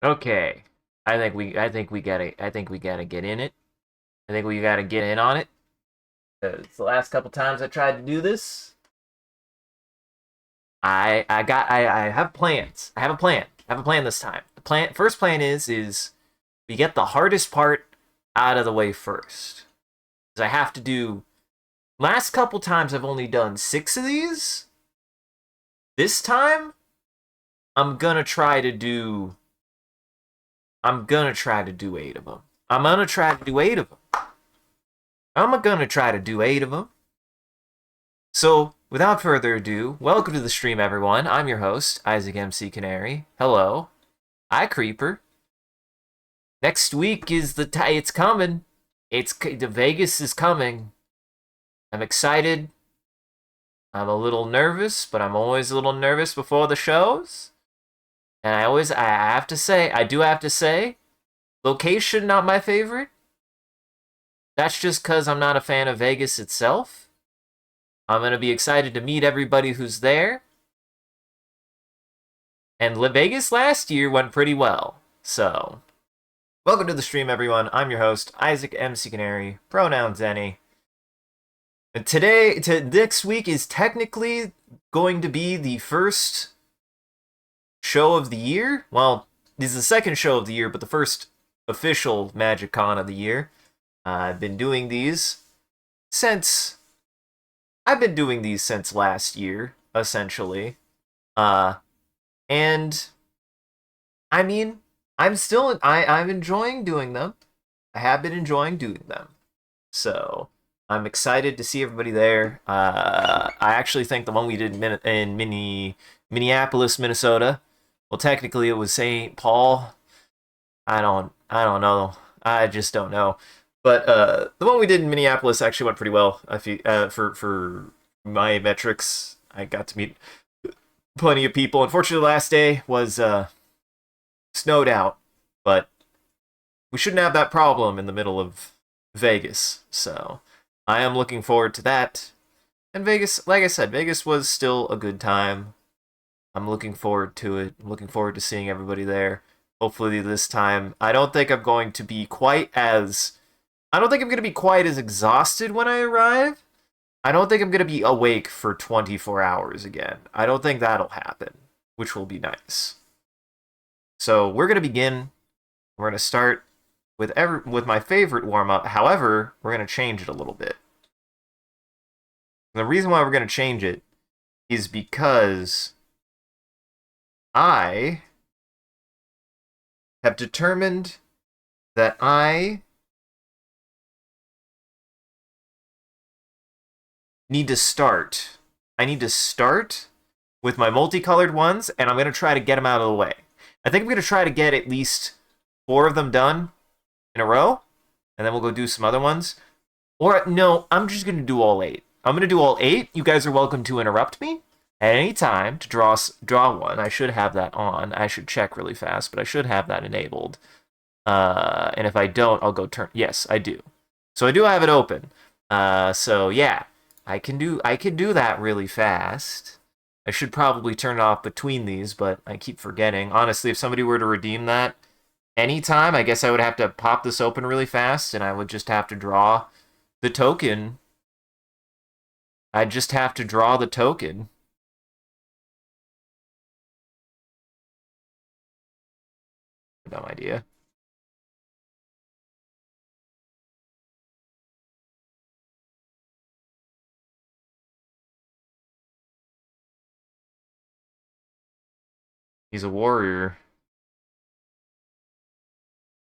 Okay. I think we gotta get in it. I think we gotta get in on it. It's the last couple times I tried to do this. I have plans. I have a plan. I have a plan this time. The first plan is we get the hardest part out of the way first. Because I have to do last couple times I've only done 6 of these. This time I'm gonna try to do I'm gonna try to do 8 of them. I'm gonna try to do 8 of them. I'm gonna try to do 8 of them. So, without further ado, welcome to the stream, everyone. I'm your host, Isaac MCCanary. Hello. Hi, Creeper. Next week is it's coming. The Vegas is coming. I'm excited. I'm a little nervous, but I'm always a little nervous before the shows. And I do have to say, location not my favorite. That's just because I'm not a fan of Vegas itself. I'm going to be excited to meet everybody who's there. And Vegas last year went pretty well. So, welcome to the stream, everyone. I'm your host, Isaac MCCanary, pronouns any. And next week is technically going to be the first show of the year. Well, this is the second show of the year, but the first official Magic Con of the year. I've been doing these since last year, essentially. And I mean, I'm enjoying doing them. I have been enjoying doing them. So I'm excited to see everybody there. I actually think the one we did in Minneapolis, Minnesota. Well, technically it was St. Paul. I don't know. I just don't know. But the one we did in Minneapolis actually went pretty well. For my metrics, I got to meet plenty of people. Unfortunately, the last day was snowed out, but we shouldn't have that problem in the middle of Vegas. So I am looking forward to that. And Vegas, like I said, Vegas was still a good time. I'm looking forward to it. I'm looking forward to seeing everybody there. Hopefully this time, I don't think I'm going to be quite as exhausted when I arrive. I don't think I'm going to be awake for 24 hours again. I don't think that'll happen, which will be nice. So we're going to begin. We're going to start with my favorite warm-up. However, we're going to change it a little bit. The reason why we're going to change it is because I have determined that I need to start. I need to start with my multicolored ones, and I'm going to try to get them out of the way. I think I'm going to try to get at least 4 of them done in a row, and then we'll go do some other ones. Or, no, I'm just going to do all 8. I'm going to do all 8. You guys are welcome to interrupt me at any time to draw one. I should have that on. I should check really fast, but I should have that enabled. And if I don't, I'll go turn. Yes, I do. So I do have it open. So yeah, I can do that really fast. I should probably turn it off between these, but I keep forgetting. Honestly, if somebody were to redeem that anytime, I guess I would have to pop this open really fast, and I would just have to draw the token. I'd just have to draw the token. Dumb idea. He's a warrior.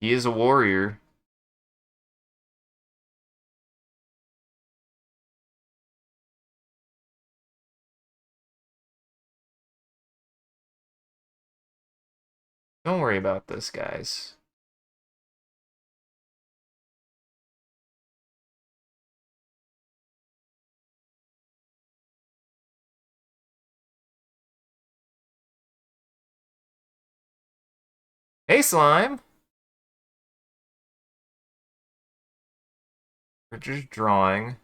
He is a warrior. Don't worry about this, guys. Hey, Slime! We're just drawing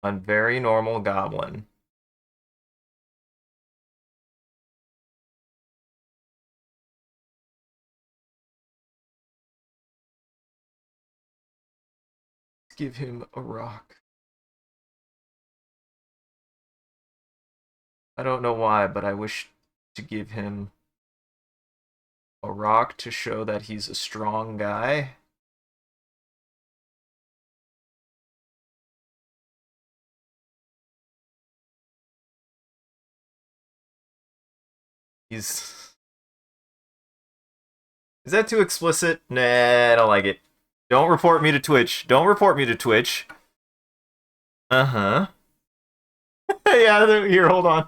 a very normal goblin. give him a rock. I don't know why, but I wish to give him a rock to show that he's a strong guy. He's... Is that too explicit? Nah, I don't like it. Don't report me to Twitch. Don't report me to Twitch. Uh-huh. Yeah, here, hold on.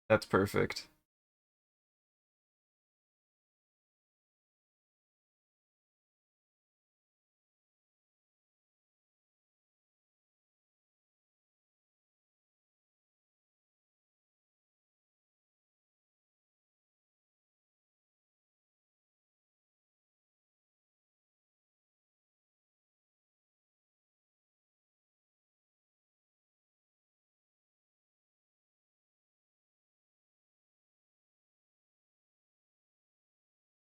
That's perfect.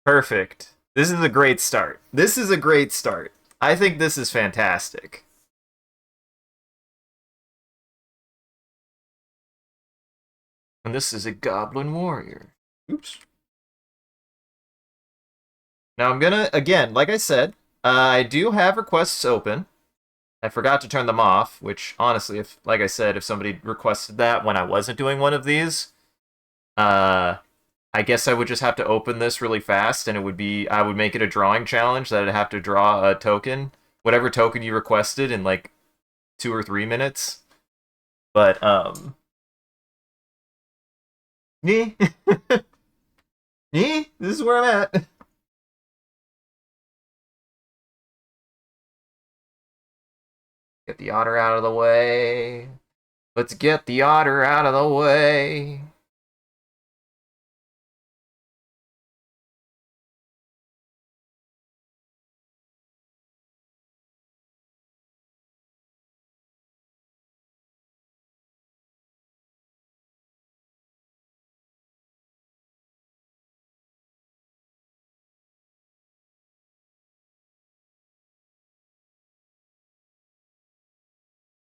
Perfect. This is a great start. This is a great start. I think this is fantastic. And this is a Goblin Warrior. Oops. Now I'm gonna, again, like I said, I do have requests open. I forgot to turn them off, which honestly, if, like I said, if somebody requested that when I wasn't doing one of these, I guess I would just have to open this really fast, and it would be, I would make it a drawing challenge that I'd have to draw a token, whatever token you requested, in like 2 or 3 minutes. But, nee, nee, this is where I'm at. Get the otter out of the way. Let's get the otter out of the way.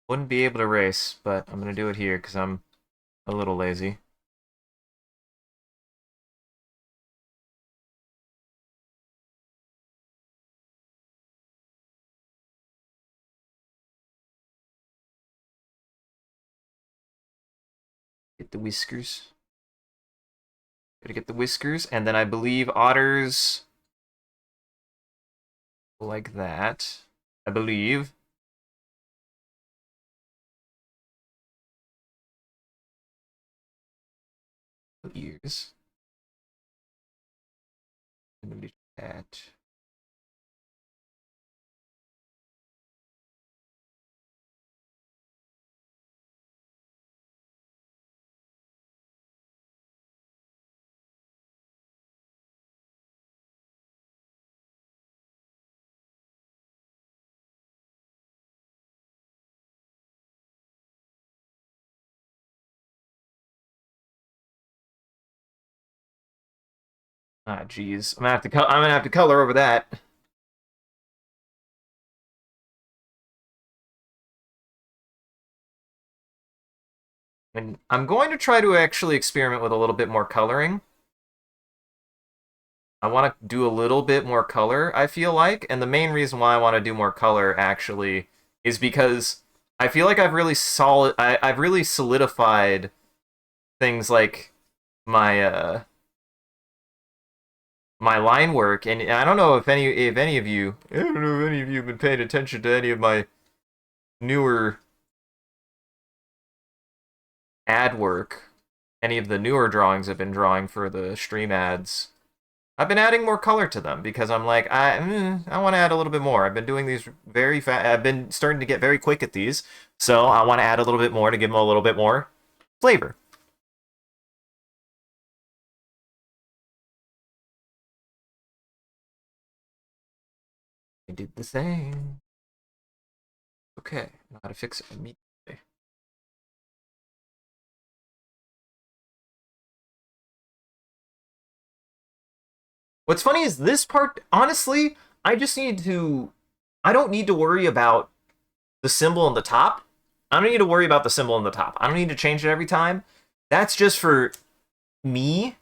Wouldn't be able to race, but I'm gonna do it here because I'm a little lazy. Get the whiskers. Gotta get the whiskers, and then I believe otters like that. I believe. Ears. And do that. Ah, jeez. I'm gonna have to color over that. And I'm going to try to actually experiment with a little bit more coloring. I want to do a little bit more color, I feel like, and the main reason why I want to do more color actually is because I feel like I've really solidified things like my my line work, and I don't know if any of you, I don't know if any of you have been paying attention to any of my newer ad work, any of the newer drawings I've been drawing for the stream ads. I've been adding more color to them because I'm like, I want to add a little bit more. I've been doing these very fast. I've been starting to get very quick at these, so I want to add a little bit more to give them a little bit more flavor. I did the same. Okay, know how to fix it immediately. What's funny is this part, honestly, I just need to I don't need to worry about the symbol on the top. I don't need to worry about the symbol on the top. I don't need to change it every time. That's just for me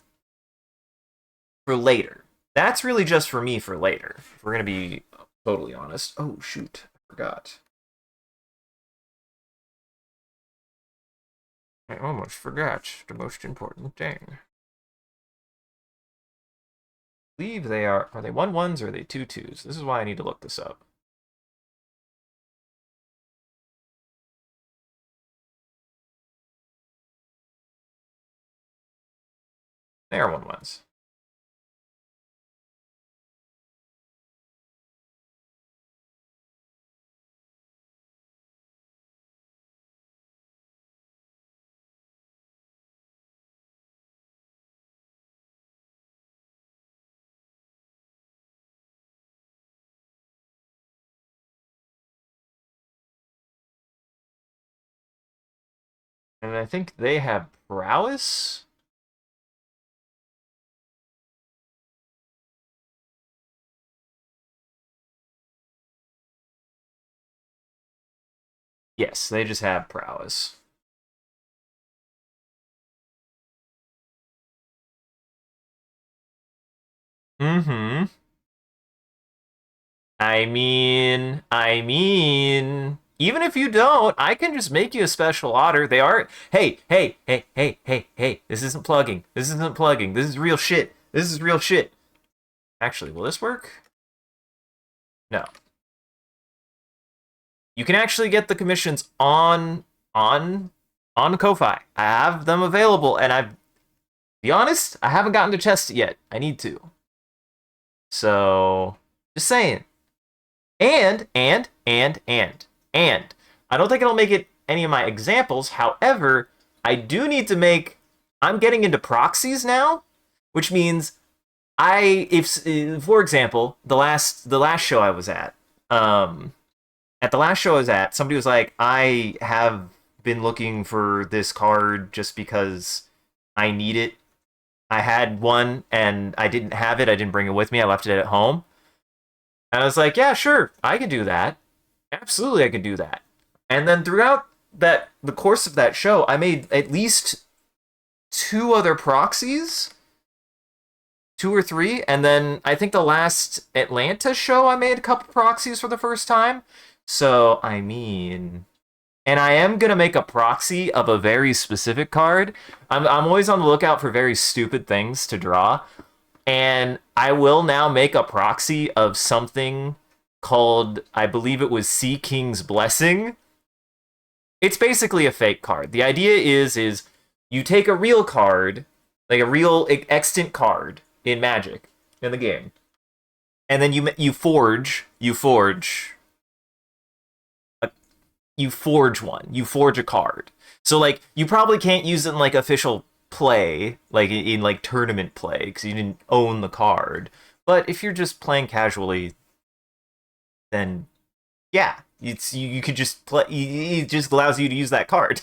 for later. That's really just for me for later. If we're gonna be totally honest. Oh shoot, I forgot. I almost forgot the most important thing. I believe they are they 1-1s or are they 2-2s? This is why I need to look this up. They are 1-1s. And I think they have prowess. Yes, they just have prowess. Mm-hmm. Even if you don't, I can just make you a special order. They are, hey. This isn't plugging. This isn't plugging. This is real shit. This is real shit. Actually, will this work? No. You can actually get the commissions on Ko-Fi. I have them available, and be honest, I haven't gotten to chest it yet. I need to. So, just saying. And I don't think it'll make it any of my examples. However, I do need to make. I'm getting into proxies now, which means if for example, the last show I was at the last show I was at, somebody was like, I have been looking for this card just because I need it. I had one and I didn't have it. I didn't bring it with me. I left it at home. And I was like, yeah, sure, I can do that. Absolutely, I can do that. And then throughout the course of that show, I made at least two other proxies, two or three, and then I think the last Atlanta show I made a couple proxies for the first time. So and I am gonna make a proxy of a very specific card. I'm always on the lookout for very stupid things to draw. And I will now make a proxy of something called, I believe it was Sea King's Blessing. It's basically a fake card. The idea is you take a real card, like a real extant card in Magic in the game, and then you forge one. You forge a card. So like you probably can't use it in like official play, like in like tournament play, because you didn't own the card. But if you're just playing casually, then yeah, you could just play. It just allows you to use that card.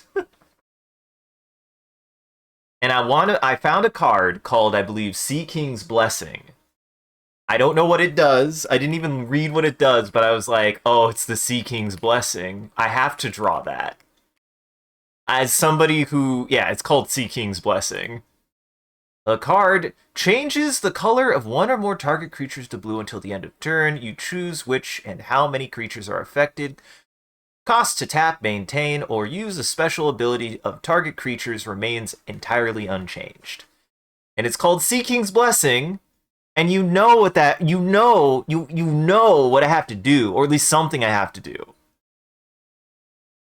And I found a card called, I believe, Sea King's Blessing. I don't know what it does. I didn't even read what it does, but I was like, oh, it's the Sea King's Blessing. I have to draw that. As somebody who, yeah, it's called Sea King's Blessing. The card changes the color of one or more target creatures to blue until the end of turn. You choose which and how many creatures are affected. Cost to tap, maintain, or use a special ability of target creatures remains entirely unchanged. And it's called Sea King's Blessing, and you know what that you know what I have to do, or at least something I have to do.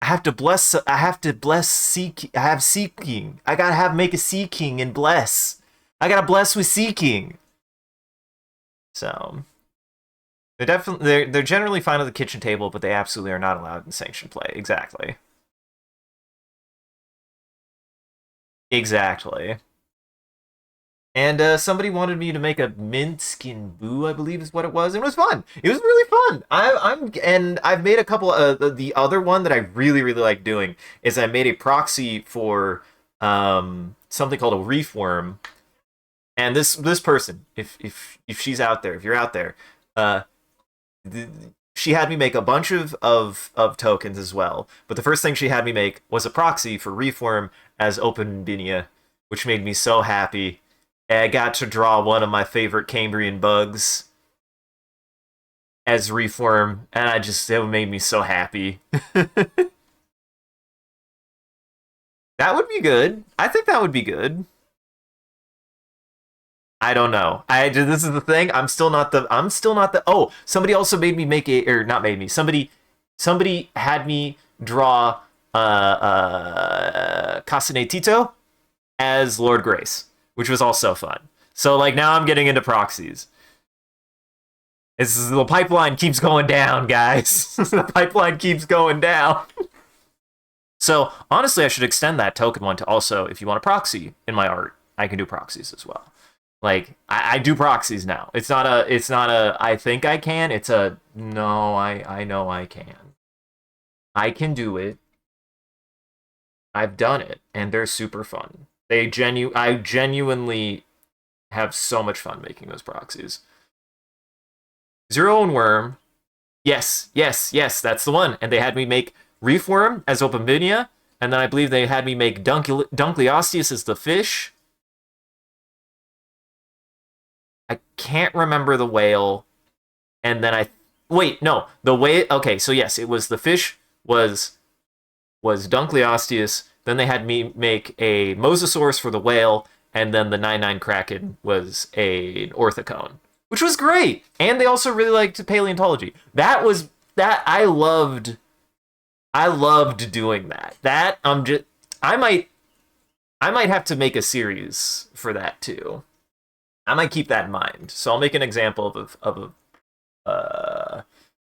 I have to bless seek I have seeking. I gotta make a seeking and bless. I gotta bless with seeking. So they're generally fine at the kitchen table, but they absolutely are not allowed in sanctioned play. Exactly. Exactly. And somebody wanted me to make a mint skin boo, I believe is what it was. It was fun. It was really fun. I've made a couple. The other one that I really like doing is I made a proxy for something called a reef worm. And this person, if she's out there, if you're out there, uh, she had me make a bunch of tokens as well. But the first thing she had me make was a proxy for Reform as Open Binia, which made me so happy. And I got to draw one of my favorite Cambrian bugs as Reform, and it made me so happy. That would be good. I think that would be good. I don't know. This is the thing. I'm still not the. Oh, somebody also made me make a, or not made me. Somebody had me draw Kasane Tito as Lord Grace, which was also fun. So like now I'm getting into proxies. The pipeline keeps going down, guys. The pipeline keeps going down. So honestly, I should extend that token one to also, if you want a proxy in my art, I can do proxies as well. Like I do proxies now. It's not a I think I can. It's a no, I know I can. I can do it. I've done it, and they're super fun. I genuinely have so much fun making those proxies. Zero and Worm. Yes, yes, yes, that's the one. And they had me make Reefworm as Opabinia, and then I believe they had me make Dunkleosteus as the fish. I can't remember the whale. And then wait, no, the whale. Okay, so yes, it was the fish was Dunkleosteus. Then they had me make a Mosasaurus for the whale, and then the 9-9 Kraken was an Orthicone, which was great. And they also really liked paleontology. I loved doing that. I might have to make a series for that too. I might keep that in mind. So I'll make an example of a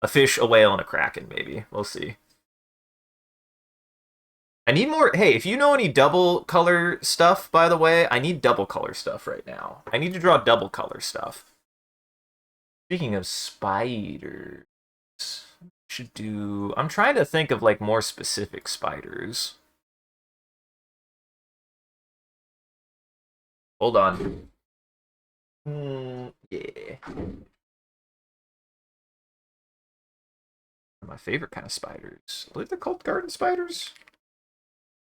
fish, a whale, and a kraken. Maybe we'll see. I need more. Hey, if you know any double color stuff, by the way, I need double color stuff right now. I need to draw double color stuff. Speaking of spiders, should do. I'm trying to think of like more specific spiders. Hold on. Yeah. My favorite kind of spiders. I believe they're called garden spiders.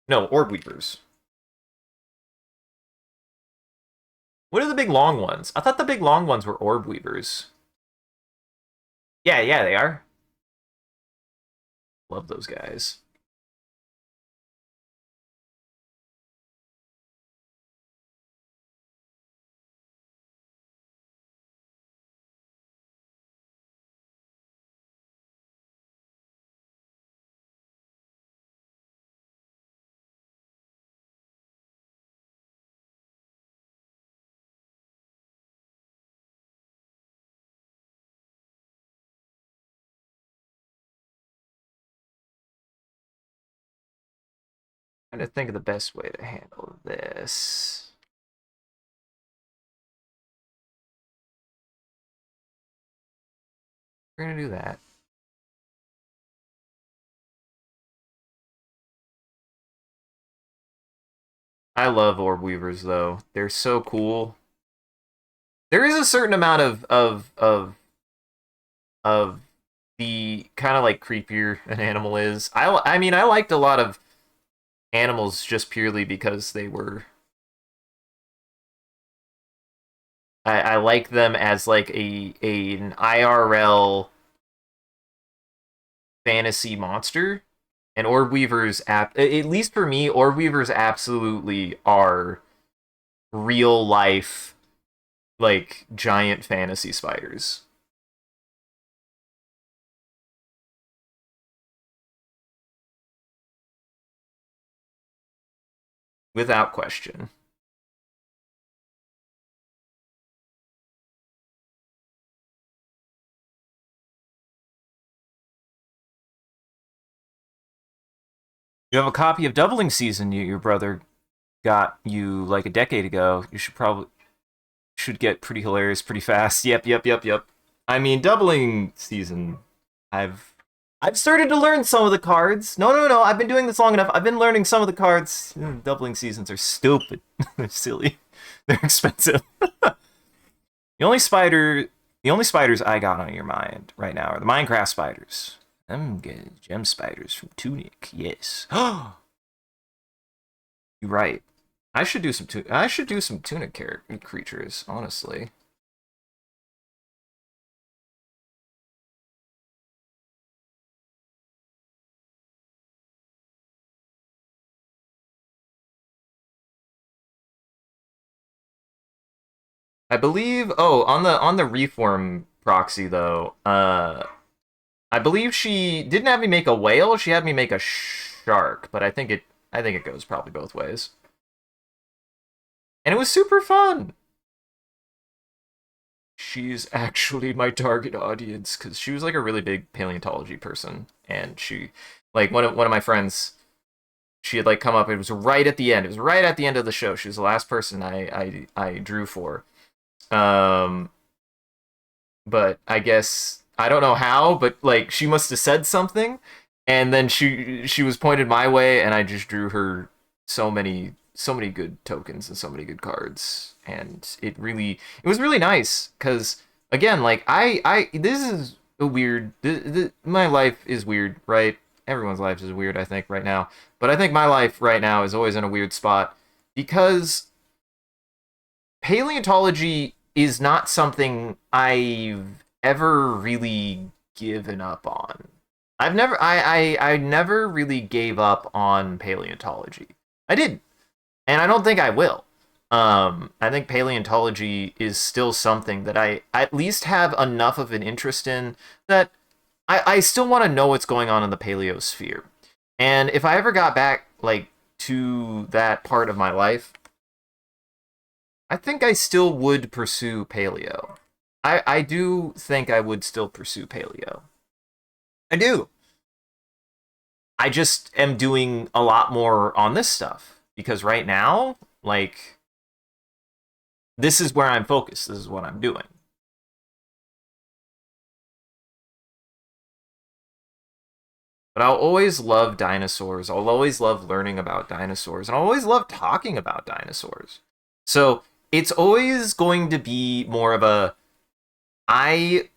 No, orb weavers. What are the big long ones? I thought the big long ones were orb weavers. Yeah, yeah, they are. Love those guys. I'm trying to think of the best way to handle this. We're gonna do that. I love orb weavers though. They're so cool. There is a certain amount of the kind of like creepier an animal is. I mean I liked a lot of animals just purely because they were. I like them as like an IRL fantasy monster, and orb weavers at least for me, orb weavers absolutely are real life like giant fantasy spiders. Without question. You have a copy of Doubling Season your brother got you like a decade ago. You should get pretty hilarious pretty fast. Yep, yep, yep, yep. I mean, Doubling Season. I've started to learn some of the cards. No, no, no. I've been doing this long enough. I've been learning some of the cards. Doubling Seasons are stupid. They're silly. They're expensive. The only spider The only spiders I got on your mind right now are the Minecraft spiders. I'm getting gem spiders from Tunic. Yes. You're right. I should do some Tunic creatures, honestly. I believe. Oh, on the reform proxy though. I believe she didn't have me make a whale. She had me make a shark, but I think it goes probably both ways. And it was super fun. She's actually my target audience because she was like a really big paleontology person, and she, like one of my friends, she had like come up. It was right at the end. It was right at the end of the show. She was the last person I drew for. Um, but I guess I don't know how, but like she must have said something, and then she was pointed my way, and I just drew her so many good tokens and so many good cards, and it was really nice because again, like I this is a weird my life is weird, right? Everyone's life is weird, I think, right now, but I think my life right now is always in a weird spot because paleontology is not something I've ever really given up on. I never really gave up on paleontology. I did, and I don't think I will. I think paleontology is still something that I at least have enough of an interest in that I still want to know what's going on in the paleosphere. And if I ever got back like to that part of my life, I think I still would pursue paleo. I do think I would still pursue paleo. I do. I just am doing a lot more on this stuff because right now, like, this is where I'm focused. This is what I'm doing. But I'll always love dinosaurs. I'll always love learning about dinosaurs. And I'll always love talking about dinosaurs. So it's always going to be more of a I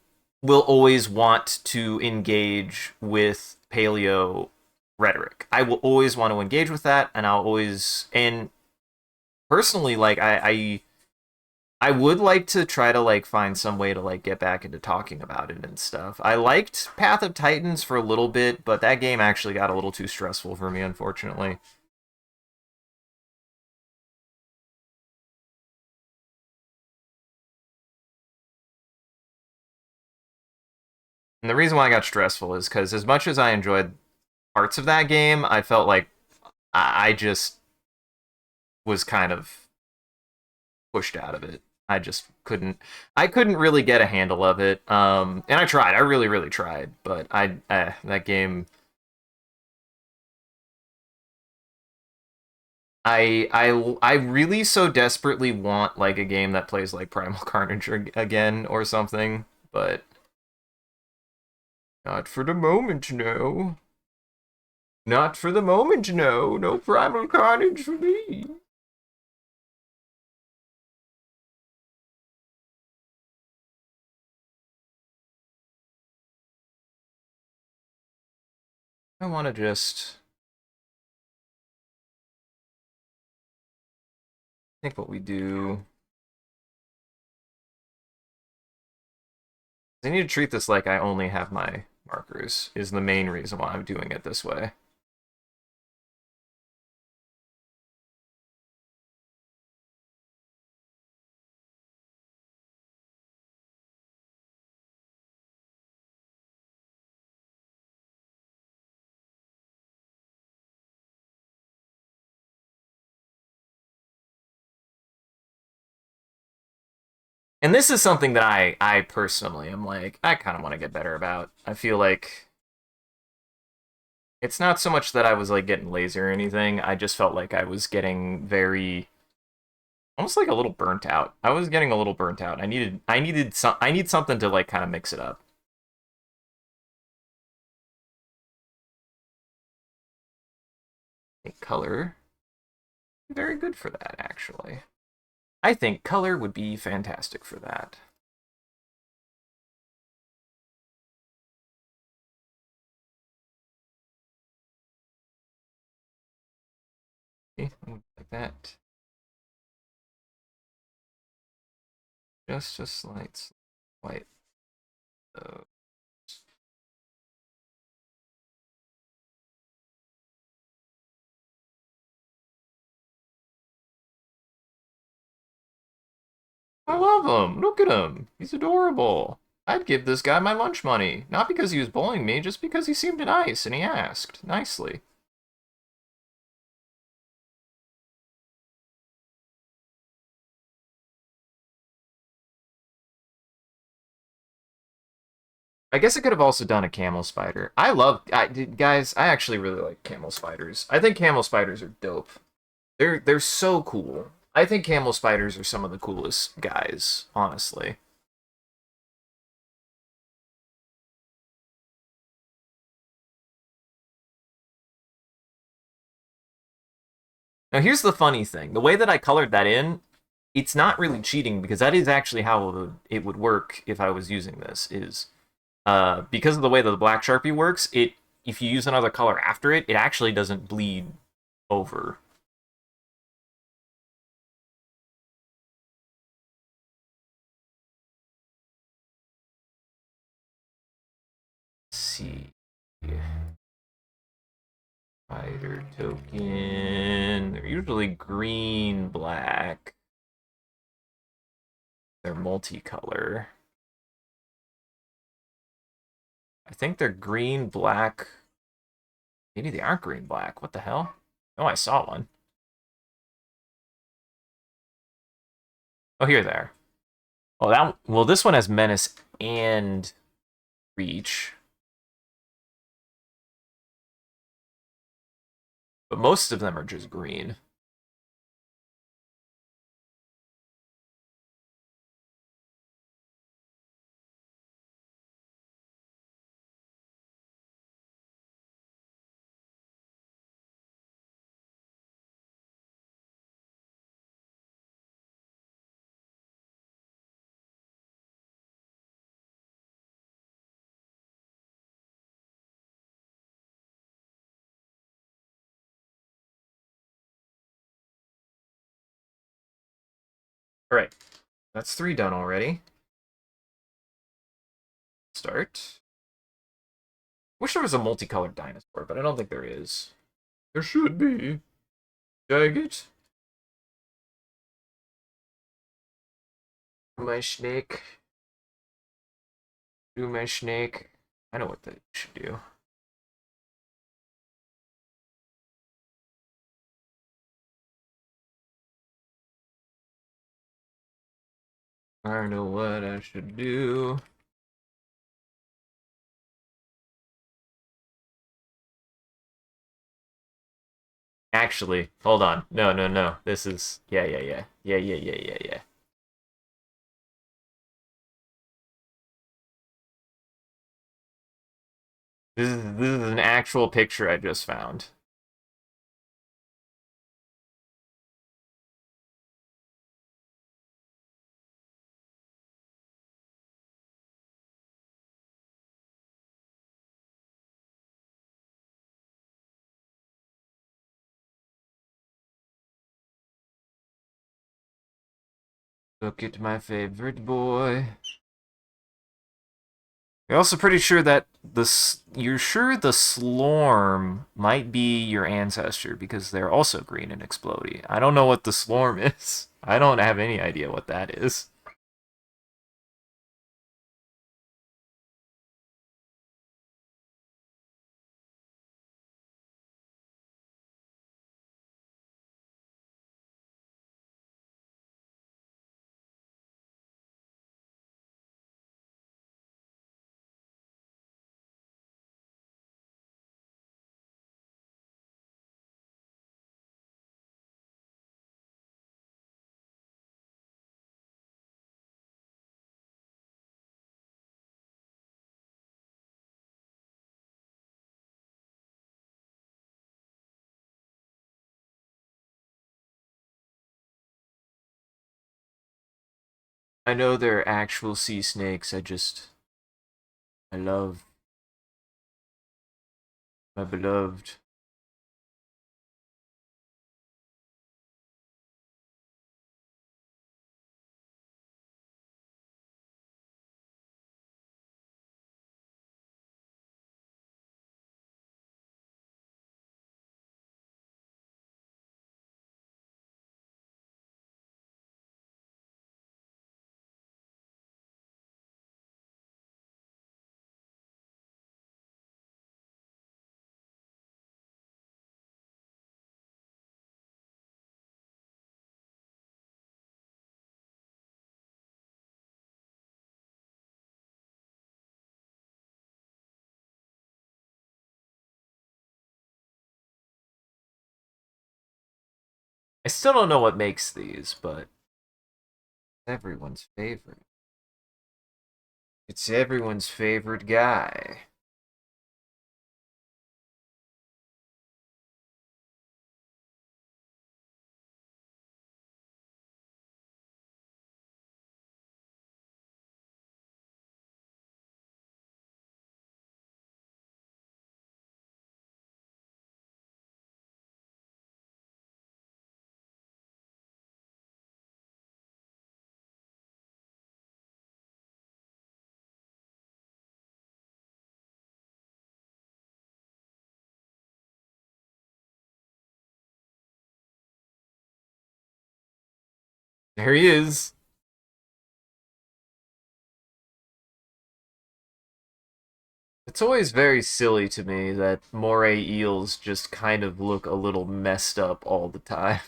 will always want to engage with paleo rhetoric. I will always want to engage with that, and I'll always and personally like I would like to try to like find some way to like get back into talking about it and stuff. I liked Path of Titans for a little bit, but that game actually got a little too stressful for me, unfortunately. And the reason why I got stressful is because as much as I enjoyed parts of that game, I felt like I just was kind of pushed out of it. I just I couldn't really get a handle of it. And I tried. I really tried, but that game I really so desperately want like a game that plays like Primal Carnage again or something, but not for the moment, no. Not for the moment, no. No Primal Carnage for me. I want to just think what we do. I need to treat this like I only have my markers, is the main reason why I'm doing it this way. And this is something that I personally am like, I kind of want to get better about. I feel like it's not so much that I was like getting lazy or anything. I just felt like I was getting very almost like a little burnt out. I was getting a little burnt out. I need something to like kind of mix it up. I think color very good for that actually. I think color would be fantastic for that. Okay, like that. Just a slight white. Uh, I love him. Look at him. He's adorable. I'd give this guy my lunch money. Not because he was bullying me, just because he seemed nice and he asked nicely. I guess I could have also done a camel spider. Guys, I actually really like camel spiders. I think camel spiders are dope. They're so cool. I think camel spiders are some of the coolest guys, honestly. Now here's the funny thing. The way that I colored that in, it's not really cheating because that is actually how it would work if I was using this is because of the way that the black Sharpie works, it if you use another color after it, it actually doesn't bleed over. Let's see. Spider token. They're usually green, black. They're multicolor. I think they're green, black. Maybe they aren't green, black. What the hell? Oh, I saw one. Oh, here they are. Oh, well, this one has menace and reach, but most of them are just green. All right, that's 3 done already. Start. Wish there was a multicolored dinosaur, but I don't think there is. There should be. Dang it. My snake. Do my snake. I know what that should do. I know what I should do. Actually, hold on. No, no, no. This is yeah, yeah, yeah. Yeah, yeah, yeah, yeah, yeah. This is an actual picture I just found. Look at my favorite boy. You're also pretty sure that you're sure the Slorm might be your ancestor because they're also green and explodey. I don't know what the Slorm is. I don't have any idea what that is. I know they're actual sea snakes. I love my beloved. I still don't know what makes these, but everyone's favorite. It's everyone's favorite guy. There he is. It's always very silly to me that moray eels just kind of look a little messed up all the time.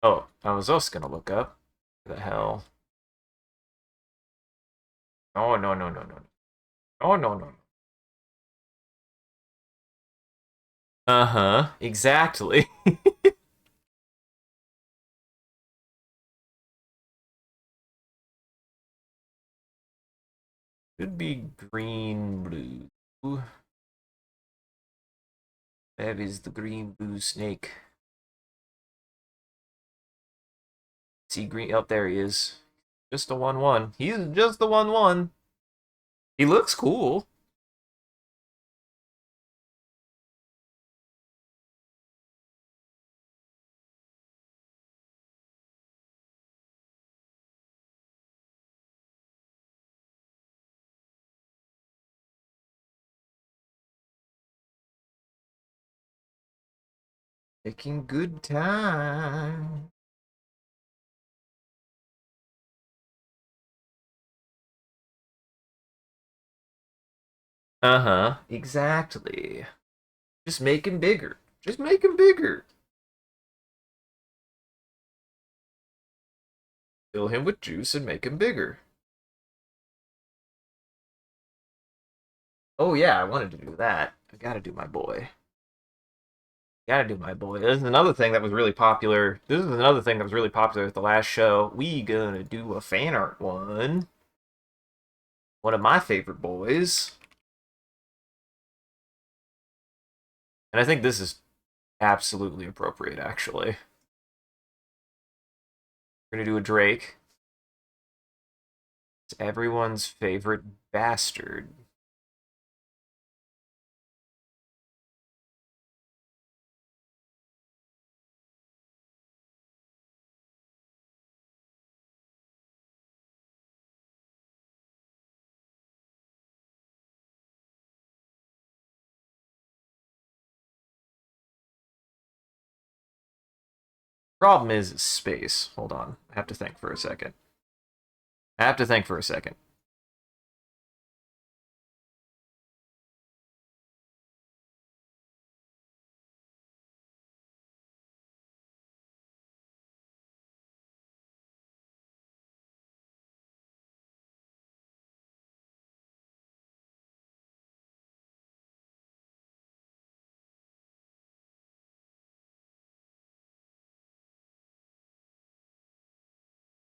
Oh, I was also gonna look up. What the hell? Oh, no, no, no, no. Oh, no, no. Uh-huh, exactly. Could be green blue. That is the green blue snake. See green up there he is. Just a 1-1. He's just the 1-1. He looks cool. Taking good time. Uh-huh, exactly. Just make him bigger. Just make him bigger. Fill him with juice and make him bigger. Oh yeah, I wanted to do that. I gotta do my boy. Gotta do my boy. This is another thing that was really popular. This is another thing that was really popular at the last show. We gonna do a fan art one. One of my favorite boys. And I think this is absolutely appropriate, actually. We're gonna do a Drake. It's everyone's favorite bastard. Problem is space. Hold on. I have to think for a second. I have to think for a second.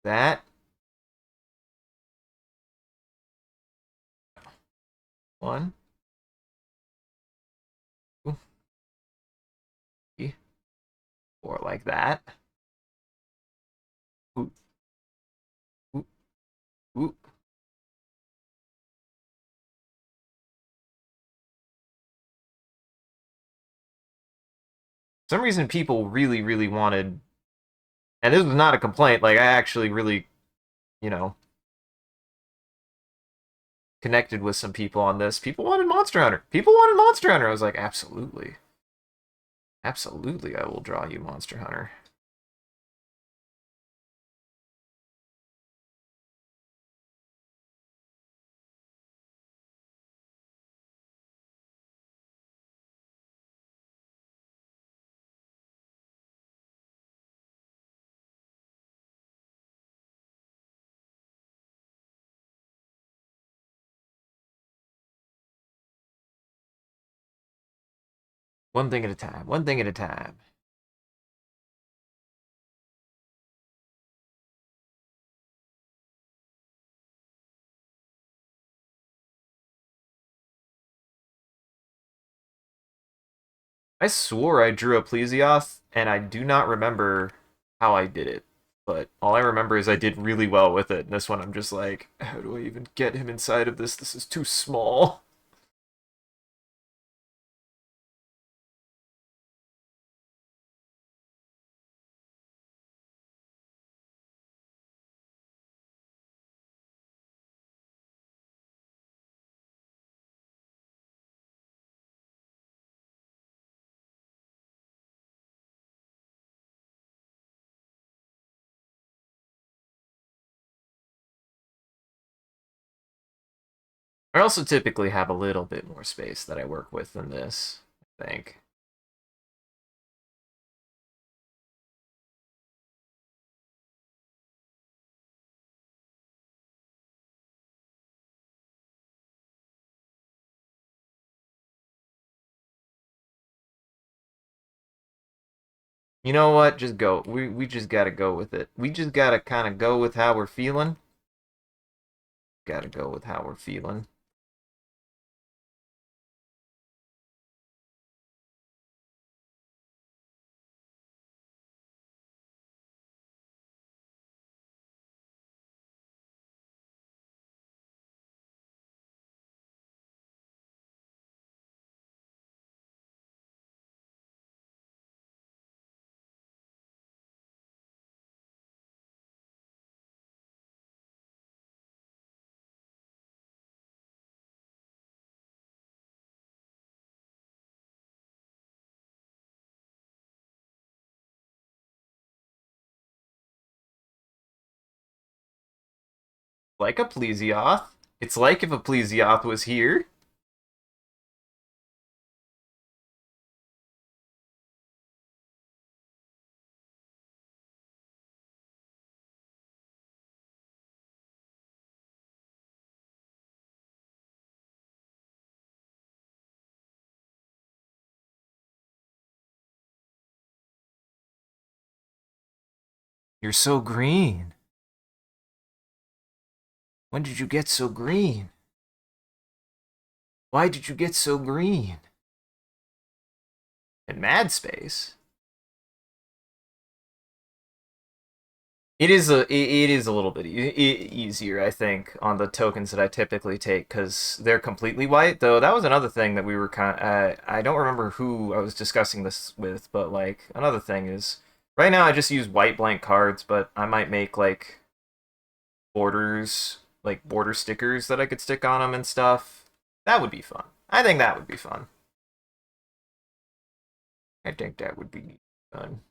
That one, two, three, four, like that. Ooh, ooh, ooh. For some reason, people really, really wanted, and this was not a complaint. Like I actually really, you know, connected with some people on this. People wanted Monster Hunter. People wanted Monster Hunter. I was like, absolutely, absolutely, I will draw you Monster Hunter. One thing at a time. One thing at a time. I swore I drew a Plesioth, and I do not remember how I did it. But all I remember is I did really well with it. And this one, I'm just like, how do I even get him inside of this? This is too small. I also typically have a little bit more space that I work with than this, I think. You know what? Just go. We just gotta go with it. We just gotta kind of go with how we're feeling. Gotta go with how we're feeling. Like a Plesioth. It's like if a Plesioth was here. You're so green. When did you get so green? Why did you get so green? In Mad Space. It is a little bit easier, I think, on the tokens that I typically take because they're completely white. Though that was another thing that we were kind. I don't remember who I was discussing this with, but like another thing is right now I just use white blank cards, but I might make like borders, like border stickers that I could stick on them and stuff. That would be fun. I think that would be fun. I think that would be fun.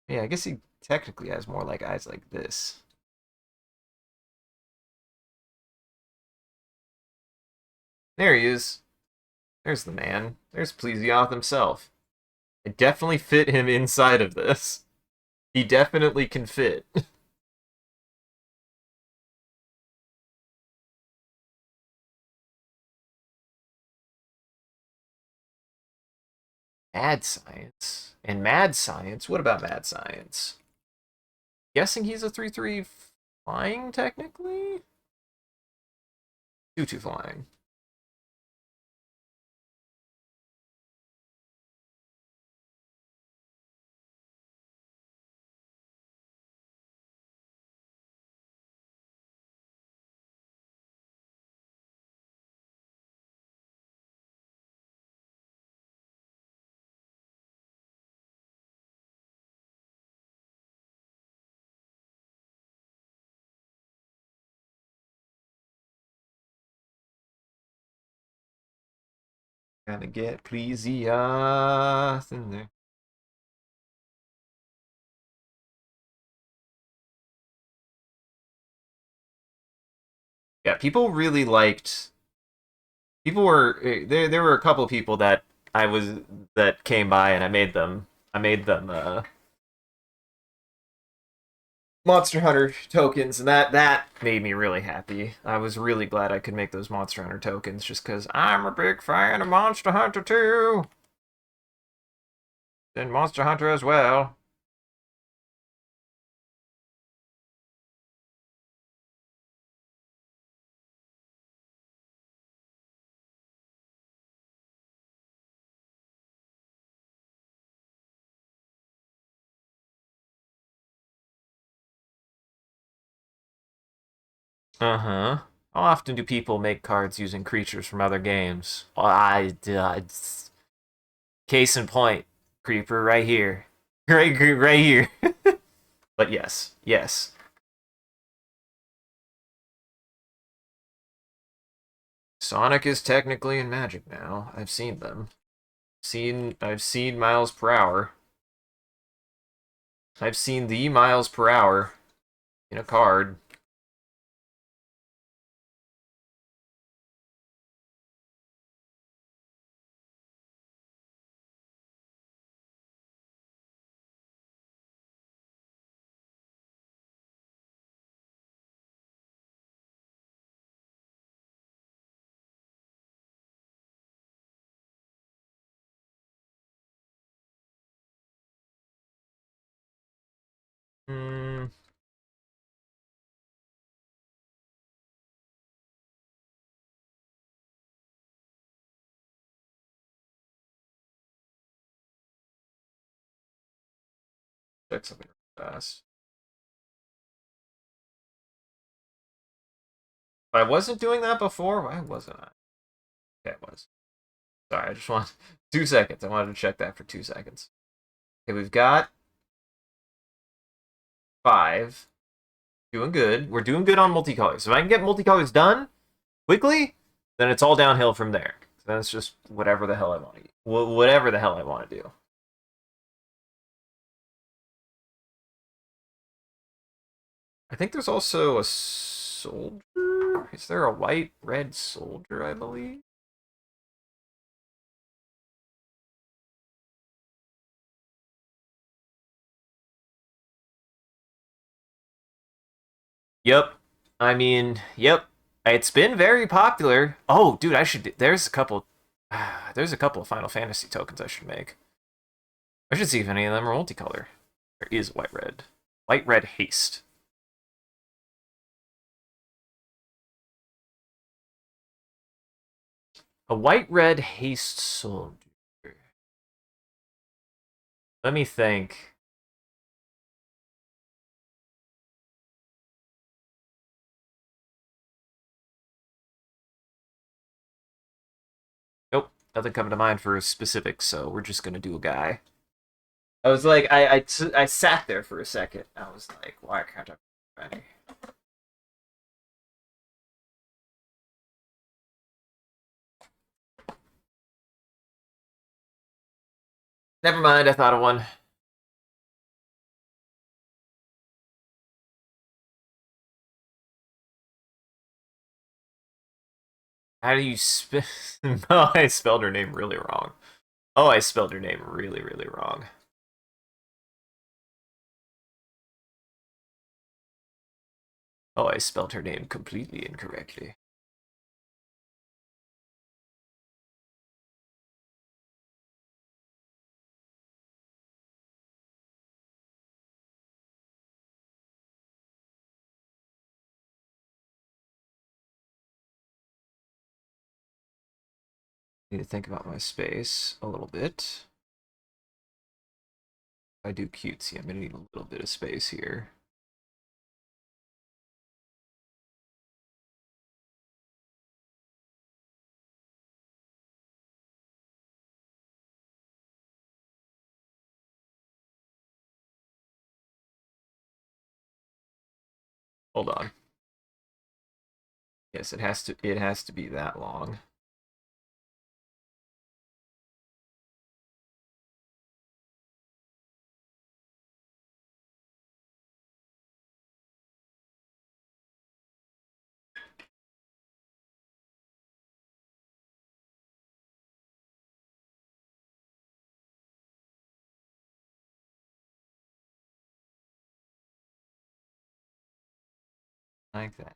Yeah, I guess he technically has more like eyes like this. There he is. There's the man. There's Plesioth himself. I definitely fit him inside of this. He definitely can fit. Mad science. And mad science? What about mad science? Guessing he's a 3/3 flying, technically? 2/2 flying. Gotta get Plesioth in there. Yeah, people really liked People were there were a couple of people that I was that came by and I made them Monster Hunter tokens, and that made me really happy. I was really glad I could make those Monster Hunter tokens just because I'm a big fan of Monster Hunter too, and Monster Hunter as well. Uh huh. How often do people make cards using creatures from other games? Case in point, creeper right here, right here. But yes, yes. Sonic is technically in Magic now. I've seen them. I've seen miles per hour. I've seen the miles per hour in a card. Hmm. 6 something fast. If I wasn't doing that before, why wasn't I? Okay, I was. Sorry, I just want 2 seconds. I wanted to check that for 2 seconds. Okay, we've got 5. Doing good. We're doing good on multicolors. If I can get multicolors done quickly, then it's all downhill from there. So then it's just whatever the hell I want to whatever the hell I want to do. I think there's also a soldier. Is there a white red soldier, I believe? Yep. I mean, yep. It's been very popular. Oh, dude, I should. There's a couple. There's a couple of Final Fantasy tokens I should make. I should see if any of them are multicolor. There is white red. White red haste. A white red haste soldier. Let me think. Nope, nothing coming to mind for a specific. So we're just gonna do a guy. I was like, I sat there for a second. I was like, why can't I? Any? Never mind. I thought of one. How do you spell? Oh, I spelled her name really wrong. Oh, I spelled her name really, really wrong. Oh, I spelled her name completely incorrectly. Need to think about my space a little bit. If I do cutesy, I'm gonna need a little bit of space here. Hold on. Yes, it has to be that long. Like that.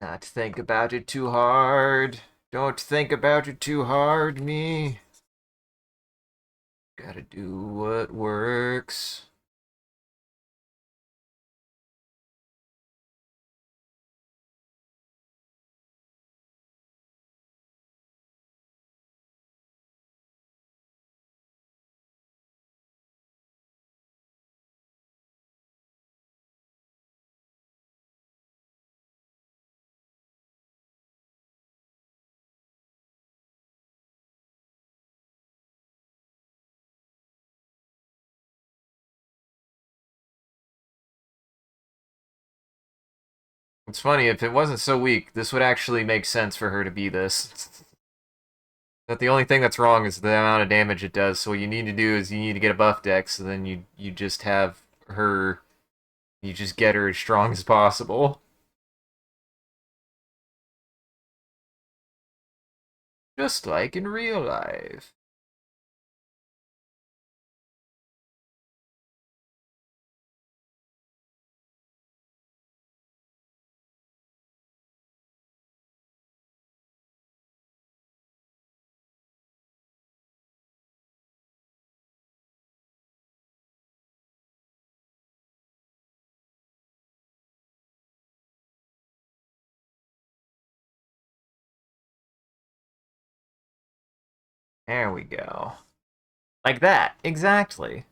Not think about it too hard. Don't think about it too hard, me. Gotta do what works. It's funny, if it wasn't so weak, this would actually make sense for her to be this. But the only thing that's wrong is the amount of damage it does. So what you need to do is you need to get a buff deck, so then you just have her, you just get her as strong as possible. Just like in real life. There we go. Like that, exactly.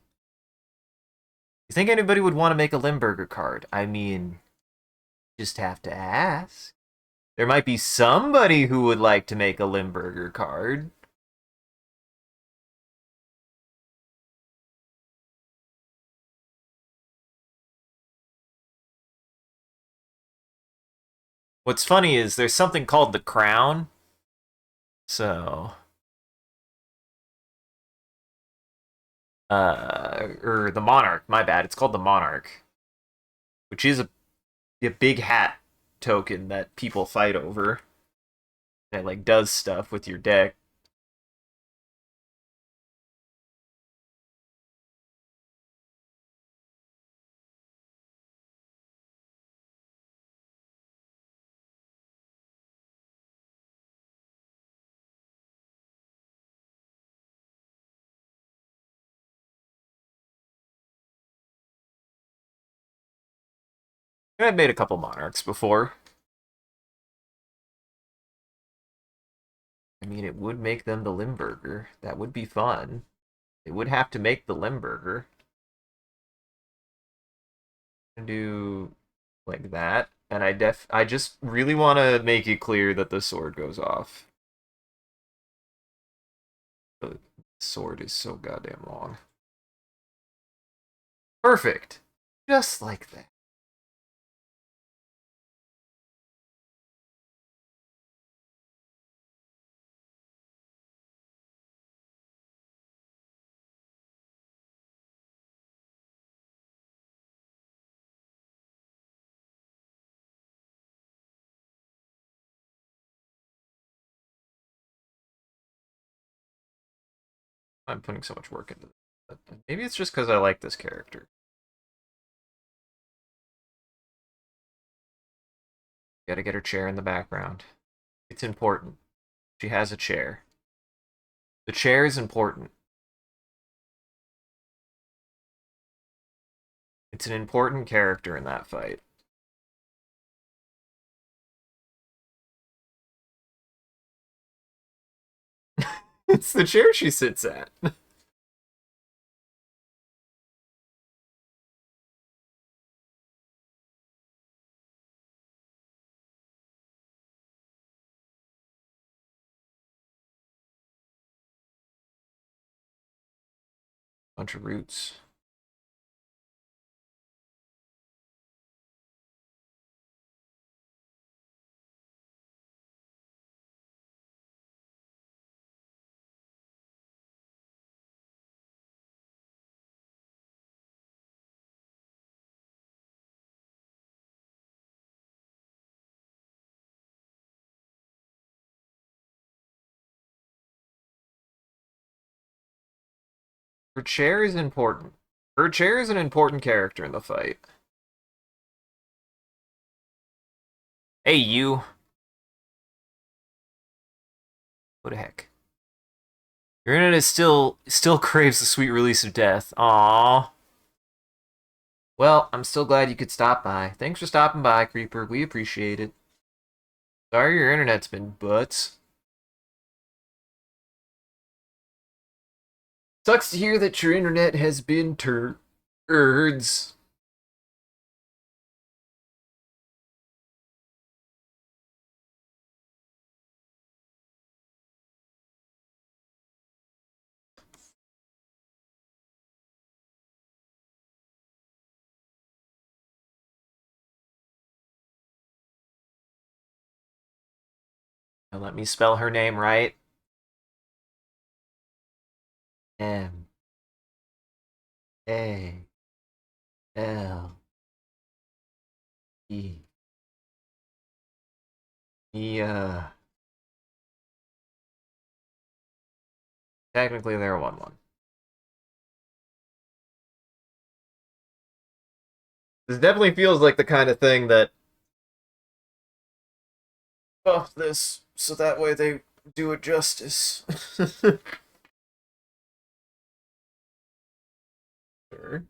You think anybody would want to make a Limburger card? I mean, just have to ask. There might be somebody who would like to make a Limburger card. What's funny is there's something called the Crown. So, or the Monarch, my bad. It's called the Monarch, which is a big hat token that people fight over. That like does stuff with your deck. And I've made a couple Monarchs before. I mean, it would make them the Limburger. That would be fun. They would have to make the Limburger. And do like that. And I just really want to make it clear that the sword goes off. The sword is so goddamn long. Perfect. Just like that. I'm putting so much work into this. Maybe it's just because I like this character. Gotta get her chair in the background. It's important. She has a chair. The chair is important. It's an important character in that fight. It's the chair she sits at. Bunch of roots. Her chair is important. Her chair is an important character in the fight. Hey, you. What the heck? Your internet is still craves the sweet release of death. Aww. Well, I'm still glad you could stop by. Thanks for stopping by, Creeper. We appreciate it. Sorry your internet's been butts. Sucks to hear that your internet has been turds. Now let me spell her name right. M-A-L-E. Technically they're 1-1. This definitely feels like the kind of thing that buff this so that way they do it justice. Sure.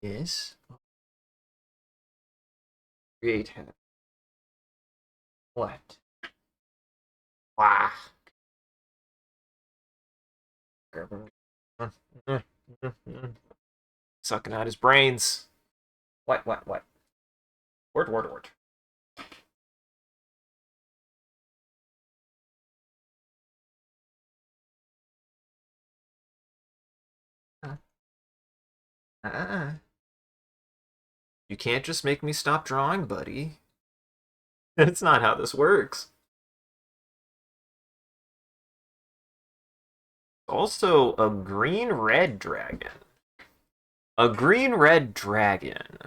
Yes. Create hat. What? Wow. Sucking out his brains. What? Word. Uh-uh. You can't just make me stop drawing, buddy. That's not how this works. Also, a green-red dragon. A green-red dragon.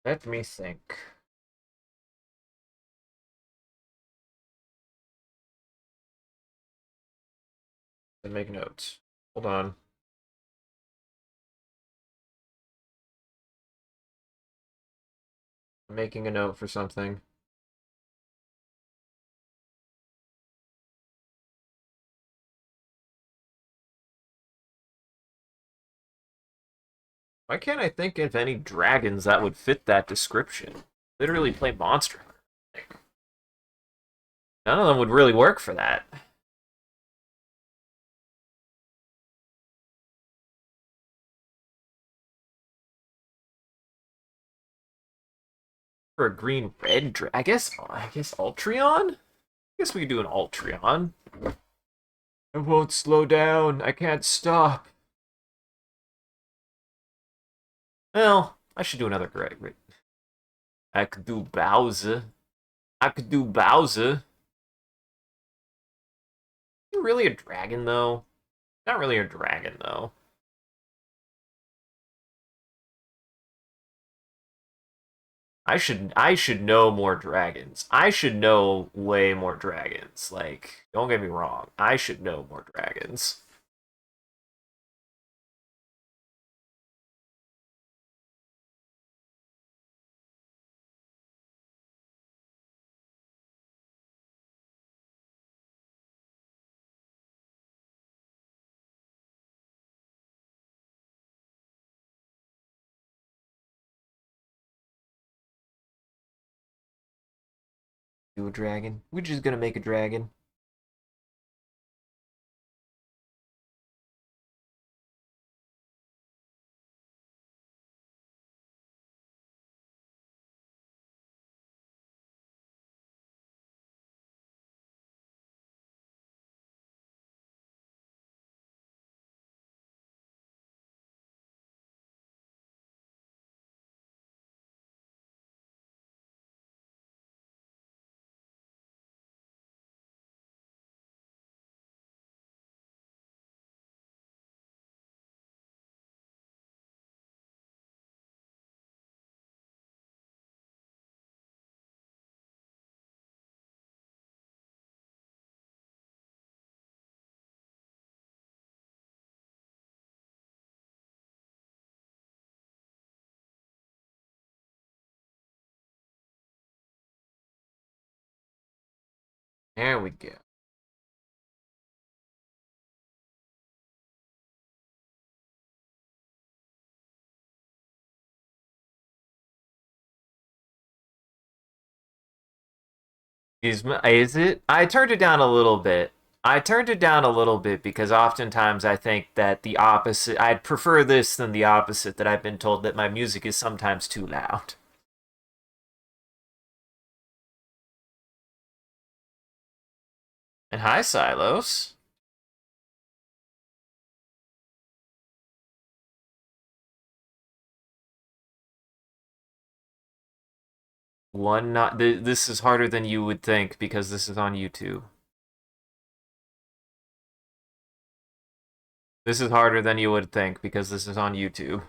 Let me think. And make notes. Hold on. I'm making a note for something. Why can't I think of any dragons that would fit that description? Literally play Monster Hunter. None of them would really work for that. For a green red I guess Ultreon? I guess we could do an Ultreon. I won't slow down. I can't stop. Well, I should do another Greg. I could do Bowser. You really a dragon though? Not really a dragon though. I should know more dragons. I should know way more dragons. Like, don't get me wrong. I should know more dragons. Do a dragon. We're just gonna make a dragon. There we go. Is it? I turned it down a little bit. I turned it down a little bit because oftentimes I think that the opposite, I'd prefer this than the opposite, that I've been told that my music is sometimes too loud. And hi, Silos. One not this is harder than you would think because this is on YouTube. This is harder than you would think because this is on YouTube.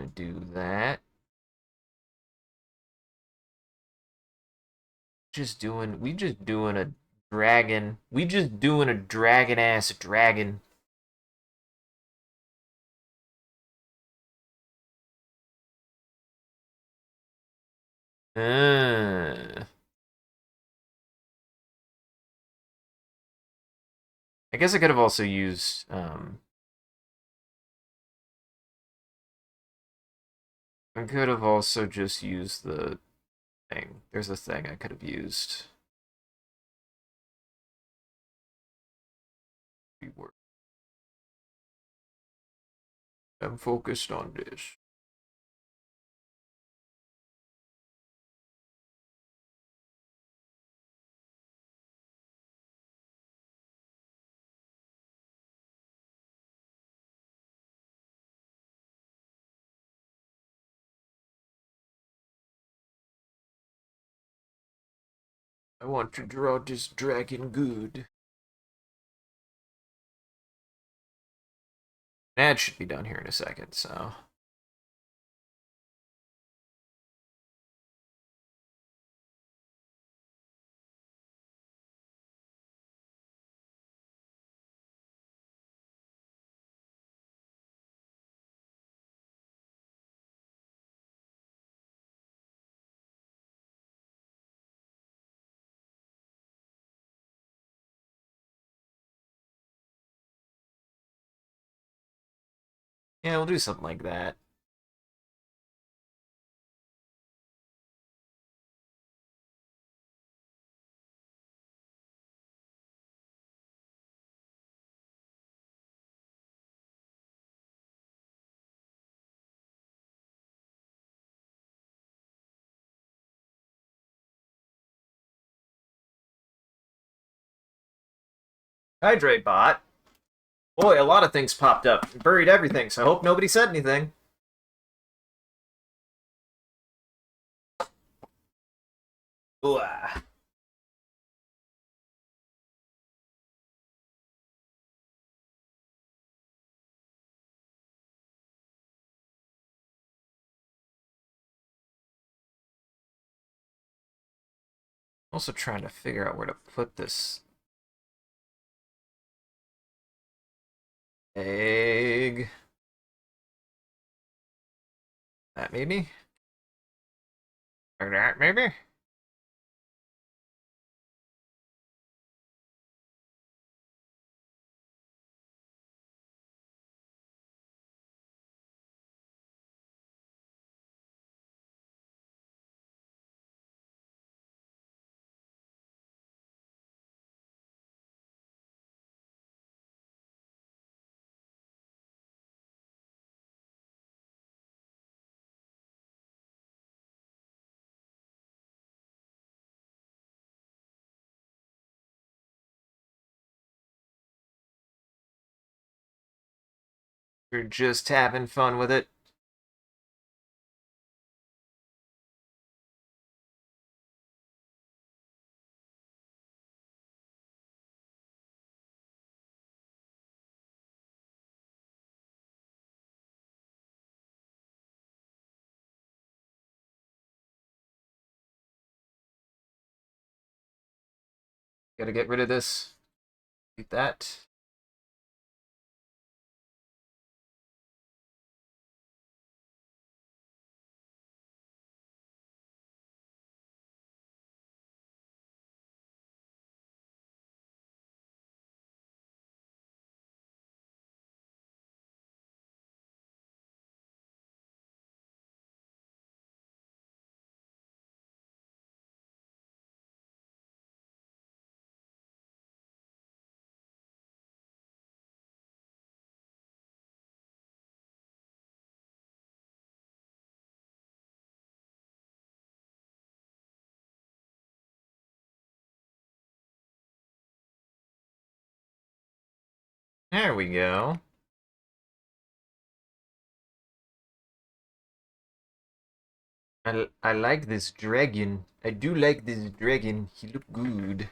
Gonna do that. We just doing a dragon. We just doing a dragon ass dragon. Uh, I guess I could have also used I could have also just used the thing. There's a thing I could have used. I'm focused on this. I want to draw this dragon good. That should be done here in a second, so. Yeah, we'll do something like that. Hydrate bot. Boy, a lot of things popped up. Buried everything, so I hope nobody said anything. Ooh, ah. Also trying to figure out where to put this Egg. That maybe? Or that maybe? We're just having fun with it. Gotta get rid of this. Eat that. There we go. I like this dragon. I do like this dragon. He look good.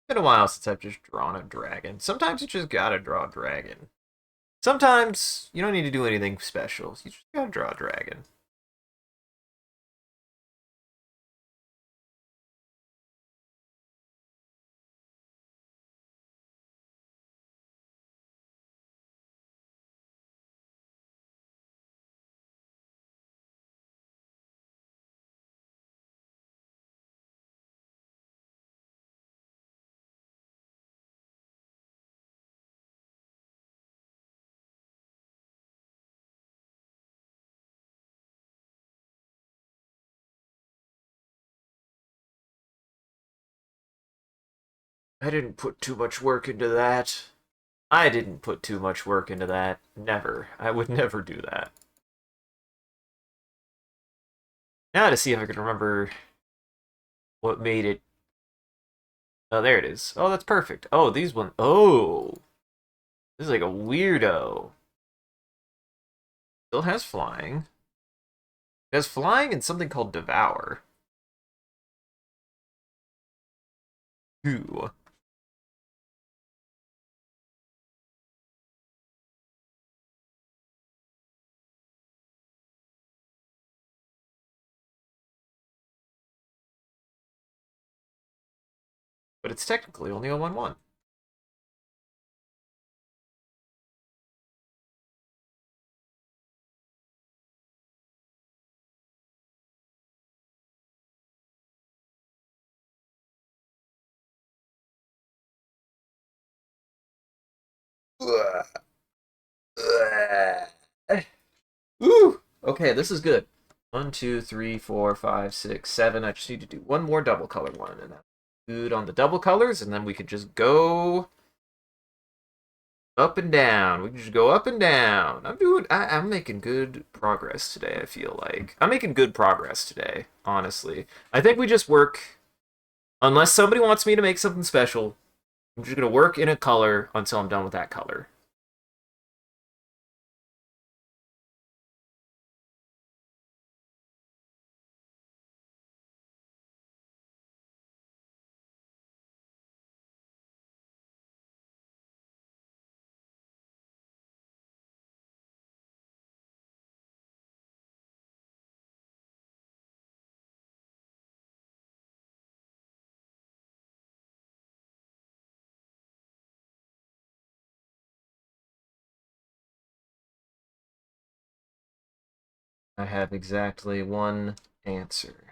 Been a while since I've just drawn a dragon. Sometimes you just gotta draw a dragon. Sometimes you don't need to do anything special. You just gotta draw a dragon. I didn't put too much work into that. I didn't put too much work into that. Never. I would never do that. Now to see if I can remember what made it. Oh, there it is. Oh, that's perfect. Oh, these one. Oh, this is like a weirdo. Still has flying. It has flying and something called devour. Ooh. But it's technically only a 1/1. Ooh. Okay, this is good. 1, 2, 3, 4, 5, 6, 7. I just need to do one more double color one, and that's good on the double colors, and then we could just go up and down. We can just go up and down. I'm making good progress today, I feel like. I'm making good progress today, honestly. I think we just work, unless somebody wants me to make something special, I'm just gonna work in a color until I'm done with that color. I have exactly one answer.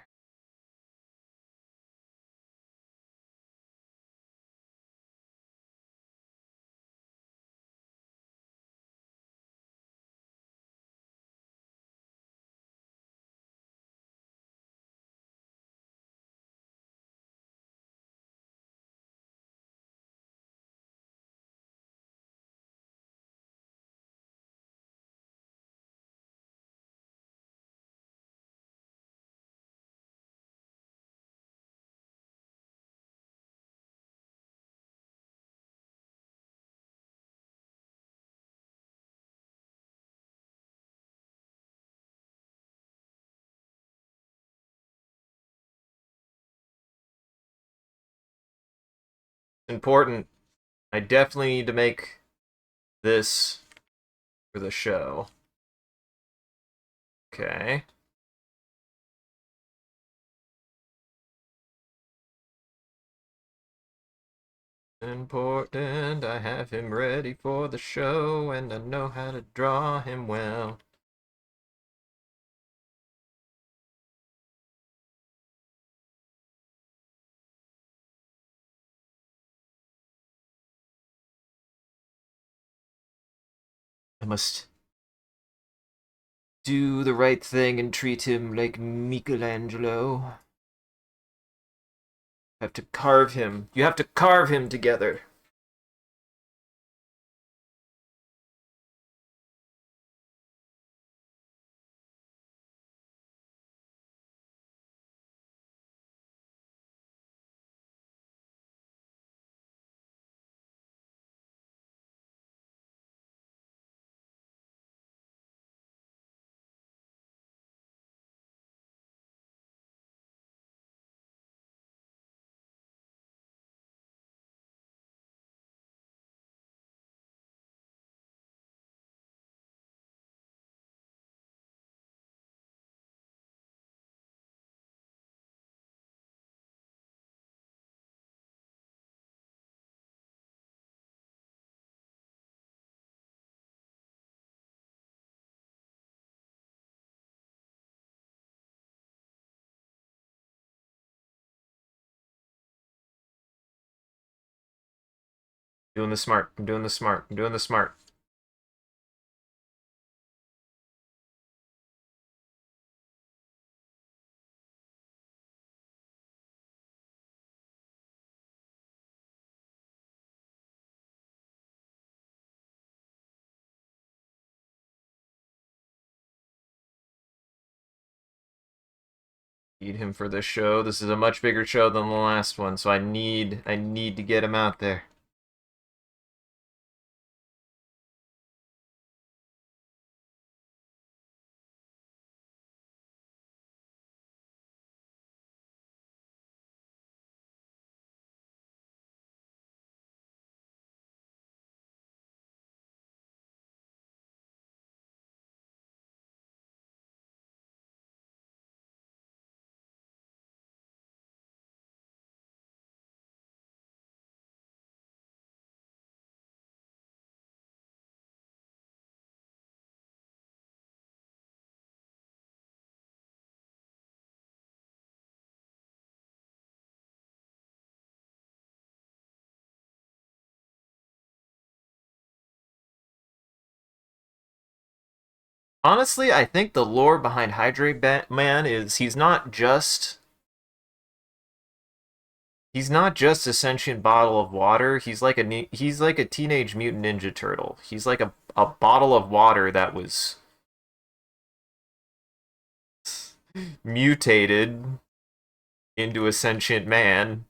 Important. I definitely need to make this for the show. Okay. Important. I have him ready for the show, and I know how to draw him well. I must do the right thing and treat him like Michelangelo. I have to carve him. You have to carve him together. Doing the smart. I'm doing the smart. I'm doing the smart. Need him for this show. This is a much bigger show than the last one, so I need to get him out there. Honestly, I think the lore behind Hydrate Man is he's not just a sentient bottle of water. He's like a teenage mutant ninja turtle. He's like a bottle of water that was mutated into a sentient man.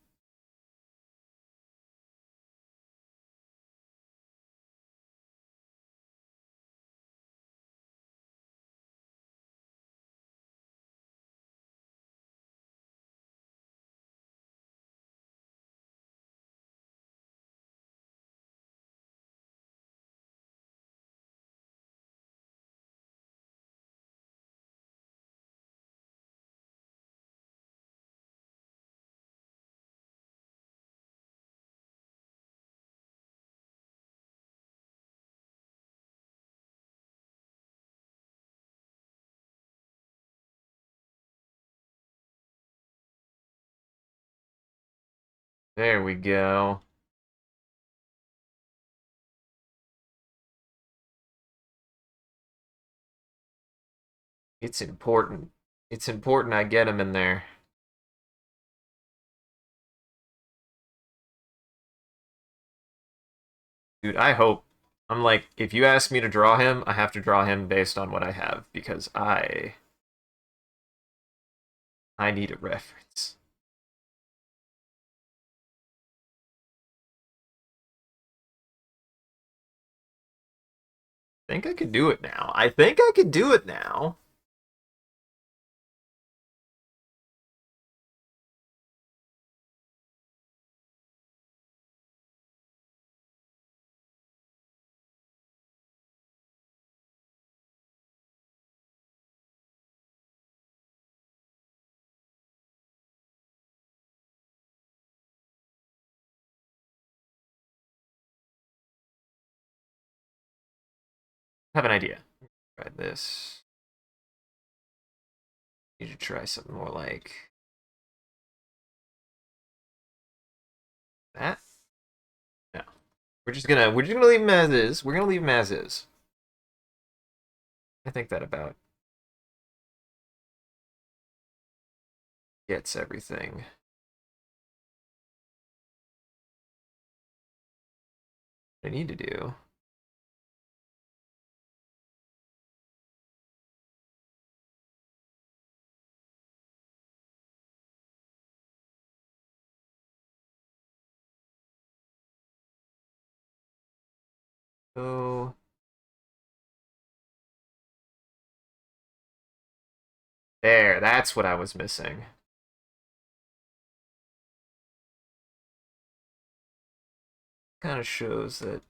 There we go. It's important. It's important I get him in there. Dude, I hope. I'm like, if you ask me to draw him, I have to draw him based on what I have because I need a reference. I think I could do it now. I think I could do it now. I have an idea. Try this. Need to try something more like that. No. We're just gonna leave him as is. We're gonna leave him as is. I think that about gets everything. I need to do. So there, that's what I was missing. Kind of shows that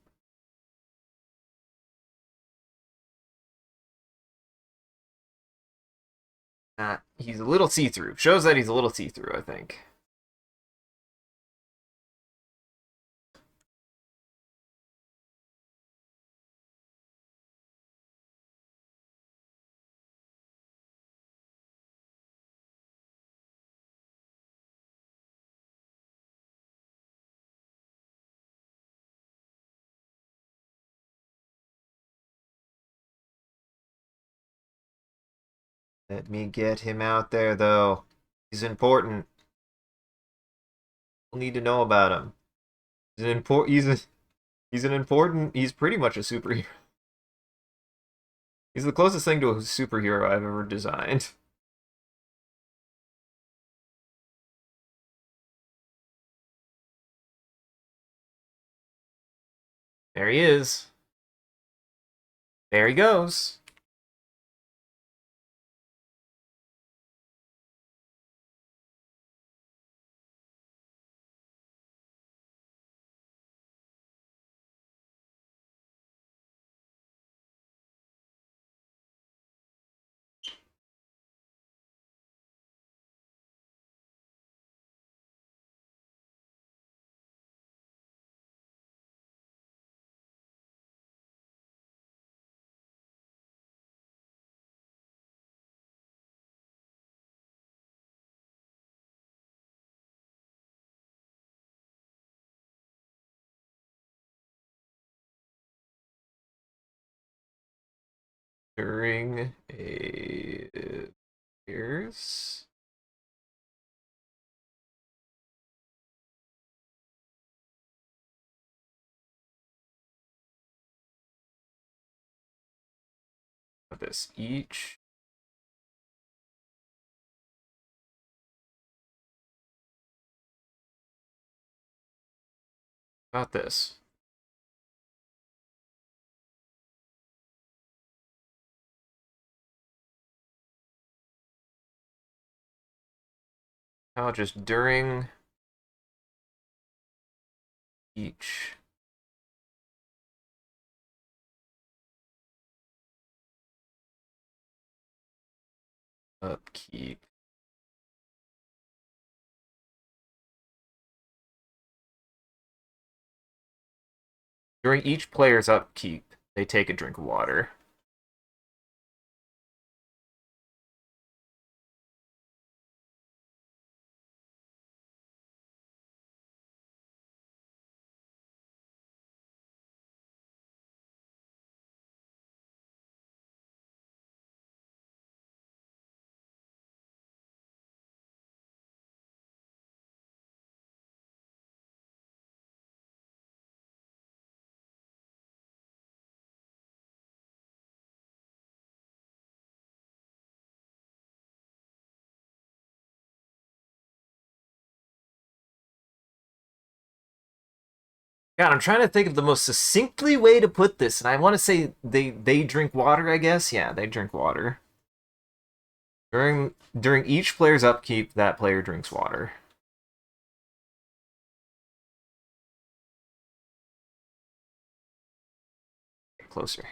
he's a little see-through. Shows that he's a little see-through, I think. Let me get him out there, though. He's important. We'll need to know about him. He's an important. He's an important. He's pretty much a superhero. He's the closest thing to a superhero I've ever designed. There he is. There he goes. During a years. Of this each. About this. How just during each upkeep. During each player's upkeep, they take a drink of water. God, I'm trying to think of the most succinctly way to put this, and I want to say they drink water, I guess. Yeah, they drink water. During each player's upkeep, that player drinks water. Get closer.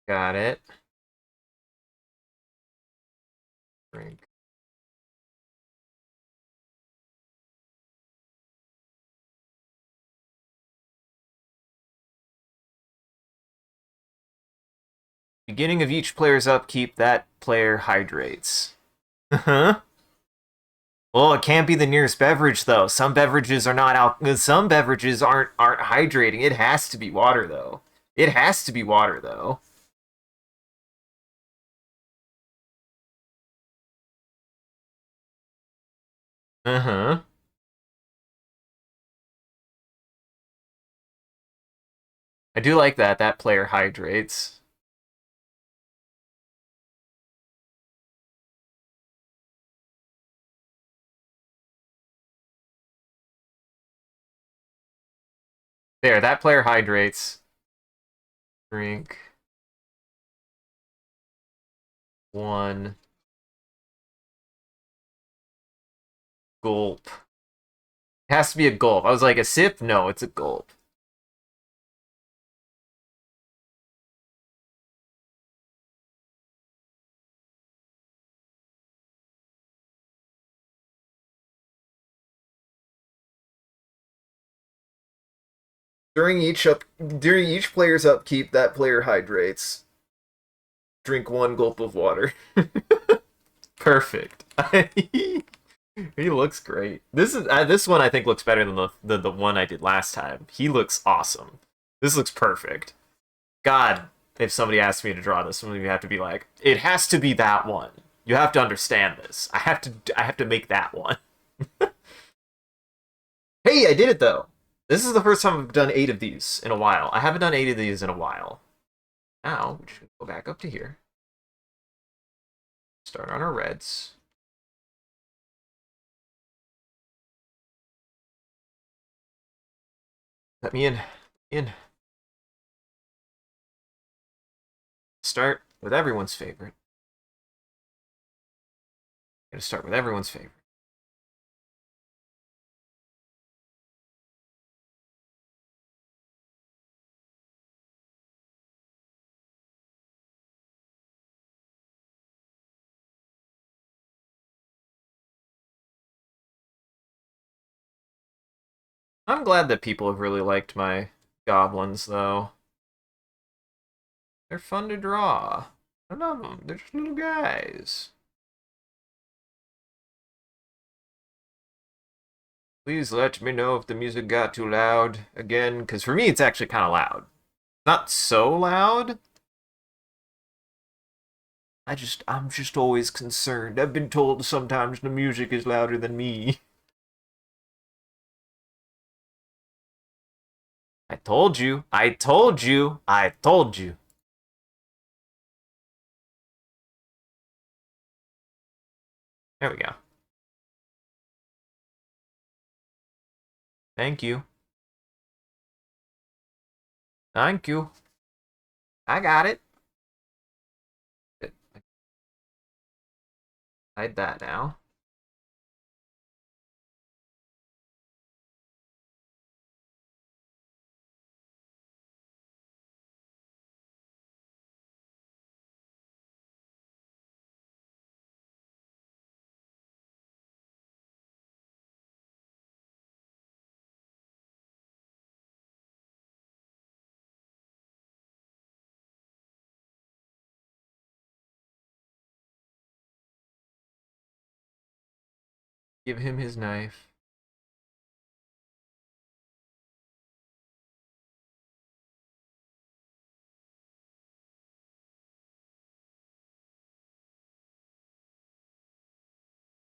Got it. Drink. Beginning of each player's upkeep, that player hydrates. Huh? Well, it can't be the nearest beverage though. Some beverages are not some beverages aren't hydrating. It has to be water though. It has to be water though. Uh-huh. I do like that. That player hydrates. There, that player hydrates. Drink one gulp. It has to be a gulp. I was like, a sip? No, it's a gulp. During each player's upkeep, that player hydrates. Drink one gulp of water. Perfect. He looks great. This one I think looks better than the one I did last time. He looks awesome. This looks perfect. God, if somebody asked me to draw this, somebody would have to be like, it has to be that one. You have to understand this. I have to make that one. Hey, I did it though. This is the first time I've done 8 of these in a while. I haven't done 8 of these in a while. Now we should go back up to here. Start on our reds. Let me in. In. Start with everyone's favorite. Gotta start with everyone's favorite. I'm glad that people have really liked my goblins, though. They're fun to draw. I love them. They're just little guys. Please let me know if the music got too loud again, because for me it's actually kind of loud. Not so loud. I'm just always concerned. I've been told sometimes the music is louder than me. I told you. I told you. I told you. There we go. Thank you. Thank you. I got it. Hide that now. Give him his knife.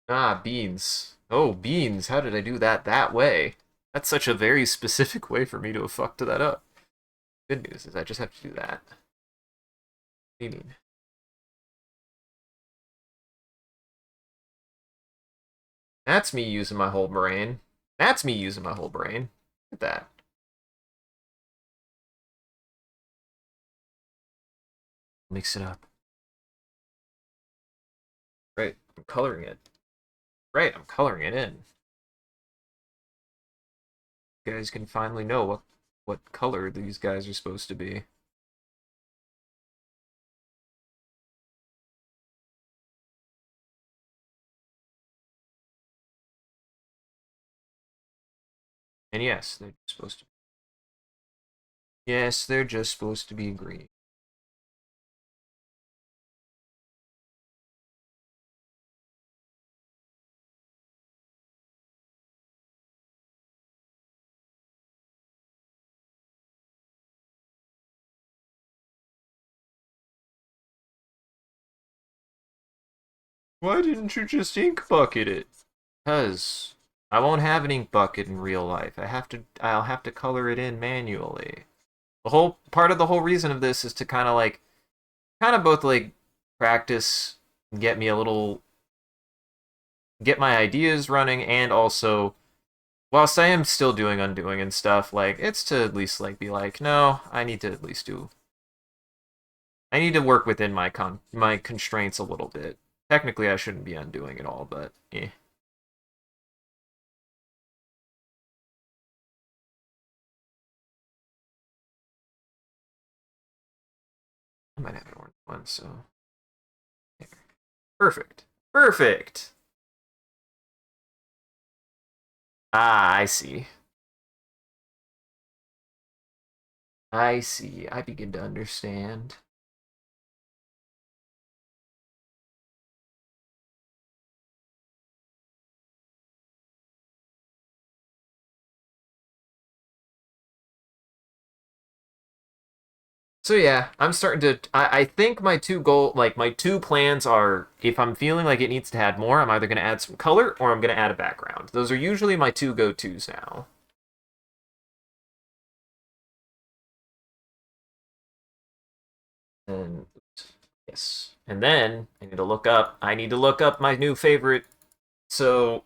Ah, beans. Oh, beans. How did I do that that way? That's such a very specific way for me to have fucked that up. Good news is I just have to do that. What do you mean? That's me using my whole brain. That's me using my whole brain. Look at that. Mix it up. Right, I'm coloring it. Right, I'm coloring it in. You guys can finally know what color these guys are supposed to be. And yes, they're supposed to. Yes, they're just supposed to be green. Why didn't you just ink bucket it? Because I won't have an ink bucket in real life. I'll have to color it in manually. The whole part of the whole reason of this is to kind of both like practice, get me a little get my ideas running, and also whilst I am still doing undoing and stuff, like it's to at least like be like, no, I need to work within my constraints a little bit. Technically I shouldn't be undoing it all, but eh. I might have an orange one, so perfect. Perfect. Ah, I see. I see. I begin to understand. So yeah, I'm starting to. I think my two plans are, if I'm feeling like it needs to add more, I'm either going to add some color or I'm going to add a background. Those are usually my two go-tos now. And yes, and then I need to look up. I need to look up my new favorite. So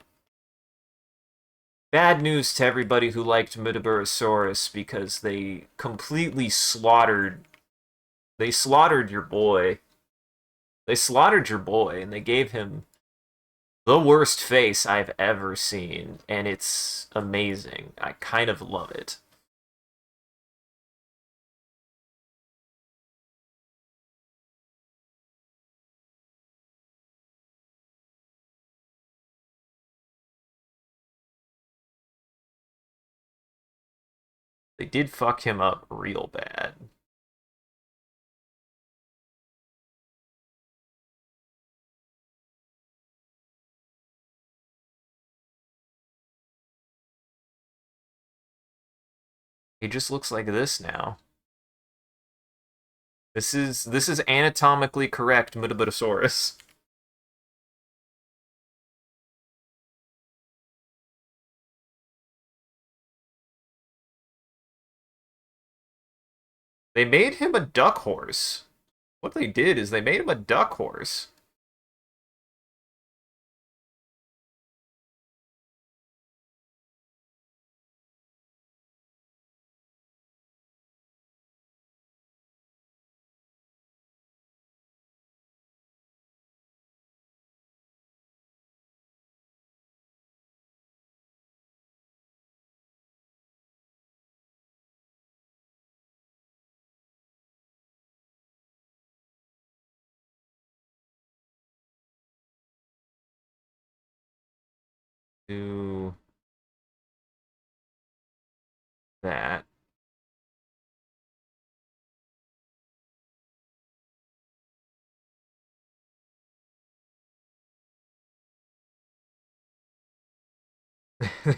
bad news to everybody who liked Muttaburrasaurus because they completely slaughtered. They slaughtered your boy. They slaughtered your boy, and they gave him the worst face I've ever seen, and it's amazing. I kind of love it. They did fuck him up real bad. He just looks like this now. This is anatomically correct Muttaburrasaurus. They made him a duck horse. What they did is they made him a duck horse. Do that.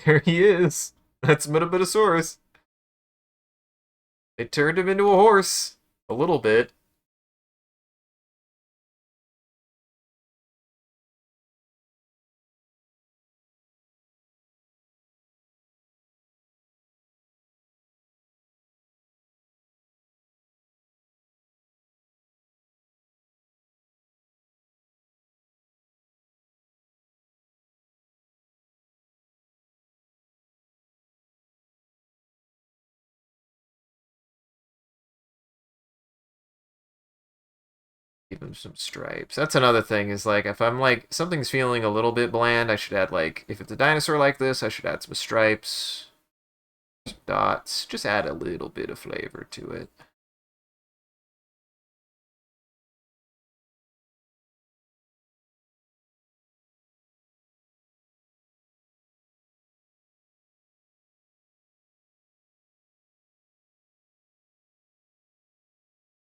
There he is. That's Muttaburrasaurus. They turned him into a horse. A little bit. Give him some stripes. That's another thing, is like if I'm like something's feeling a little bit bland, I should add, like, if it's a dinosaur like this, I should add some stripes, some dots, just add a little bit of flavor to it.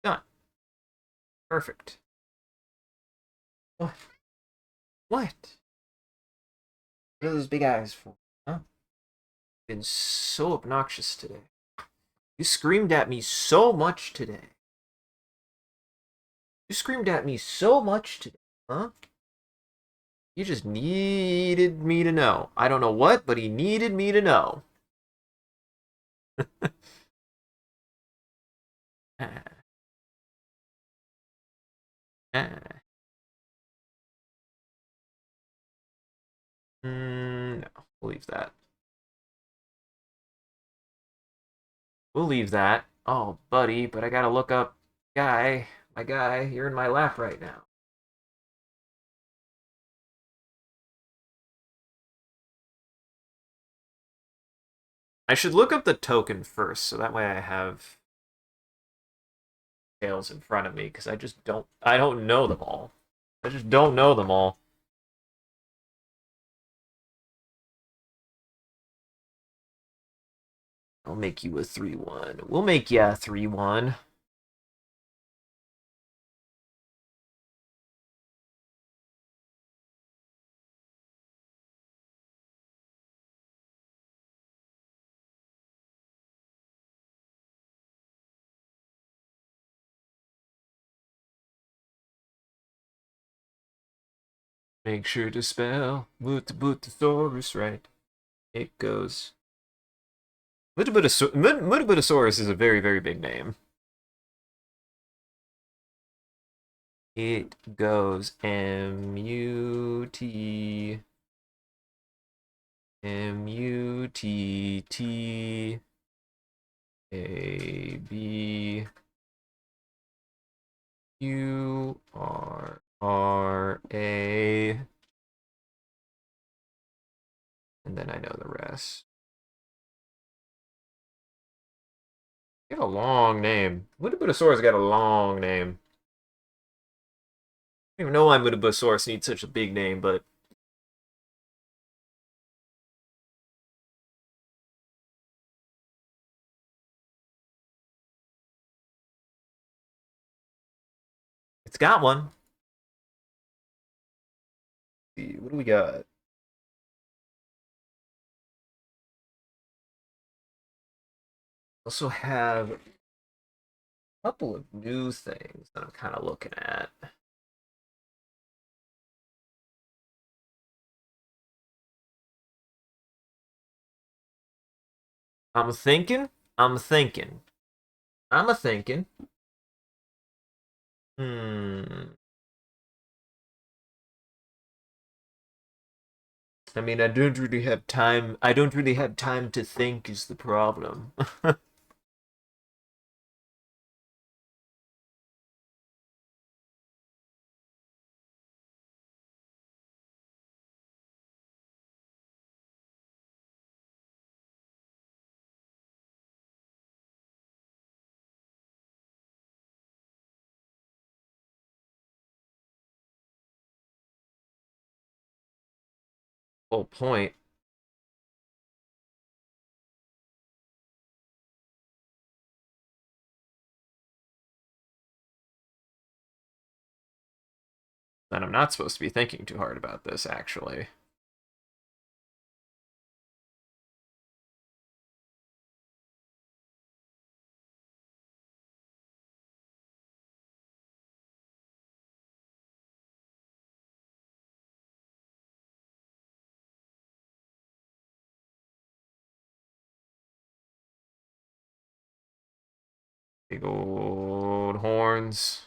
Done. Perfect. What? What? What are those big eyes for? Huh? Been so obnoxious today. You screamed at me so much today. You screamed at me so much today, huh? You just needed me to know. I don't know what, but he needed me to know. Ah, ah. No, we'll leave that. We'll leave that. Oh, buddy, but I gotta look up guy. My guy, you're in my lap right now. I should look up the token first, so that way I have tails in front of me, because I don't know them all. I just don't know them all. I'll make you a 3-1. We'll make you a 3-1. Make sure to spell Mutabutosaurus right. It goes. Mutabutosaurus is a very, very big name. It goes Muttabura, and then I know the rest. You have a long name. Mutabutosaurus got a long name. I don't even know why Mutabutosaurus needs such a big name, but it's got one. Let's see, what do we got? Also have a couple of new things that I'm kind of looking at. I'm thinking. I'm thinking. I'm a thinking. Hmm. I mean, I don't really have time. I don't really have time to think is the problem. Whole point. That I'm not supposed to be thinking too hard about this, actually. Big old horns.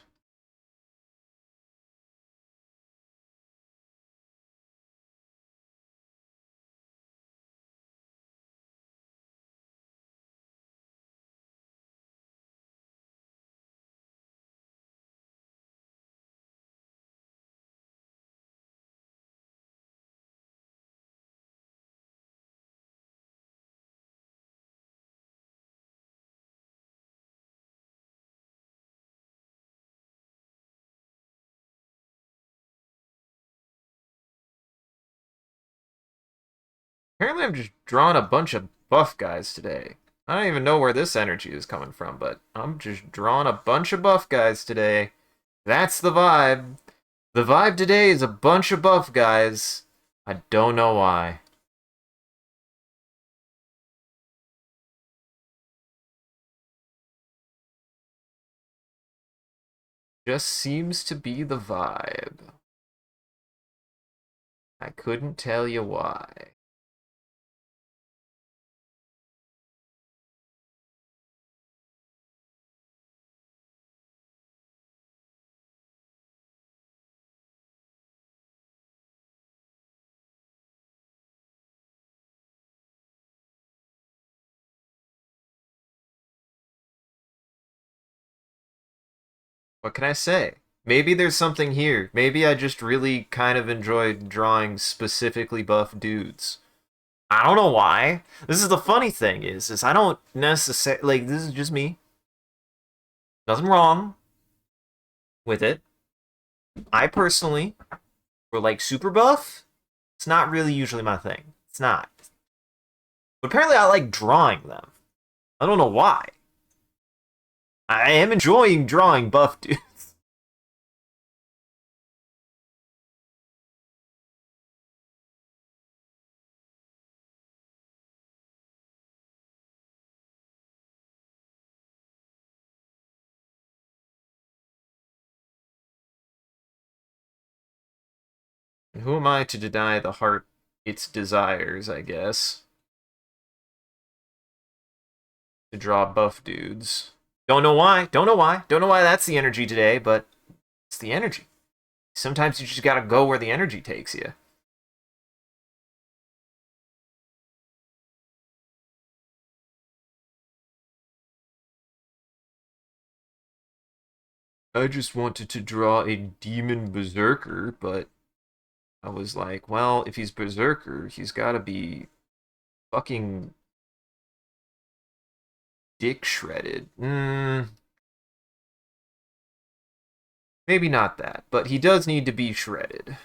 Apparently I'm just drawing a bunch of buff guys today. I don't even know where this energy is coming from, but I'm just drawing a bunch of buff guys today. That's the vibe. The vibe today is a bunch of buff guys. I don't know why. Just seems to be the vibe. I couldn't tell you why. What can I say? Maybe there's something here. Maybe I just really kind of enjoy drawing specifically buff dudes. I don't know why. This is the funny thing is I don't necessarily like this is just me. Nothing wrong with it. I personally, for like super buff, it's not really usually my thing. It's not. But apparently I like drawing them. I don't know why. I am enjoying drawing buff dudes. Who am I to deny the heart its desires, I guess? To draw buff dudes. Don't know why. Don't know why. Don't know why that's the energy today, but it's the energy. Sometimes you just gotta go where the energy takes you. I just wanted to draw a demon berserker, but I was like, well, if he's berserker, he's gotta be fucking dick shredded. Maybe not that, but he does need to be shredded.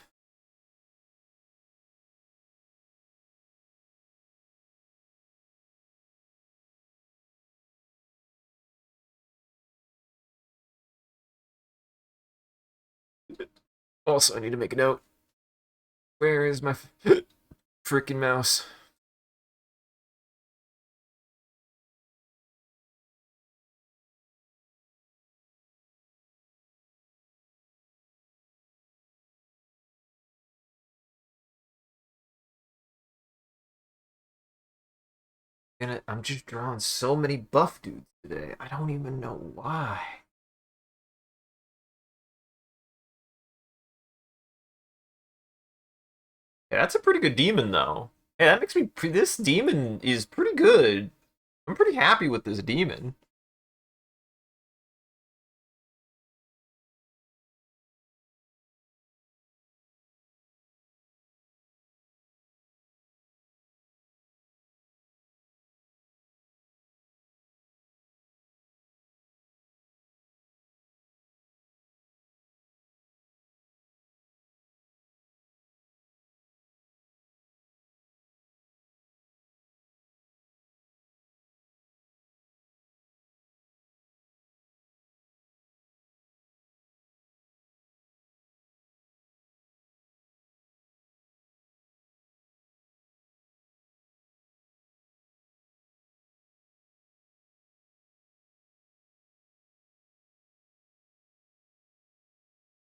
Also, I need to make a note. Where is my freaking mouse? I'm just drawing so many buff dudes today. I don't even know why. Yeah, that's a pretty good demon, though. Hey, that makes me. This demon is pretty good. I'm pretty happy with this demon.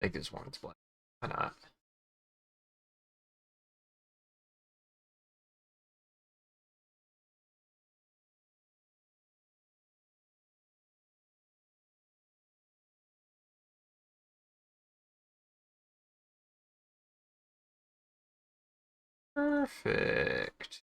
Take this one's black. Why not? Perfect.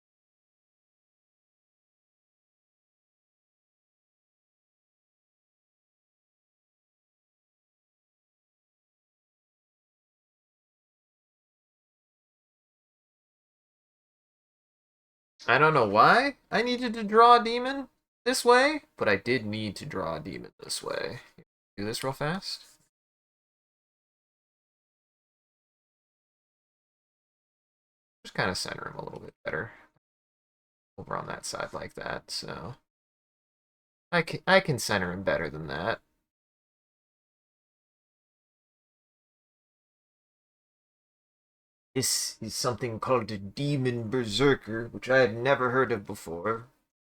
I don't know why I needed to draw a demon this way, but I did need to draw a demon this way. Do this real fast. Just kind of center him a little bit better. over on that side like that, so I can center him better than that. This is something called a Demon Berserker, which I had never heard of before.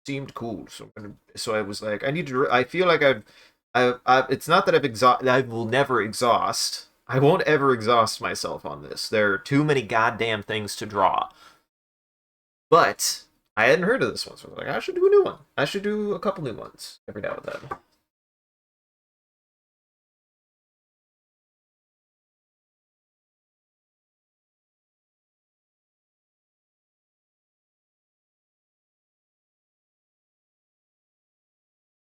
Seemed cool, so I was like, I need to. I feel like it's not that I will never exhaust. I won't ever exhaust myself on this. There are too many goddamn things to draw. But I hadn't heard of this one, so I was like, I should do a new one. I should do a couple new ones every now and then.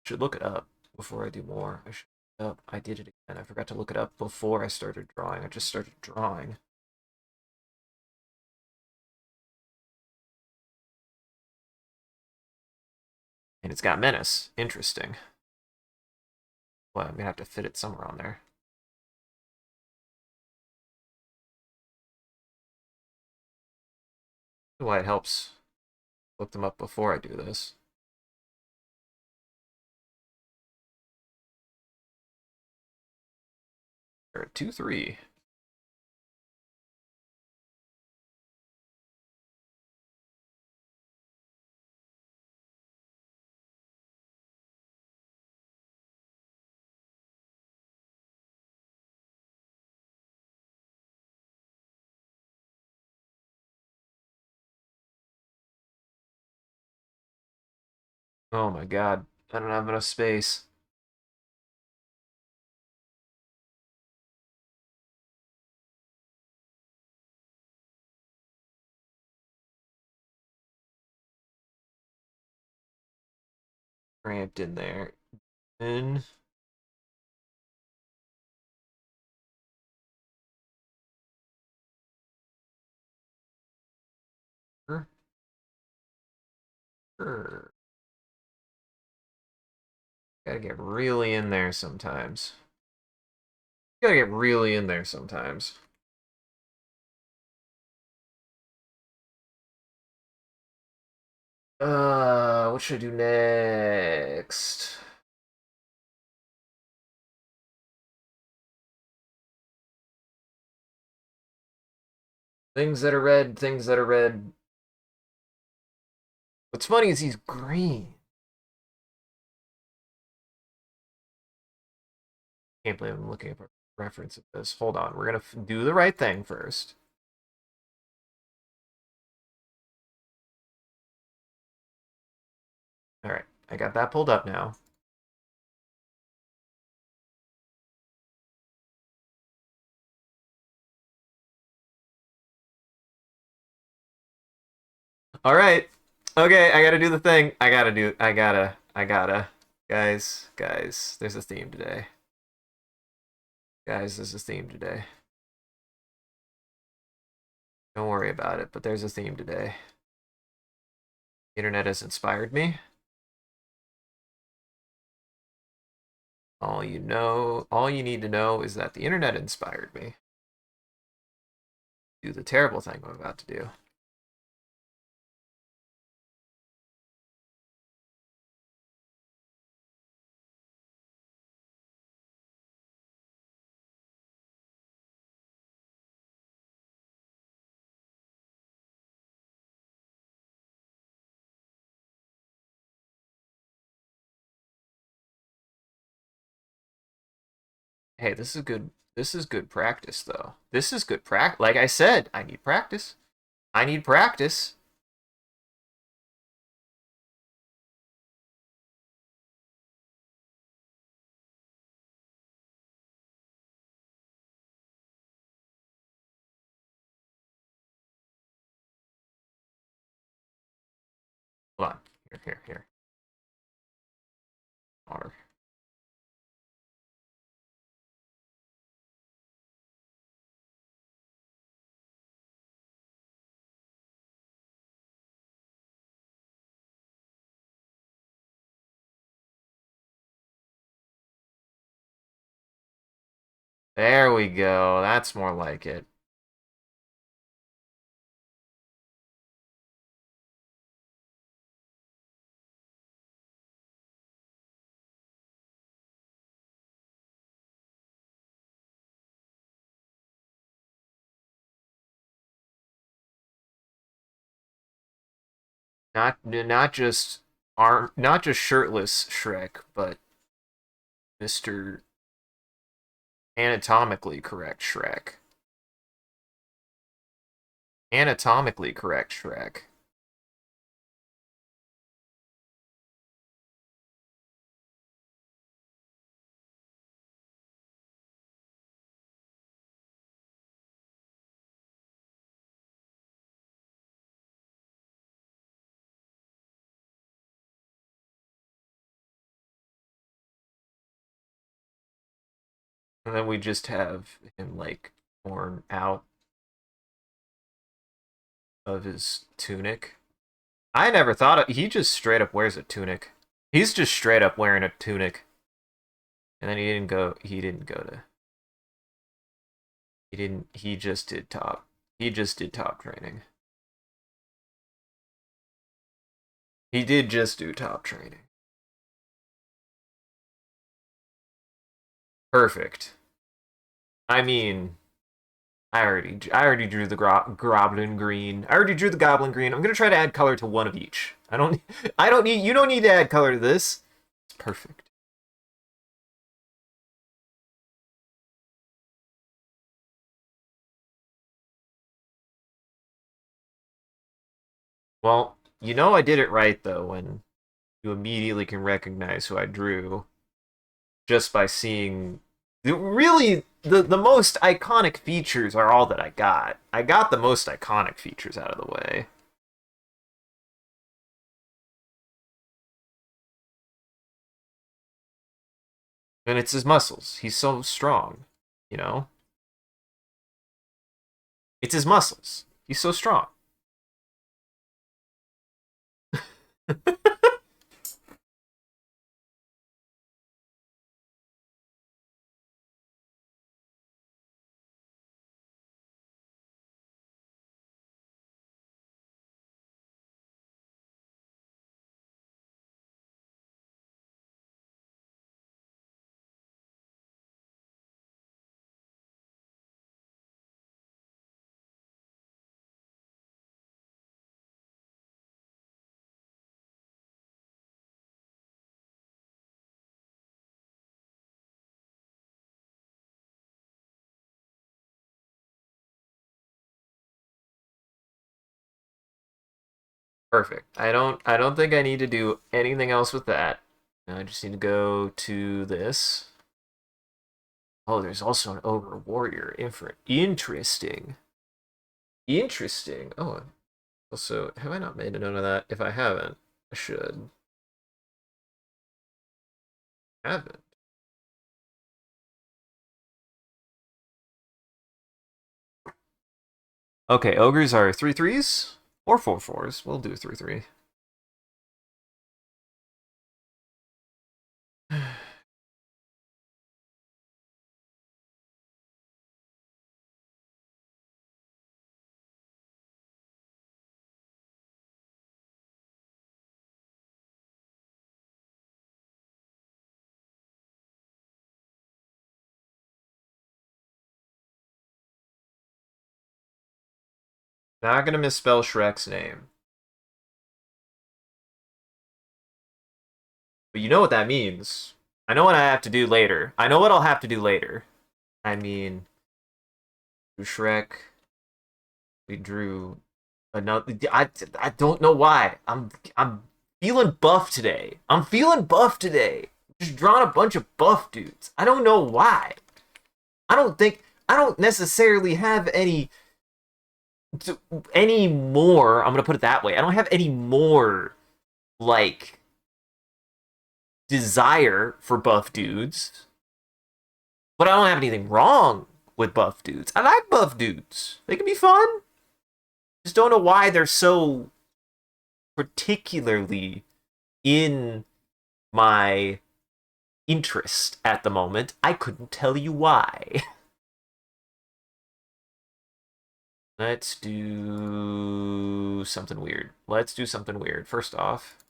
Should look it up before I do more. I should look it up. I did it again. I forgot to look it up before I started drawing. I just started drawing. And it's got menace. Interesting. Well, I'm gonna have to fit it somewhere on there. Why it helps look them up before I do this. They're at 2-3. Oh my god. I don't have enough space. Cramped in there. And gotta get really in there sometimes. Gotta get really in there sometimes. What should I do next? Things that are red, things that are red. What's funny is he's green. Can't believe I'm looking up a reference of this. Hold on, we're gonna do the right thing first. All right, I got that pulled up now. All right. Okay, I gotta do the thing. I gotta. Guys, there's a theme today. Guys, there's a theme today. Don't worry about it, but there's a theme today. The internet has inspired me. All you need to know is that the internet inspired me. Do the terrible thing I'm about to do. Hey, this is good. This is good practice, though. This is good practice. Like I said, I need practice. I need practice. Hold on. Here. R. There we go. That's more like it. Not just shirtless Shrek, but Mr. Anatomically correct Shrek. Anatomically correct Shrek. And then we just have him like torn out of his tunic. I never thought he just straight up wears a tunic. He's just straight up wearing a tunic. And then he just did top. He just did top training. He did just do top training. Perfect. I mean, I already drew the goblin green. I already drew the goblin green. I'm gonna try to add color to one of each. I don't need you don't need to add color to this. It's perfect. Well, you know I did it right though when you immediately can recognize who I drew just by seeing really the most iconic features are all that I got. I got the most iconic features out of the way. And it's his muscles. He's so strong, you know? It's his muscles. He's so strong. Perfect. I don't think I need to do anything else with that. I just need to go to this. Oh, there's also an ogre warrior. Interesting. Interesting. Oh, also, have I not made a note of that? If I haven't, I should. Haven't. Okay, ogres are 3/3s or 4/4s. We'll do 3/3. Not gonna misspell Shrek's name. But you know what that means. I know what I have to do later. I know what I'll have to do later. I mean, Shrek, we drew another. I don't know why. I'm feeling buff today. I'm feeling buff today. Just drawing a bunch of buff dudes. I don't know why. I don't necessarily have any more. I'm gonna put it that way. I don't have any more like desire for buff dudes, but I don't have anything wrong with buff dudes. I like buff dudes. They can be fun. Just don't know why they're so particularly in my interest at the moment. I couldn't tell you why. Let's do something weird. Let's do something weird. First off,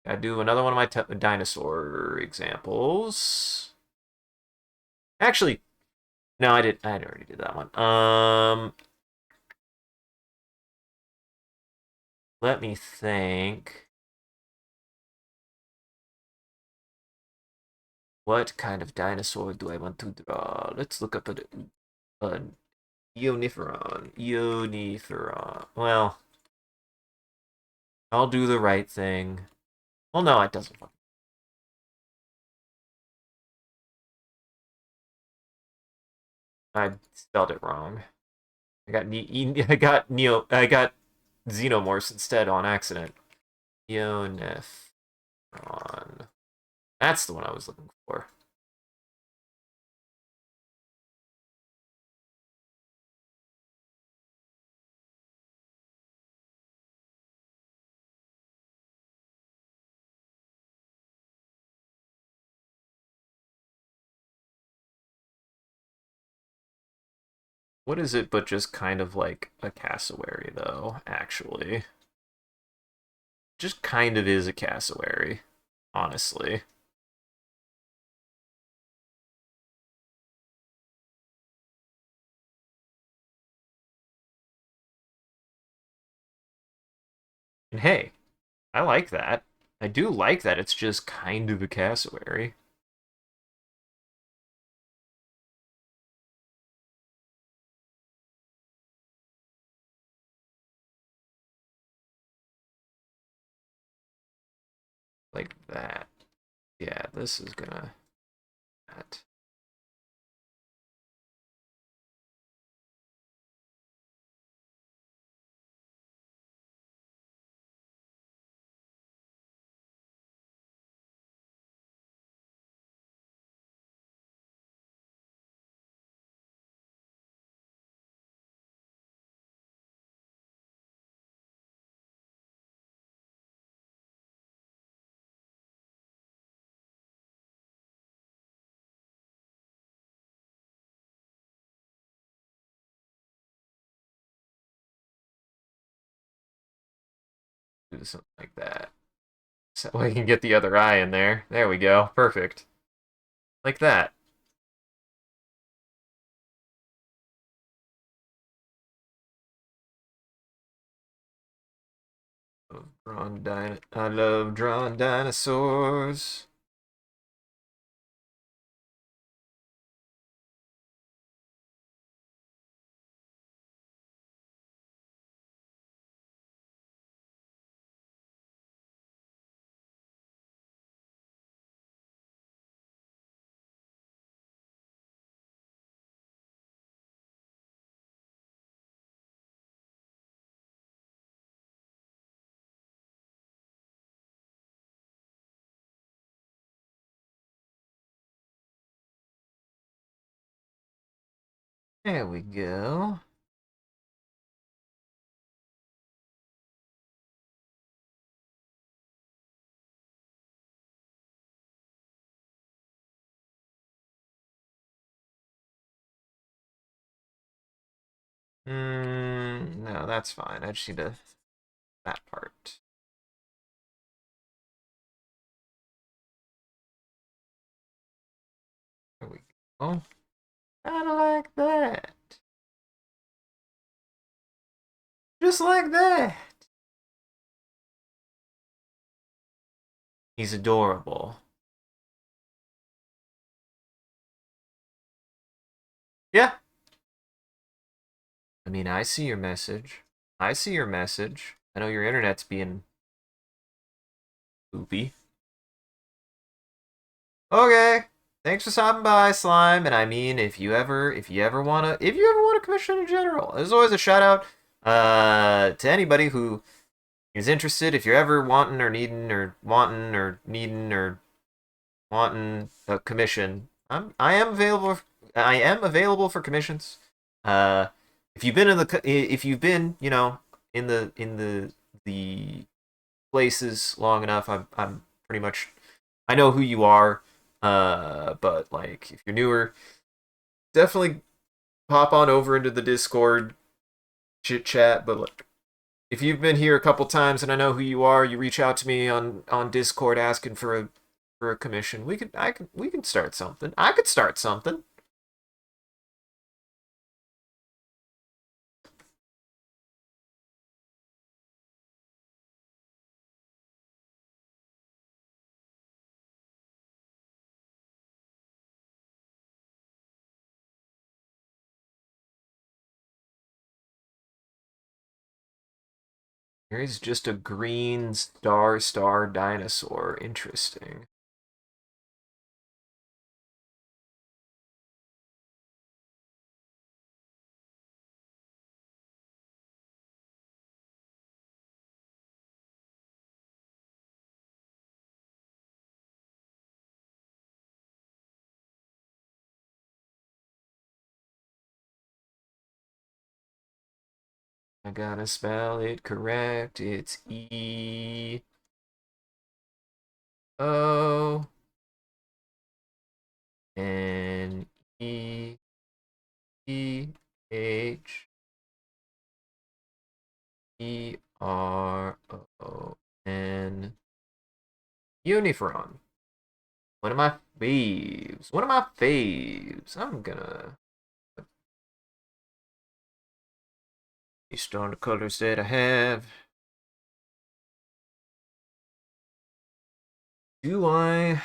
gotta do another one of my dinosaur examples. Actually, no, I already did that one. Let me think. What kind of dinosaur do I want to draw? Let's look up a Ioniferon. Ioniferon. Well, I'll do the right thing. Well, no, it doesn't. I spelled it wrong. I got Xenomorphs instead on accident. Ionephron. That's the one I was looking for. What is it but just kind of like a cassowary, though, actually? Just kind of is a cassowary, honestly. And hey, I like that. I do like that it's just kind of a cassowary. Like that. Yeah, this is gonna... That. Do something like that. So I can get the other eye in there. There we go. Perfect. Like that. I love drawing dinosaurs. There we go. No, that's fine. I just need to that part. There we go. Kinda like that. Just like that. He's adorable. Yeah. I mean, I see your message. I see your message. I know your internet's being poopy. Okay. Thanks for stopping by, Slime. And I mean, if you ever want to commission in general, there's always a shout out to anybody who is interested. If you're ever wanting a commission, I am available. I am available for commissions. Uh, if you've been, in the places long enough, I'm pretty much I know who you are. But like if you're newer, definitely pop on over into the Discord chit chat. But like, if you've been here a couple times and I know who you are, you reach out to me on Discord asking for a commission. We can start something. I could start something. Here's just a green star dinosaur. Interesting. I gotta spell it correct. It's Enephron. Unifron. One of my faves. One of my faves. I'm gonna based on the colors that I have. Do I?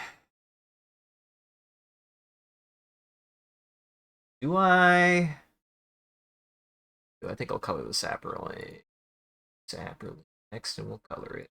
Do I? I think I'll color the Saproling. Saproling. Next, and we'll color it.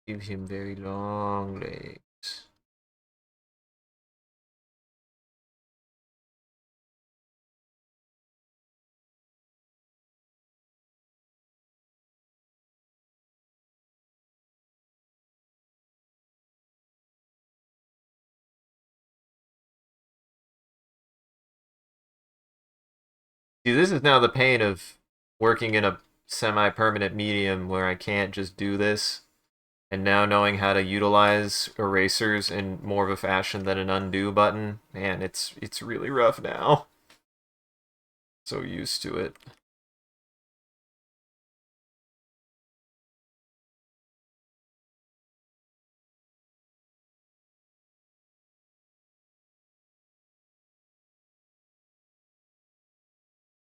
Give him very long legs. See, this is now the pain of working in a semi-permanent medium where I can't just do this. And now knowing how to utilize erasers in more of a fashion than an undo button, man, it's really rough now. So used to it.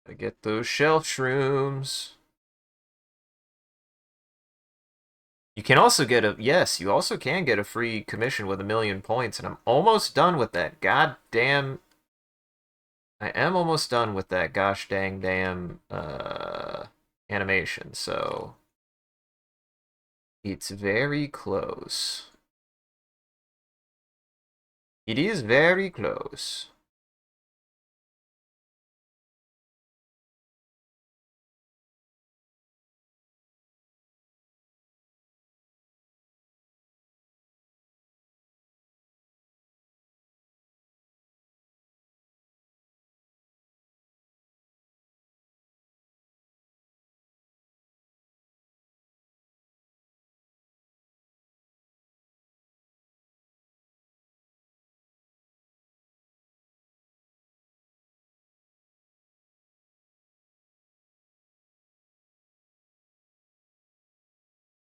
Gotta get those shelf shrooms. You can also get a, yes, you also can get a free commission with 1,000,000 points, and I'm almost done with that. God damn. I am almost done with that gosh dang damn animation, so it's very close. It is very close.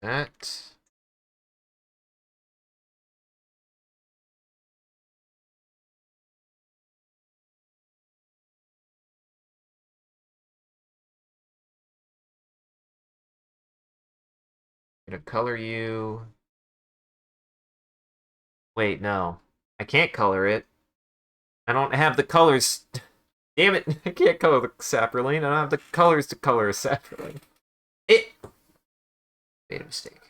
That. I'm gonna color you. Wait, no. I can't color it. I don't have the colors. Damn it. I can't color the Saproling. I don't have the colors to color a Saproling. It. Made a mistake.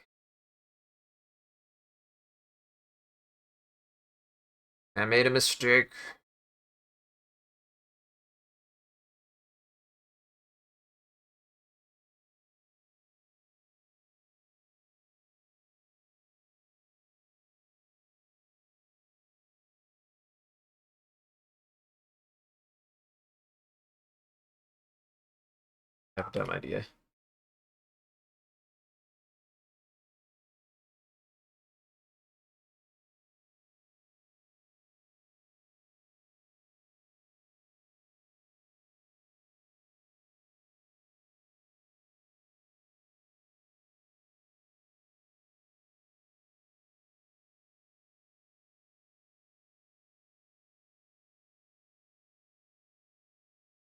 I made a mistake. I have a dumb idea.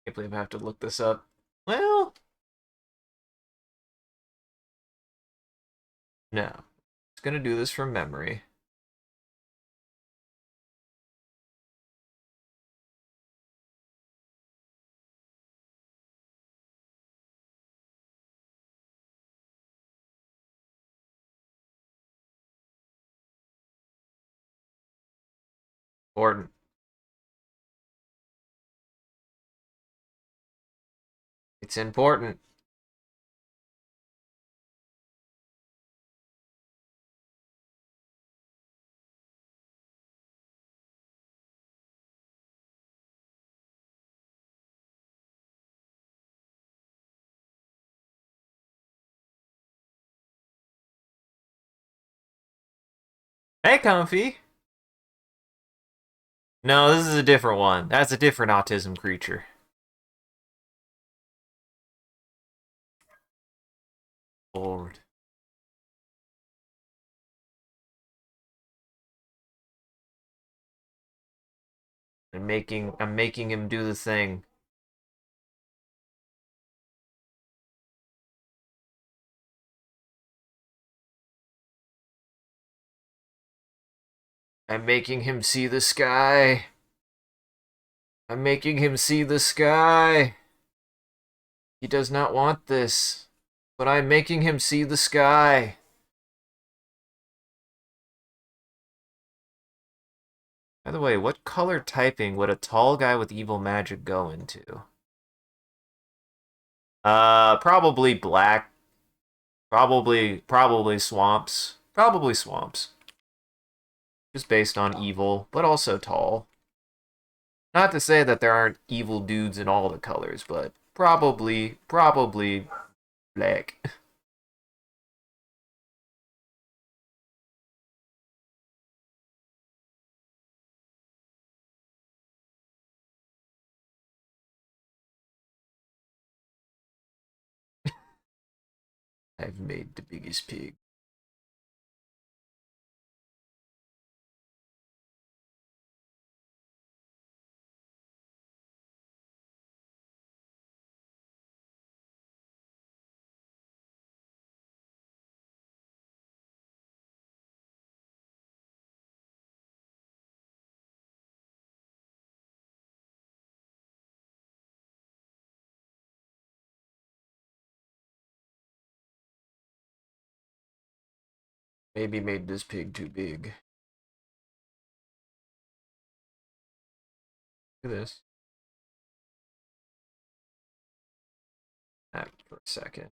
Can't believe I have to look this up. Well, no. It's gonna do this from memory. Important. It's important. Hey, Comfy. No, this is a different one. That's a different autism creature. Lord. I'm making him do the thing. I'm making him see the sky. I'm making him see the sky. He does not want this, but I'm making him see the sky. By the way, what color typing would a tall guy with evil magic go into? Probably black. Probably swamps. Probably swamps. Just based on evil, but also tall. Not to say that there aren't evil dudes in all the colors, but probably black. I've made the biggest pig. Maybe made this pig too big. Look at this. That for a second.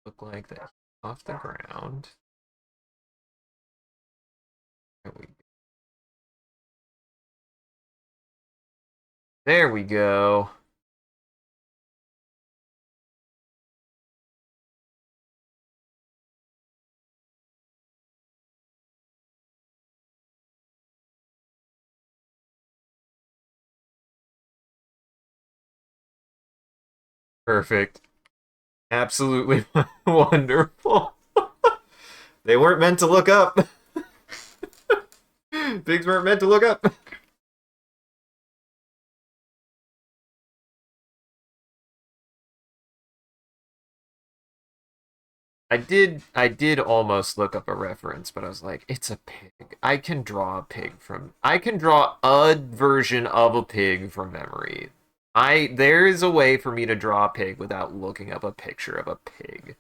Look like that off the ground. There we go. There we go. Perfect. Absolutely wonderful. They weren't meant to look up. Pigs weren't meant to look up. I did almost look up a reference, but I was like, it's a pig. I can draw a version of a pig from memory. There is a way for me to draw a pig without looking up a picture of a pig.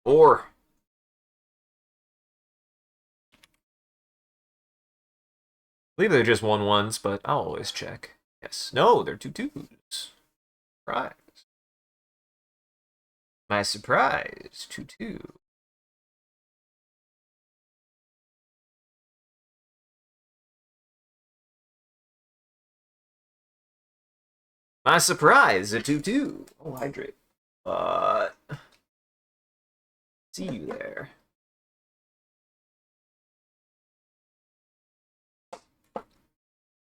Or I believe they're just one ones, but I'll always check. Yes. No, they're two twos. Right. My surprise, 2-2. My surprise, a 2-2. Oh, hydrate. But see you there.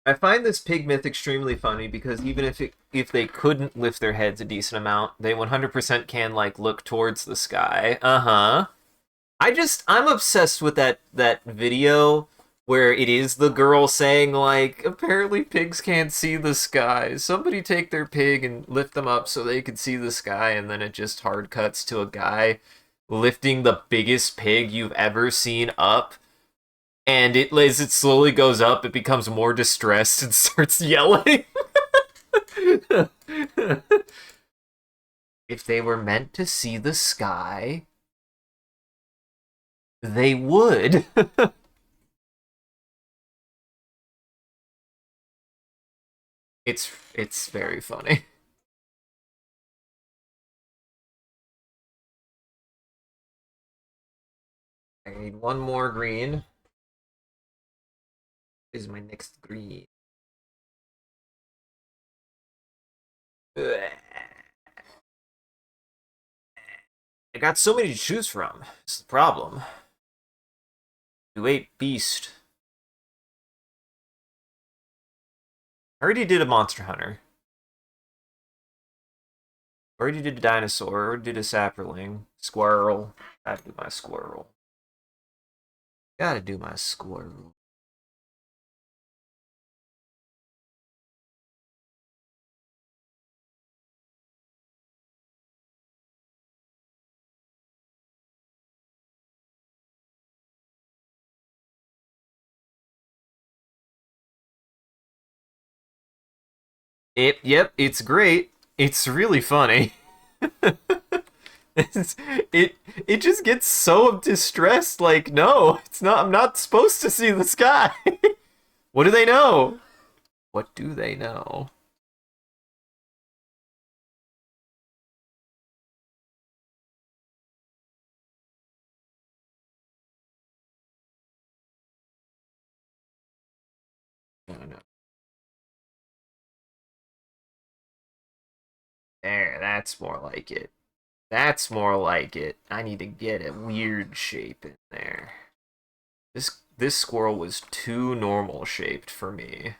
I find this pig myth extremely funny because even if they couldn't lift their heads a decent amount, they 100% can like look towards the sky. I'm obsessed with that video where it is the girl saying, like, apparently pigs can't see the sky. Somebody take their pig and lift them up so they can see the sky, and then it just hard cuts to a guy lifting the biggest pig you've ever seen up. And as it slowly goes up, it becomes more distressed and starts yelling. If they were meant to see the sky, they would. It's very funny. I need one more green. This is my next green. Ugh. I got so many to choose from. It's the problem. Do 8 beast. I already did a monster hunter. Already did a dinosaur. Already did a sapperling. Squirrel. Gotta do my squirrel. Gotta do my squirrel. Yep, it's great. It's really funny. It's, it it just gets so distressed. Like, no, it's not. I'm not supposed to see the sky. What do they know? What do they know? I don't know. There, that's more like it. That's more like it. I need to get a weird shape in there. This squirrel was too normal shaped for me.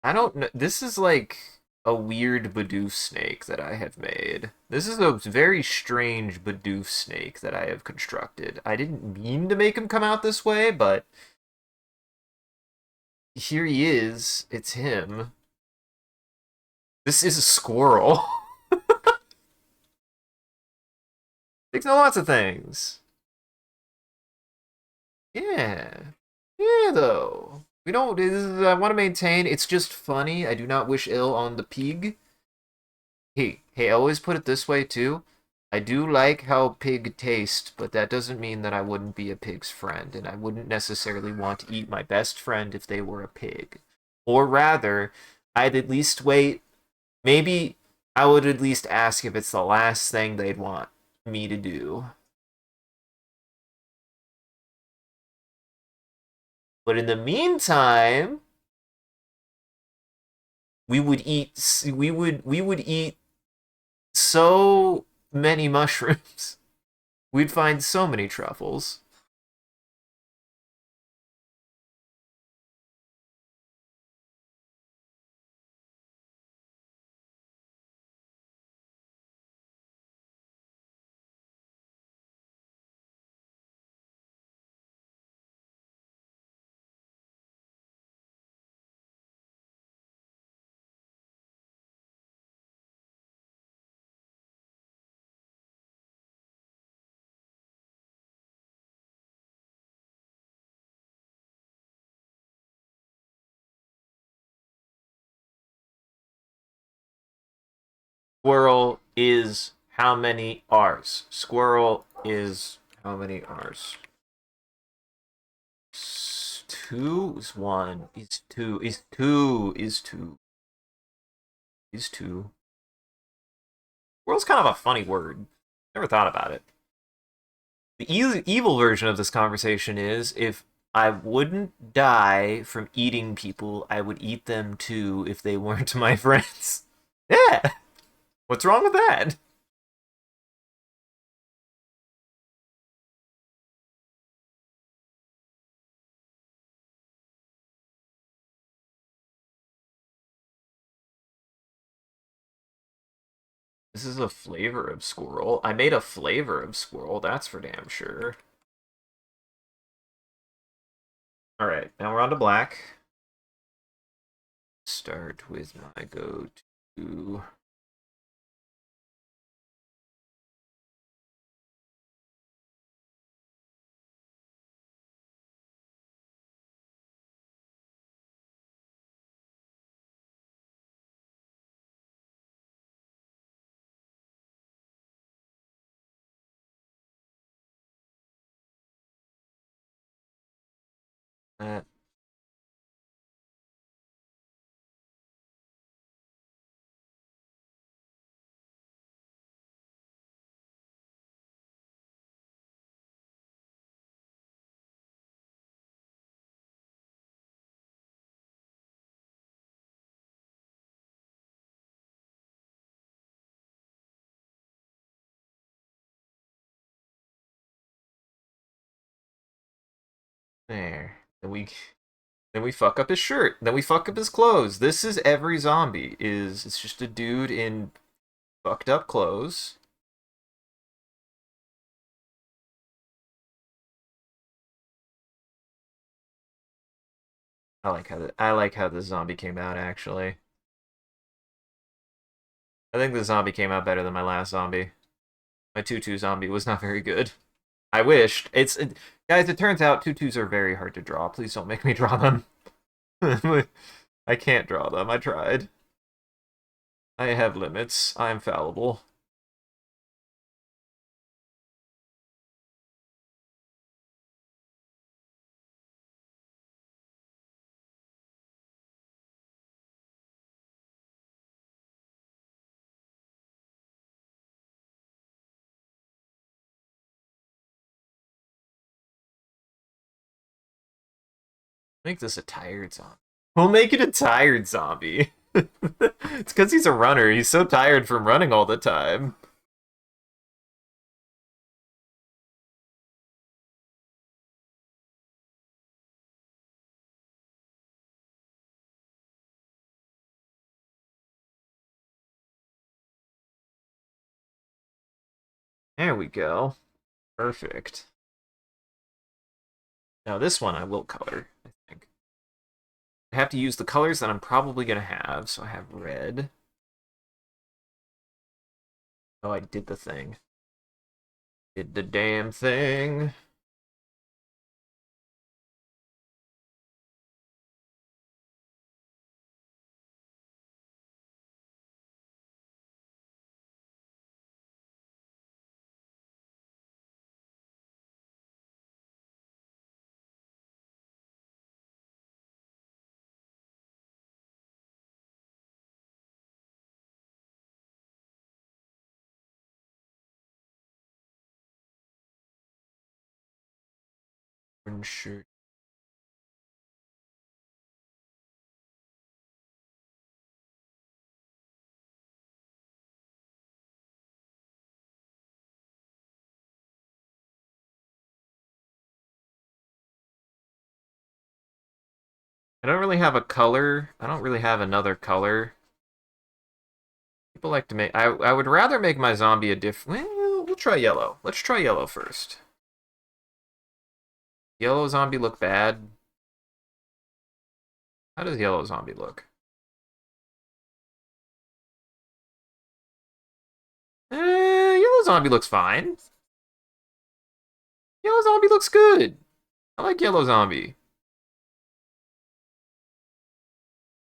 I don't know. This is like a weird Bidoof snake that I have made. This is a very strange Bidoof snake that I have constructed. I didn't mean to make him come out this way, but here he is. It's him. This is a squirrel. Takes know lots of things. Yeah. Yeah, though. We don't. I want to maintain. It's just funny. I do not wish ill on the pig. Hey, I always put it this way too. I do like how pig taste, but that doesn't mean that I wouldn't be a pig's friend, and I wouldn't necessarily want to eat my best friend if they were a pig. Or rather, I'd at least wait. Maybe I would at least ask if it's the last thing they'd want me to do. But in the meantime, we would eat so many mushrooms. We'd find so many truffles. Squirrel is how many R's? Squirrel is how many R's? Two is one. Is two. Is two. Is two. Is two. Squirrel's kind of a funny word. Never thought about it. The evil version of this conversation is if I wouldn't die from eating people, I would eat them too if they weren't my friends. Yeah. What's wrong with that? This is a flavor of squirrel. I made a flavor of squirrel, that's for damn sure. Alright, now we're on to black. Start with my go-to. That. There. Then we fuck up his shirt. Then we fuck up his clothes. This is every zombie. It's just a dude in fucked up clothes. I like how the zombie came out actually. I think the zombie came out better than my last zombie. My tutu zombie was not very good. I wished. Guys, it turns out tutus are very hard to draw. Please don't make me draw them. I can't draw them. I tried. I have limits. I'm fallible. Make this a tired zombie. We'll make it a tired zombie. It's because he's a runner. He's so tired from running all the time. There we go. Perfect. Now this one I will color, I think. I have to use the colors that I'm probably going to have. So I have red. Oh, I did the thing. Did the damn thing. Orange shirt. I don't really have a color. I don't really have another color. People like to make. I would rather make my zombie a different. Well, we'll try yellow. Let's try yellow first. Yellow zombie look bad? How does yellow zombie look? Yellow zombie looks fine. Yellow zombie looks good. I like yellow zombie.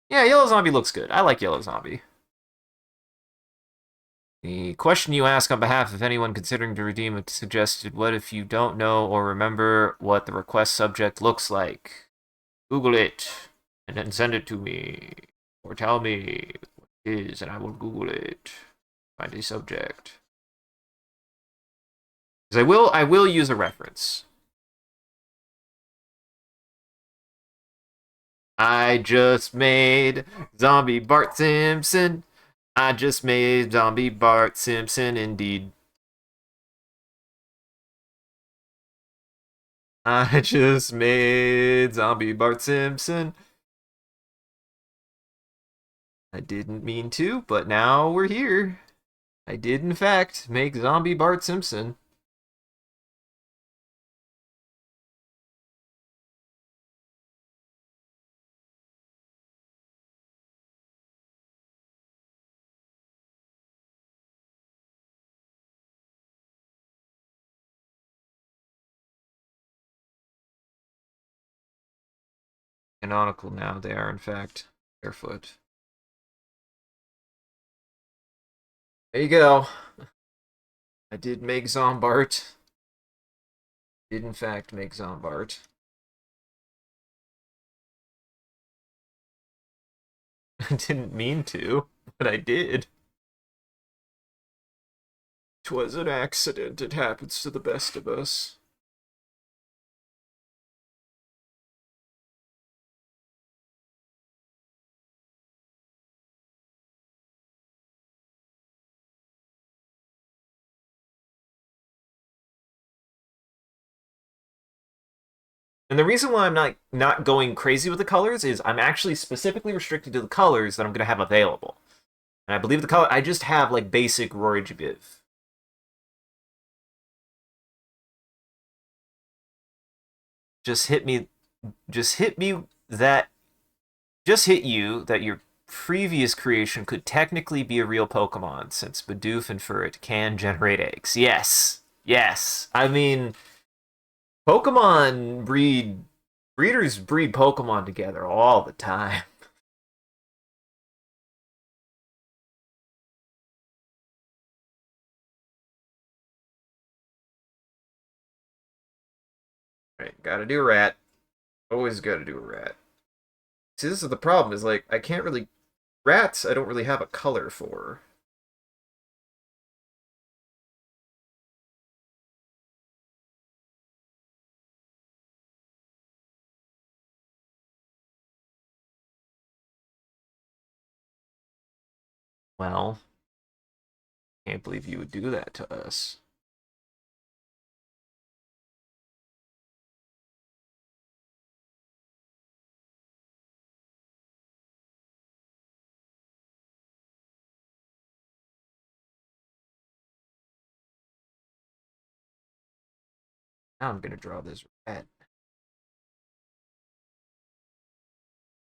Yeah, yellow zombie looks good. I like yellow zombie. The question you ask on behalf of anyone considering to redeem a suggested what if you don't know or remember what the request subject looks like? Google it and then send it to me. Or tell me what it is and I will Google it. Find a subject. Because I will use a reference. I just made zombie Bart Simpson. I just made zombie Bart Simpson indeed. I just made zombie Bart Simpson. I didn't mean to, but now we're here. I did, in fact, make zombie Bart Simpson. Canonical now, they are, in fact, barefoot. There you go. I did make Zombart. Did, in fact, make Zombart. I didn't mean to, but I did. 'Twas an accident. It happens to the best of us. And the reason why I'm not going crazy with the colors is I'm actually specifically restricted to the colors that I'm going to have available. And I believe the color I just have like basic Rory Jabiv. Just hit me just hit me that just hit you that your previous creation could technically be a real Pokemon since Bidoof and Furret can generate eggs. Yes. Yes. I mean, breeders breed Pokemon together all the time. Right, gotta do a rat. Always gotta do a rat. See, this is the problem, is like I can't really rats I don't really have a color for. Well, can't believe you would do that to us. Now I'm gonna draw this rat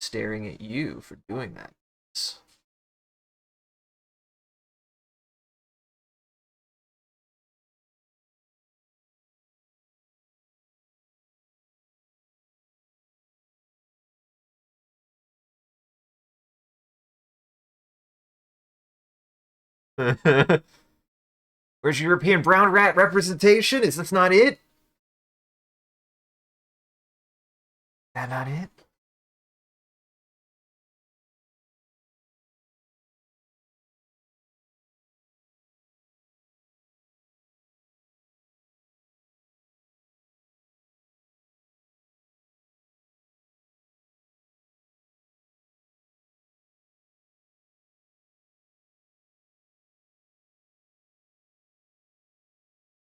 staring at you for doing that. Where's your European brown rat representation? Is this not it? Is that not it?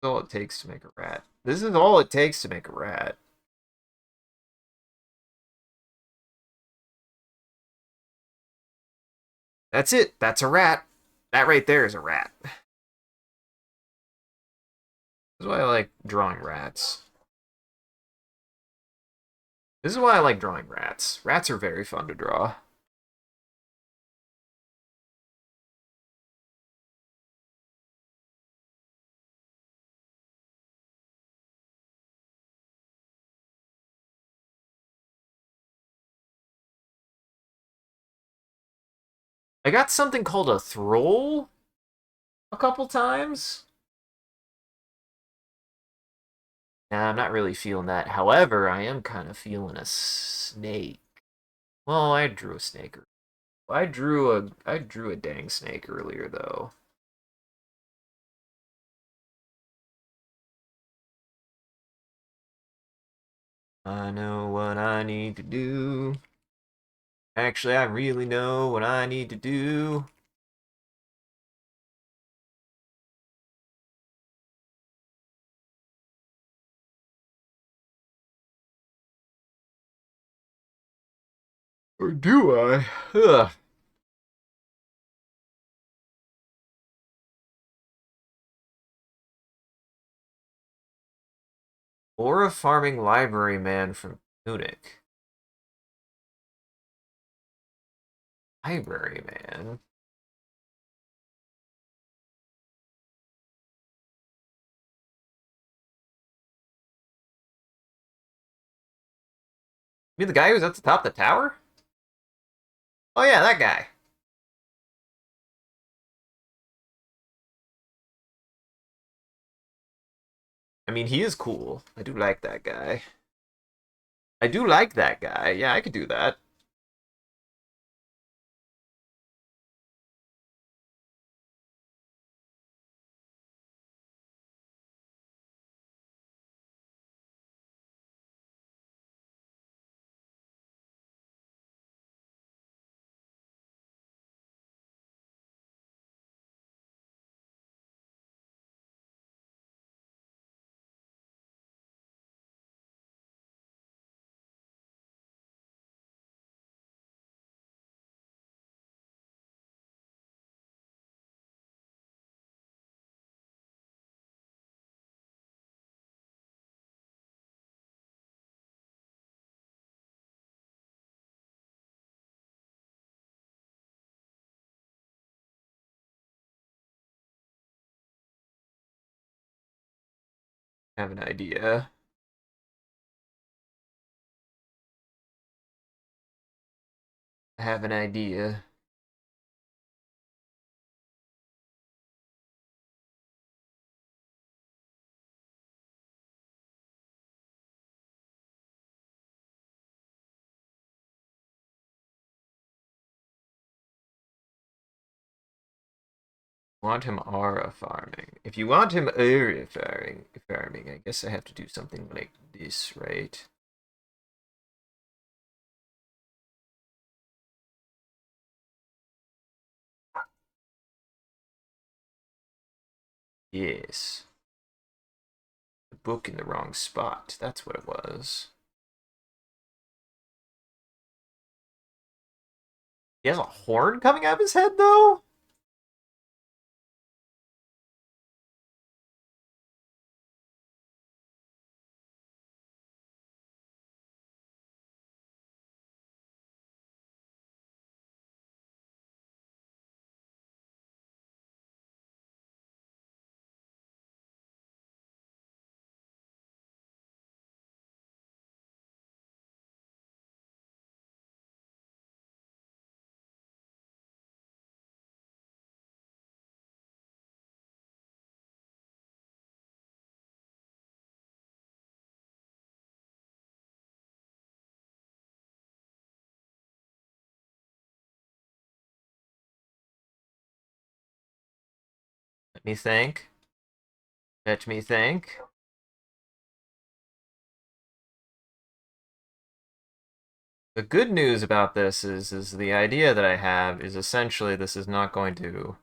That's all it takes to make a rat. This is all it takes to make a rat. That's it. That's a rat. That right there is a rat. This is why I like drawing rats. This is why I like drawing rats. Rats are very fun to draw. I got something called a thrall a couple times. Nah, I'm not really feeling that. However, I am kind of feeling a snake. Well, I drew a snake. I drew a dang snake earlier though. I know what I need to do. Actually, I really know what I need to do. Or do I? Ugh. Or a farming library man from Munich. Library man? You mean the guy who's at the top of the tower? Oh yeah, that guy. I mean, he is cool. I do like that guy. I do like that guy. Yeah, I could do that. I have an idea. I have an idea. Want him aura farming. If you want him area farming, I guess I have to do something like this, right? Yes. The book in the wrong spot. That's what it was. He has a horn coming out of his head, though? Let me think. Let me think. The good news about this is the idea that I have is essentially this is not going to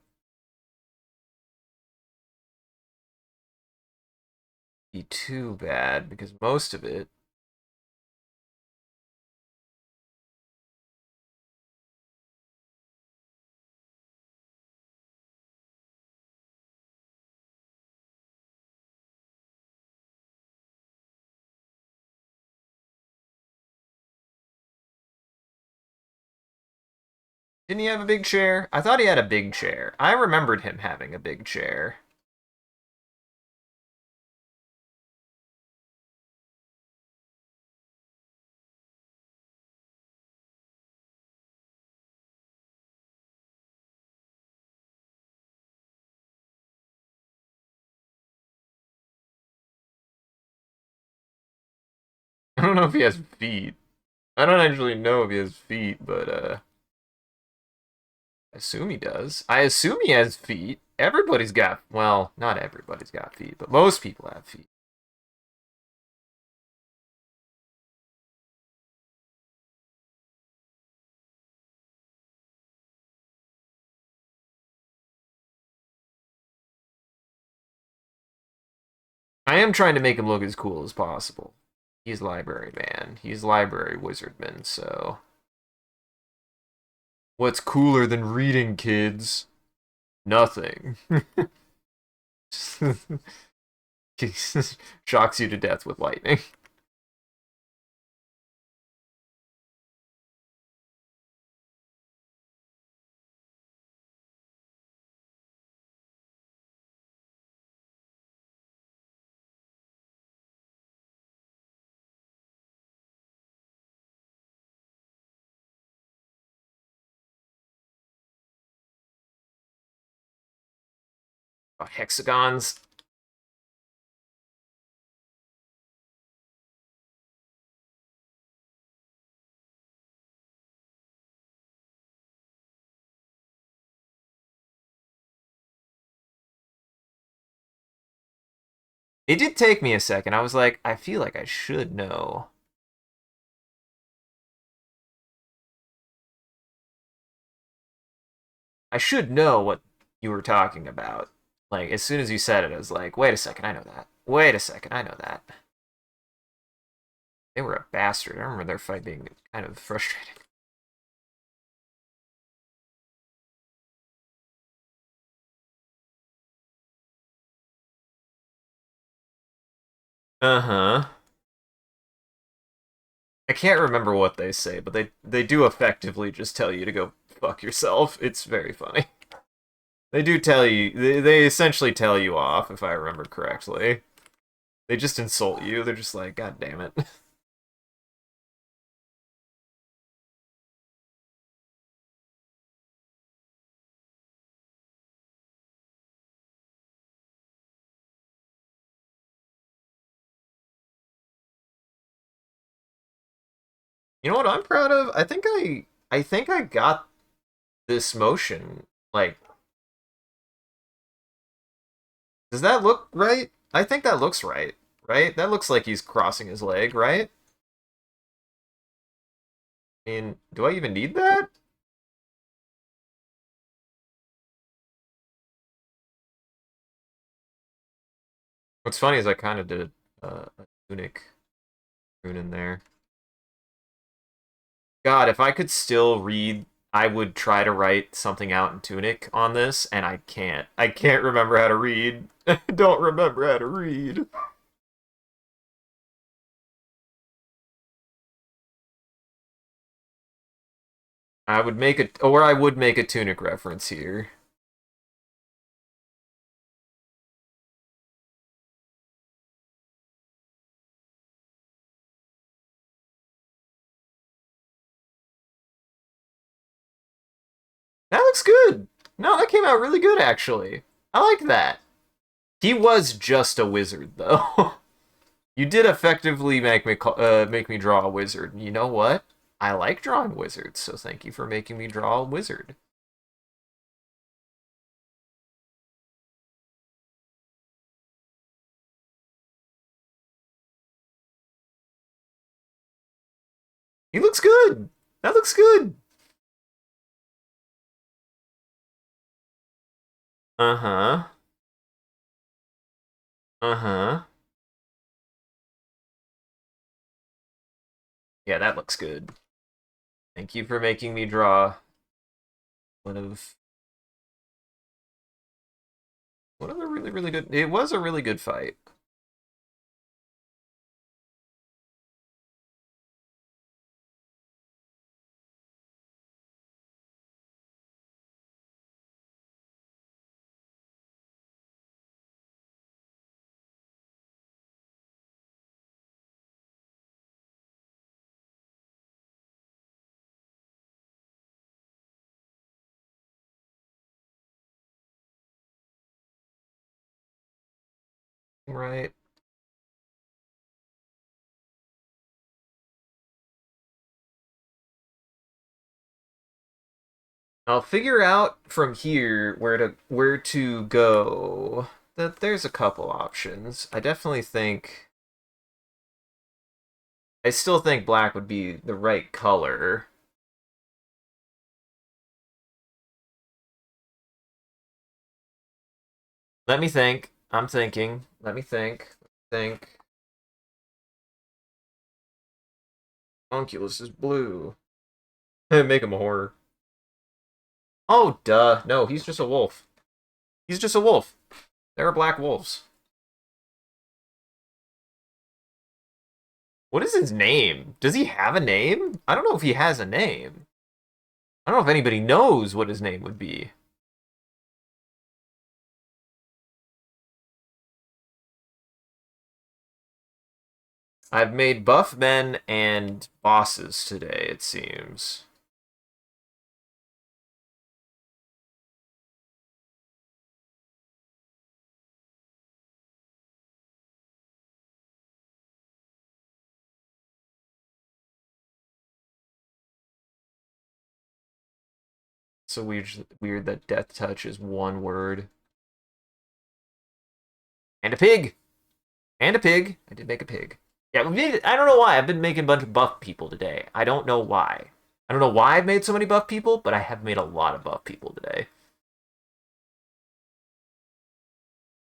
be too bad because most of it. Didn't he have a big chair? I thought he had a big chair. I remembered him having a big chair. I don't know if he has feet. I don't actually know if he has feet, but I assume he does. I assume he has feet. Everybody's got, well, not everybody's got feet, but most people have feet. I am trying to make him look as cool as possible. He's library man. He's library wizardman, so. What's cooler than reading, kids? Nothing. He shocks you to death with lightning. Oh, hexagons. It did take me a second. I was like, I feel like I should know. I should know what you were talking about. Like, as soon as you said it, I was like, wait a second, I know that. Wait a second, I know that. They were a bastard. I remember their fight being kind of frustrating. Uh-huh. I can't remember what they say, but they do effectively just tell you to go fuck yourself. It's very funny. They do tell you, they essentially tell you off, if I remember correctly. They just insult you. They're just like, God damn it. You know what I'm proud of? I think I got this motion. Like, does that look right? I think that looks right, right? That looks like he's crossing his leg, right? I mean, do I even need that? What's funny is I kind of did a tunic rune in there. God, if I could still read, I would try to write something out in Tunic on this, and I can't. I can't remember how to read. I don't remember how to read. I would make a Tunic reference here. That looks good. No, that came out really good, actually. I like that. He was just a wizard, though. You did effectively make me draw a wizard. You know what? I like drawing wizards, so thank you for making me draw a wizard. He looks good. That looks good. Uh-huh. Uh-huh. Yeah, that looks good. Thank you for making me draw one of one of the really, really good. It was a really good fight. Right. I'll figure out from here where to go. That there's a couple options. I still think black would be the right color. Let me think. I'm thinking. Let me think. Think. Onculus is blue. Make him a horror. Oh, duh. No, he's just a wolf. He's just a wolf. There are black wolves. What is his name? Does he have a name? I don't know if he has a name. I don't know if anybody knows what his name would be. I've made buff men and bosses today, it seems. So weird that death touch is one word. And a pig! And a pig! I did make a pig. Yeah, I don't know why. I've been making a bunch of buff people today. I don't know why. I don't know why I've made so many buff people, but I have made a lot of buff people today.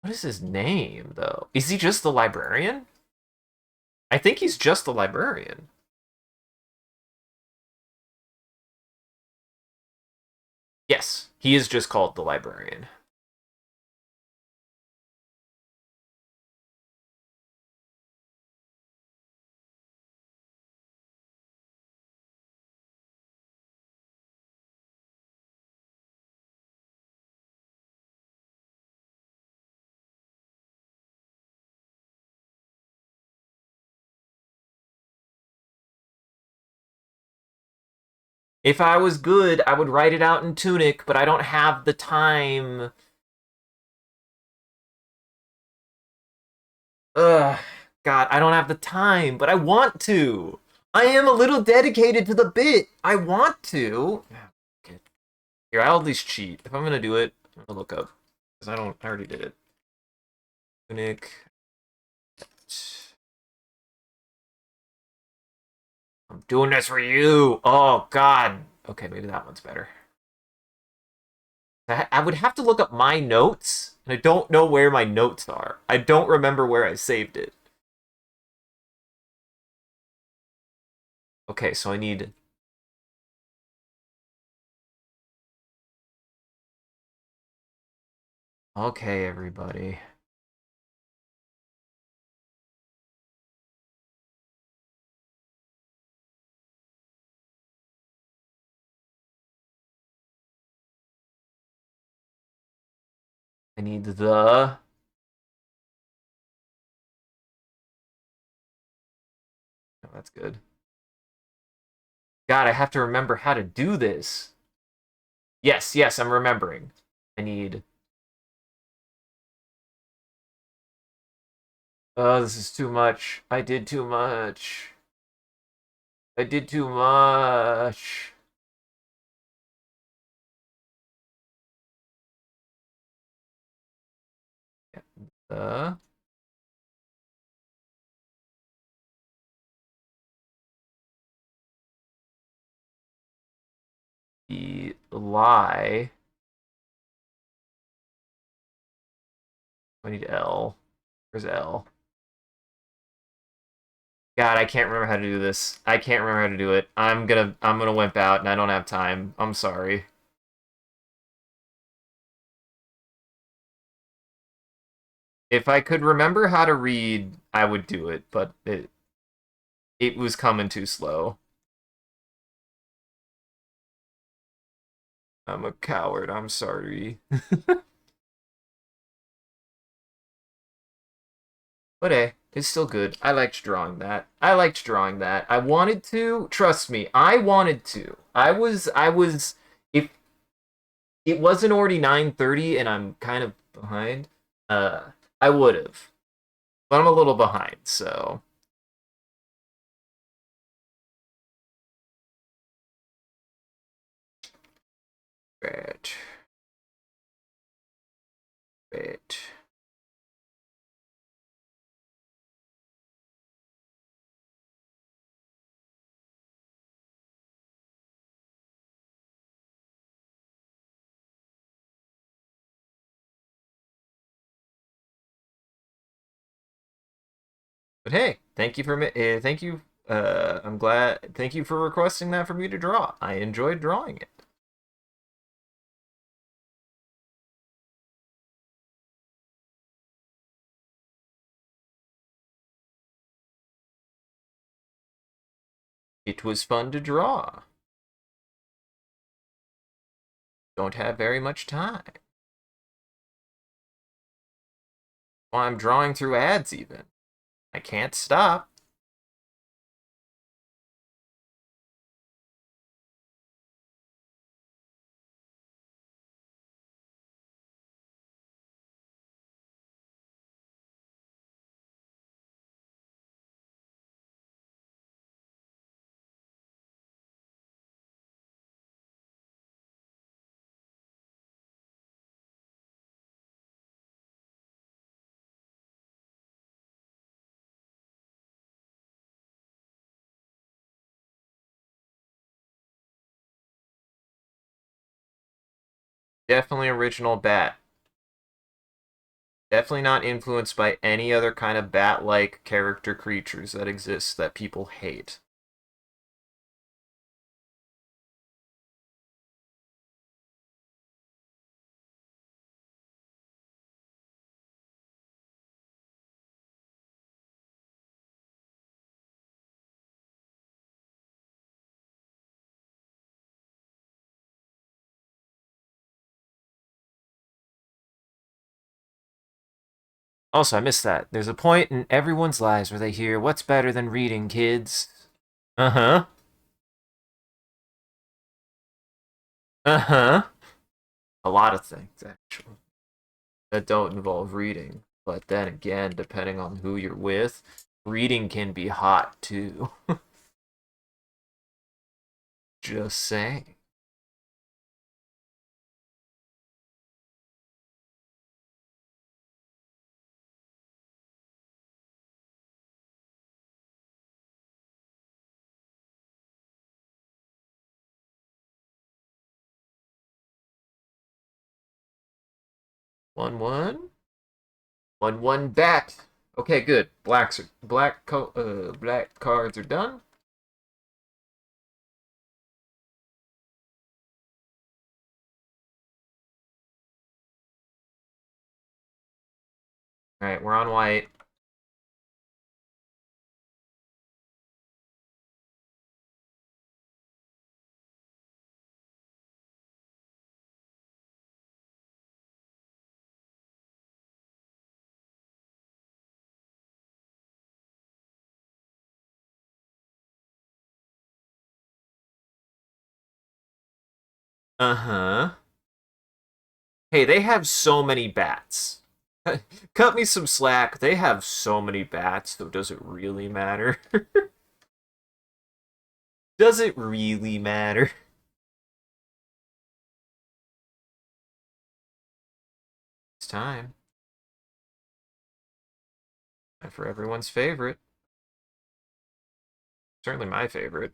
What is his name, though? Is he just the librarian? I think he's just the librarian. Yes, he is just called the librarian. If I was good, I would write it out in Tunic, but I don't have the time. Ugh, God, I don't have the time, but I want to. I am a little dedicated to the bit. I want to. Okay. Here, I'll at least cheat. If I'm gonna do it, I'm gonna look up. Because I already did it. Tunic. I'm doing this for you. Oh, God. Okay, maybe that one's better. I would have to look up my notes, and I don't know where my notes are. I don't remember where I saved it. Okay, so I need... Okay, everybody. I need the... Oh, that's good. God, I have to remember how to do this. Yes, yes, I'm remembering. I need... Oh, this is too much. I did too much. I did too much. Uh, the lie. I need L. Where's L? God, I can't remember how to do this. I can't remember how to do it. I'm gonna wimp out and I don't have time. I'm sorry. If I could remember how to read, I would do it, but it was coming too slow. I'm a coward. I'm sorry. But hey, it's still good. I liked drawing that. I liked drawing that. I wanted to. Trust me, I wanted to. I was if it wasn't already 9:30 and I'm kind of behind, I would have. But I'm a little behind, so right. Right. But hey, thank you for thank you. I'm glad. Thank you for requesting that for me to draw. I enjoyed drawing it. It was fun to draw. Don't have very much time. Well, I'm drawing through ads even. I can't stop. Definitely original bat. Definitely not influenced by any other kind of bat-like character creatures that exist that people hate. Also, I missed that. There's a point in everyone's lives where they hear, "What's better than reading, kids?" Uh huh. Uh huh. A lot of things, actually, that don't involve reading. But then again, depending on who you're with, reading can be hot too. Just saying. 1-1. 1-1 bat. Okay, good. Black cards are done. All right, we're on white. Uh huh. Hey, they have so many bats. Cut me some slack. They have so many bats, though. Does it really matter? Does it really matter? It's time. And for everyone's favorite. Certainly my favorite.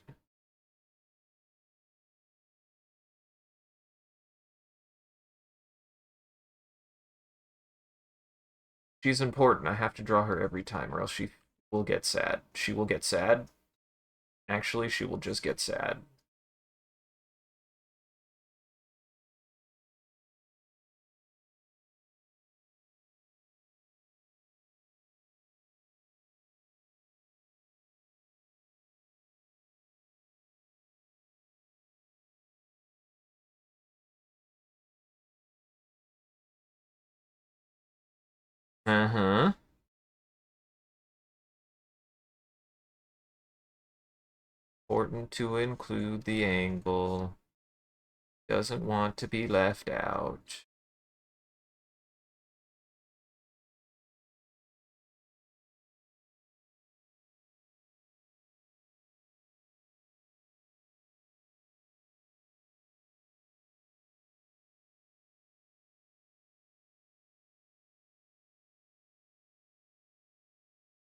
She's important. I have to draw her every time, or else she will get sad. She will get sad. Actually, she will just get sad. Uh huh. Important to include the angle. Doesn't want to be left out.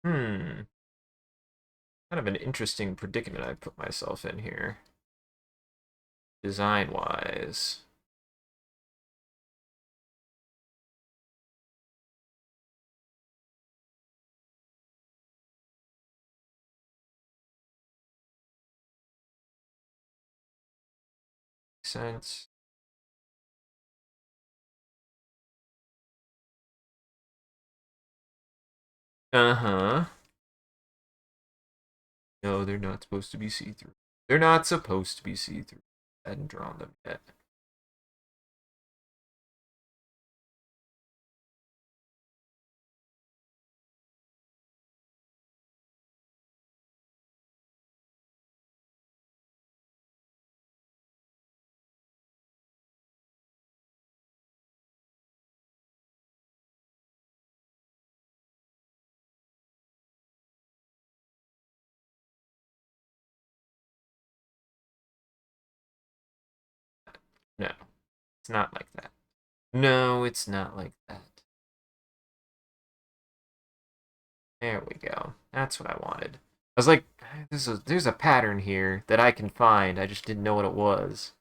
Hmm. Kind of an interesting predicament I put myself in here. Design wise. Sense. Uh huh. No, they're not supposed to be see through. They're not supposed to be see-through. I hadn't drawn them yet. No, it's not like that. No, it's not like that. There we go. That's what I wanted. I was like, there's a pattern here that I can find. I just didn't know what it was.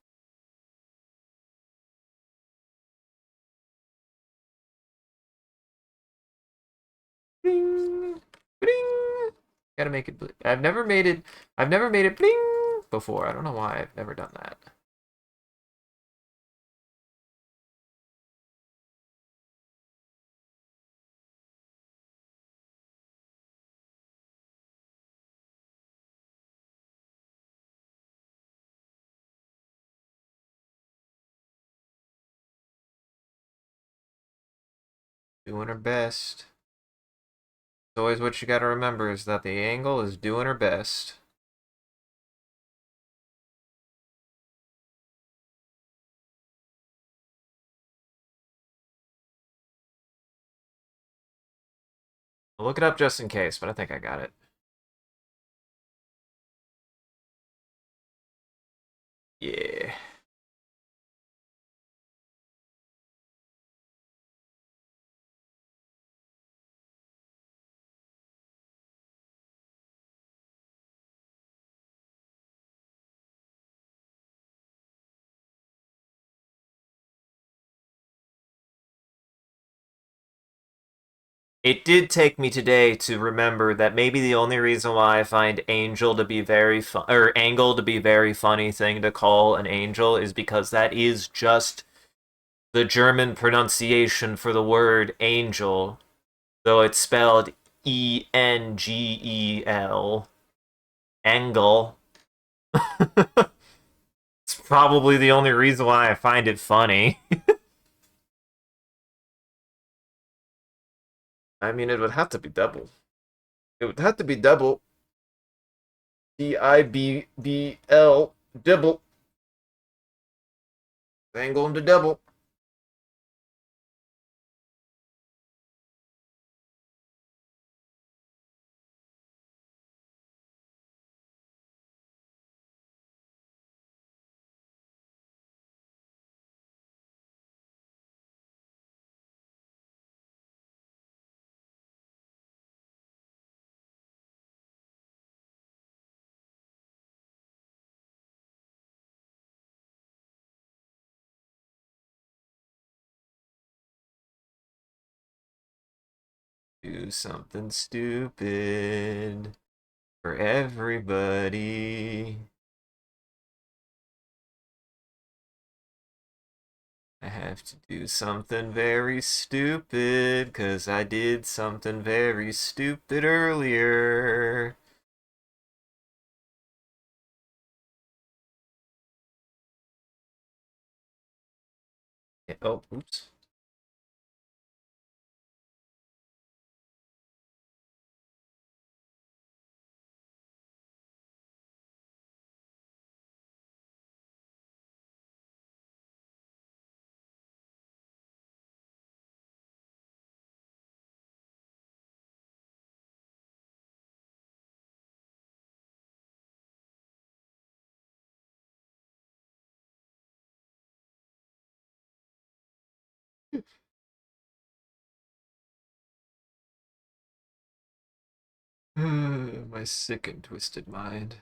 Bling, bling. Gotta make it. I've never made it. I've never made it bling before. I don't know why I've never done that. Doing her best. It's always what you gotta remember is that the angle is doing her best. I'll look it up just in case, but I think I got it. Yeah. It did take me today to remember that maybe the only reason why I find angel to be very fun or angle to be very funny thing to call an angel is because that is just the German pronunciation for the word angel, though it's spelled Engel. Angle. It's probably the only reason why I find it funny. I mean, it would have to be double. It would have to be double. Dibble. Double. Angle into double. Do something stupid for everybody. I have to do something very stupid because I did something very stupid earlier. Yeah, oh, oops. My sick and twisted mind.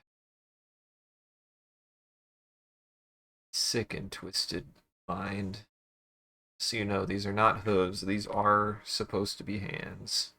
Sick and twisted mind. So you know, these are not hooves. These are supposed to be hands.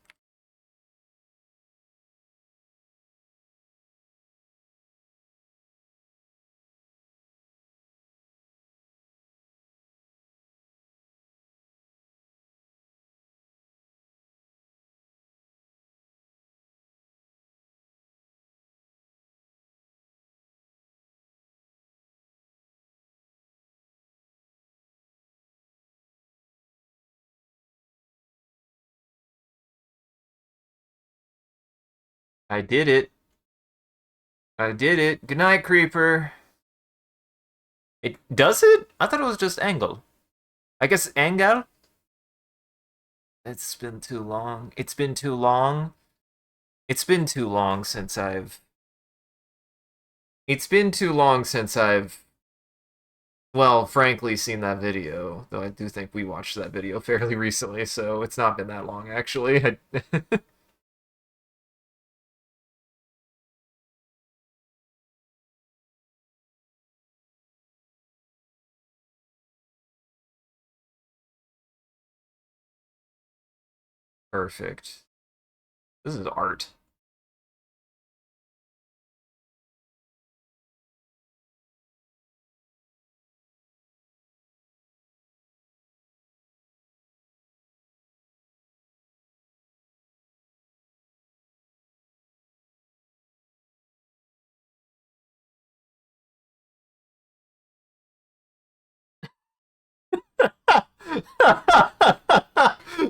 I did it. I did it. Good night, creeper. It does it? I thought it was just angle. I guess angle? It's been too long. It's been too long. It's been too long since I've. It's been too long since I've, well, frankly, seen that video. Though I do think we watched that video fairly recently, so it's not been that long, actually. Perfect. This is art.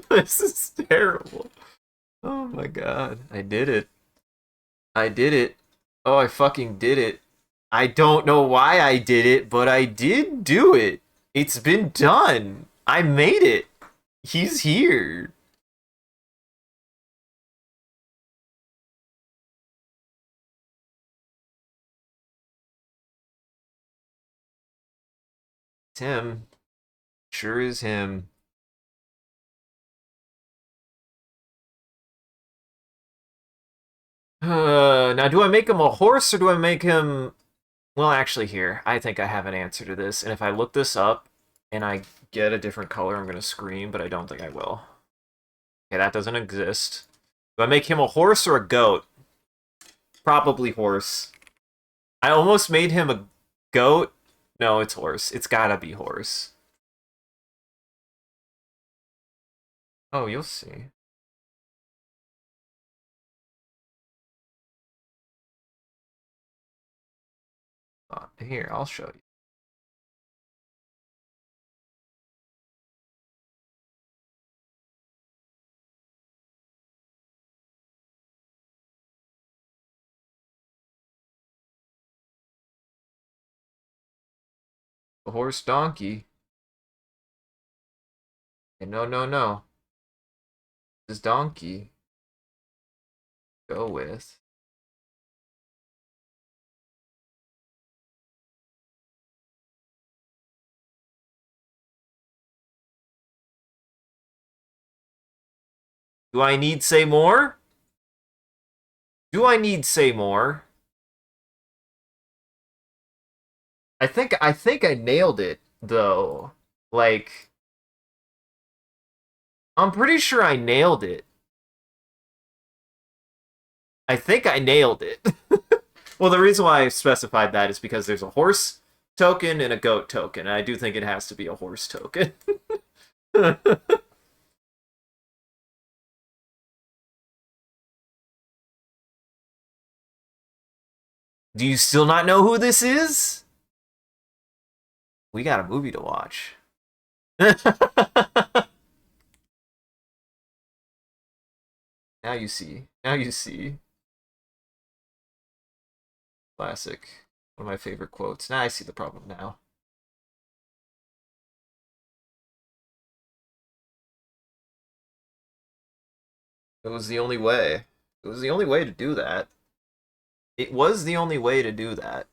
This is terrible. Oh my god. I did it. I did it. Oh, I fucking did it. I don't know why I did it, but I did do it. It's been done. I made it. He's here. It's him. Sure is him. Now do I make him a horse or do I make him... Well, actually here, I think I have an answer to this. And if I look this up and I get a different color, I'm going to scream, but I don't think I will. Okay, that doesn't exist. Do I make him a horse or a goat? Probably horse. I almost made him a goat. No, it's horse. It's gotta be horse. Oh, you'll see. Here, I'll show you. The horse donkey. And no, no, no. This donkey. Go with. Do I need say more? Do I need say more? I think I nailed it though. Like I'm pretty sure I nailed it. I think I nailed it. Well, the reason why I specified that is because there's a horse token and a goat token. And I do think it has to be a horse token. Do you still not know who this is? We got a movie to watch. Now you see. Now you see. Classic. One of my favorite quotes. Now I see the problem now. It was the only way. It was the only way to do that. It was the only way to do that.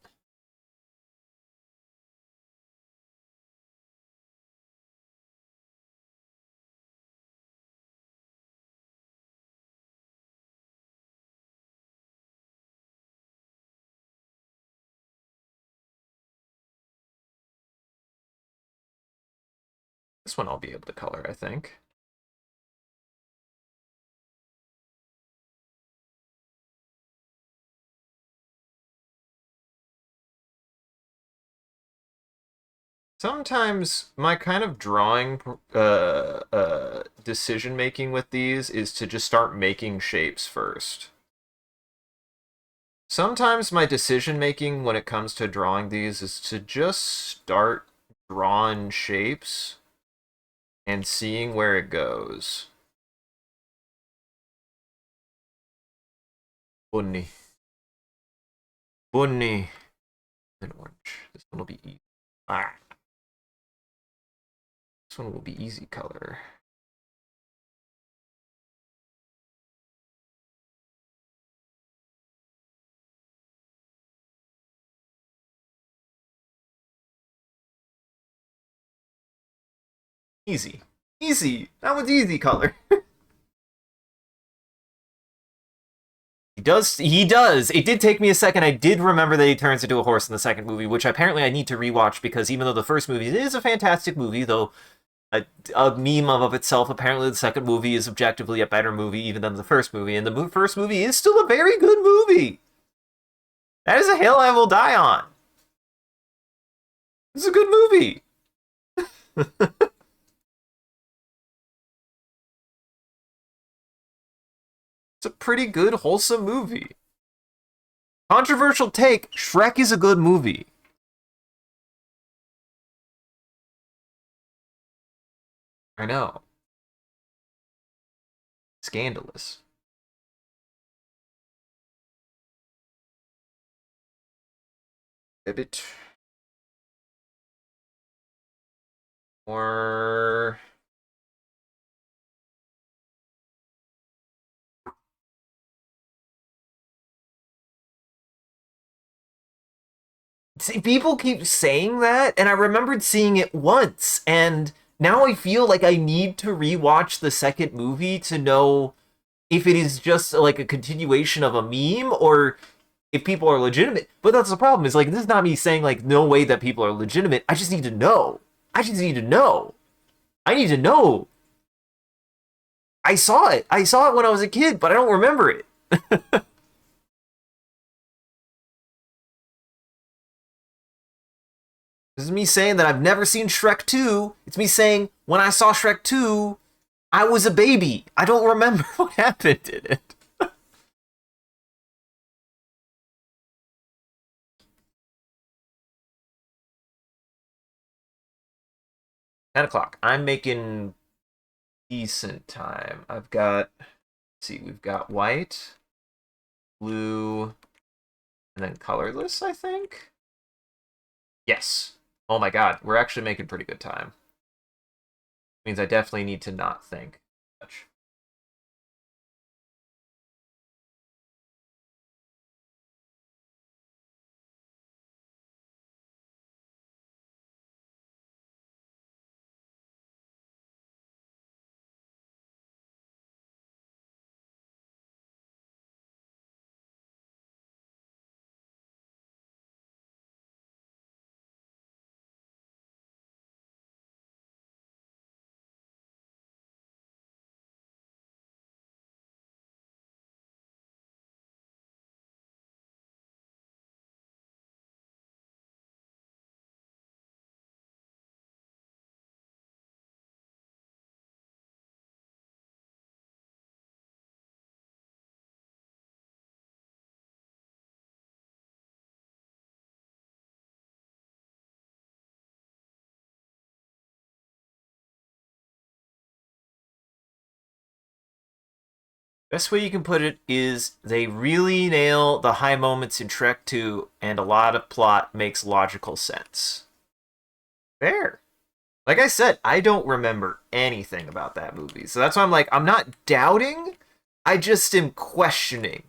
This one I'll be able to color, I think. Sometimes my kind of drawing decision making with these is to just start making shapes first. Sometimes my decision making when it comes to drawing these is to just start drawing shapes and seeing where it goes. Bunny. Bunny. And orange. This one will be easy. Ah. This one will be easy color. Easy. Easy. That one's easy color. He does. He does. It did take me a second. I did remember that he turns into a horse in the second movie, which apparently I need to rewatch because even though the first movie is a fantastic movie, though a meme of itself, apparently the second movie is objectively a better movie even than the first movie, and the first movie is still a very good movie. That is a hill I will die on. It's a good movie. It's a pretty good, wholesome movie. Controversial take, Shrek is a good movie. I know. Scandalous. A bit more. See, people keep saying that, and I remembered seeing it once, and now I feel like I need to rewatch the second movie to know if it is just like a continuation of a meme or if people are legitimate. But that's the problem. Is like this is not me saying like no way that people are legitimate. I just need to know. I just need to know. I need to know. I saw it. I saw it when I was a kid, but I don't remember it. This is me saying that I've never seen Shrek 2. It's me saying when I saw Shrek 2, I was a baby. I don't remember what happened in it. 10 o'clock. I'm making decent time. I've got, let's see, we've got white, blue, and then colorless, I think? Yes. Oh my god, we're actually making pretty good time. Means I definitely need to not think much. Best way you can put it is they really nail the high moments in Trek 2, and a lot of plot makes logical sense. Fair. Like I said, I don't remember anything about that movie. So that's why I'm like, I'm not doubting, I just am questioning.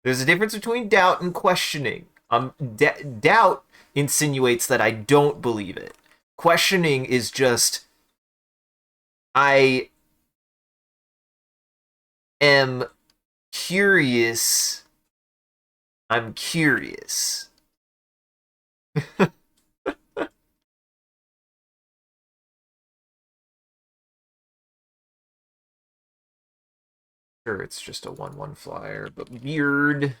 There's a difference between doubt and questioning. Doubt insinuates that I don't believe it. Questioning is just, I am curious. I'm curious. Sure, it's just a 1/1 flyer, but weird.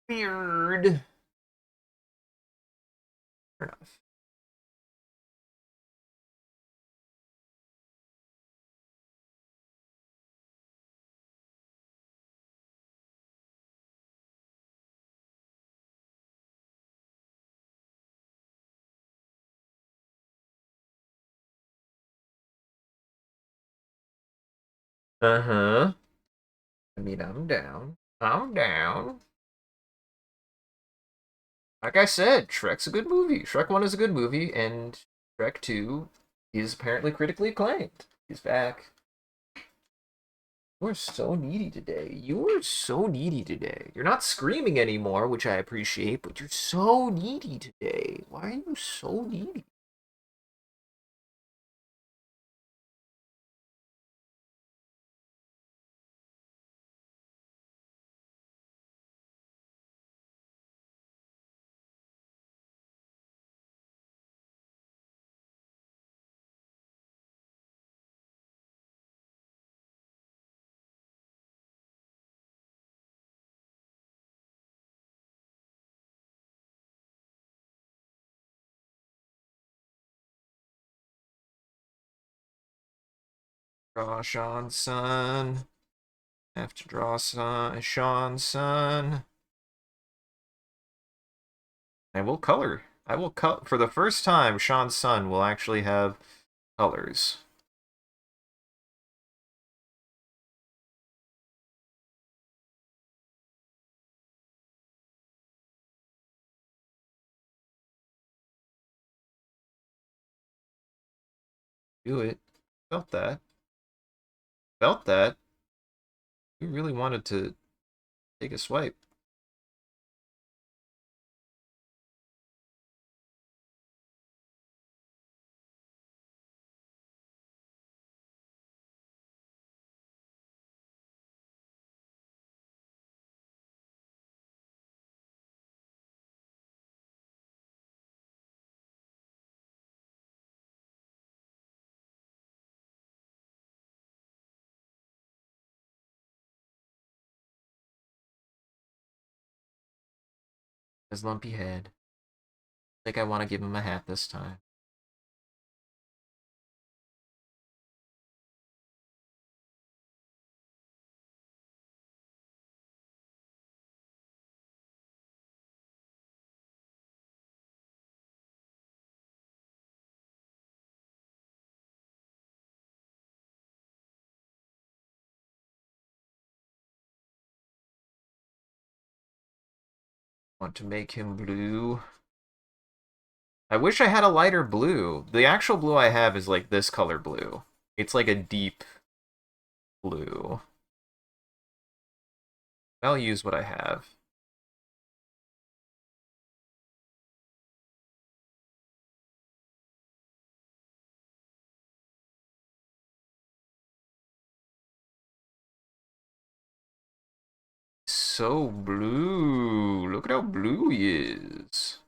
Weird. Fair enough. Uh huh. I mean, I'm down. I'm down. Like I said, Shrek's a good movie. Shrek 1 is a good movie, and Shrek 2 is apparently critically acclaimed. He's back. You're so needy today. You're so needy today. You're not screaming anymore, which I appreciate, but you're so needy today. Why are you so needy? Draw Sean's son. Have to draw Sean's son. I will color. I will cut for the first time. Sean's son will actually have colors. Do it. Felt that. Felt that. You really wanted to take a swipe. His lumpy head. I think I want to give him a hat this time. Want to make him blue. I wish I had a lighter blue. The actual blue I have is like this color blue. It's like a deep blue. I'll use what I have. So blue. Look at how blue he is.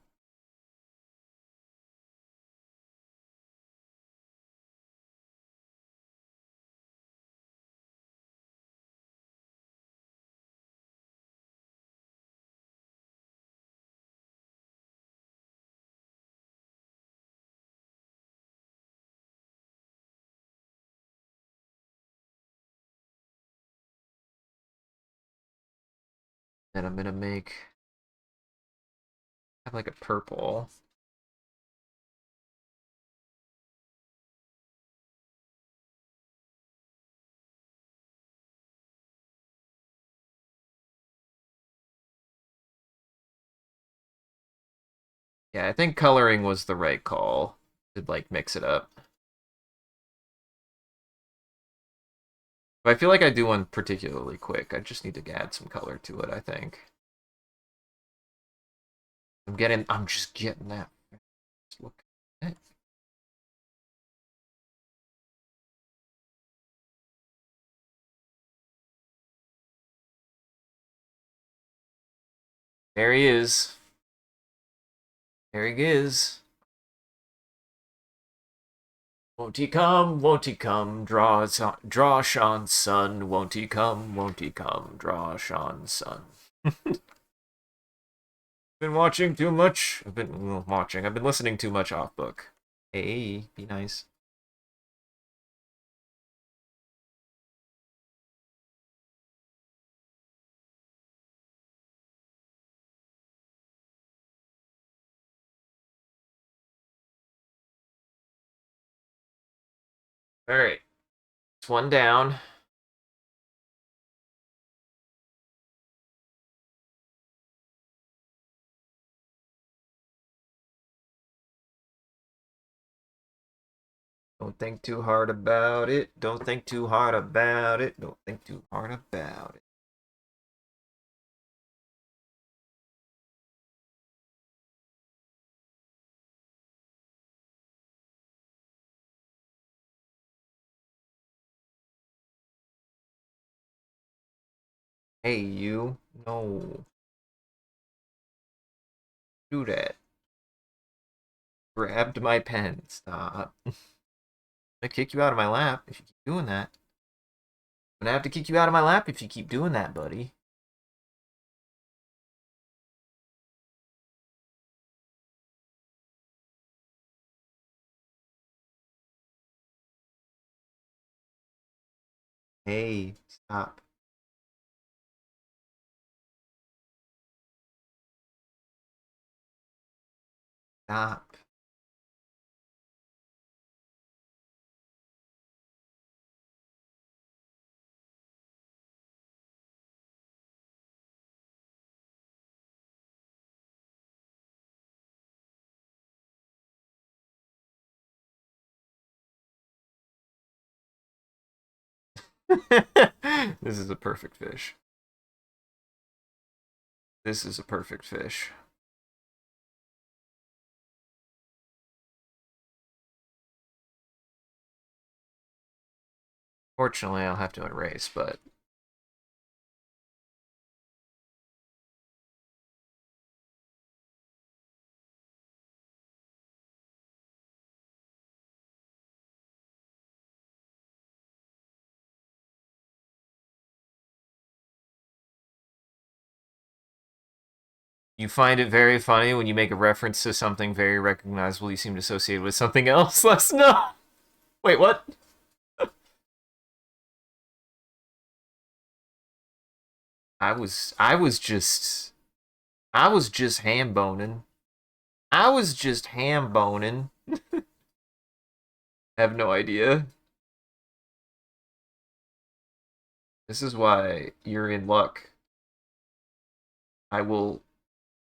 Then I'm gonna have like a purple. Yeah, I think coloring was the right call to like mix it up. But I feel like I do one particularly quick. I just need to add some color to it, I think. I'm just getting that. Look at it. There he is. There he is. Won't he come? Won't he come? Draw Sean's son. Won't he come? Won't he come? Draw Sean's son. Been watching too much. I've been watching. I've been listening too much off book. Hey, be nice. All right, it's one down. Don't think too hard about it. Don't think too hard about it. Don't think too hard about it. Hey, you. No. Do that. Grabbed my pen. Stop. I'm gonna kick you out of my lap if you keep doing that. I'm gonna have to kick you out of my lap if you keep doing that, buddy. Hey, stop. Stop. This is a perfect fish. This is a perfect fish. Fortunately, I'll have to erase, but you find it very funny when you make a reference to something very recognizable you seem to associate with something else. Let's know. Wait, what? I was just ham boning. I was just ham boning. I have no idea. This is why you're in luck. I will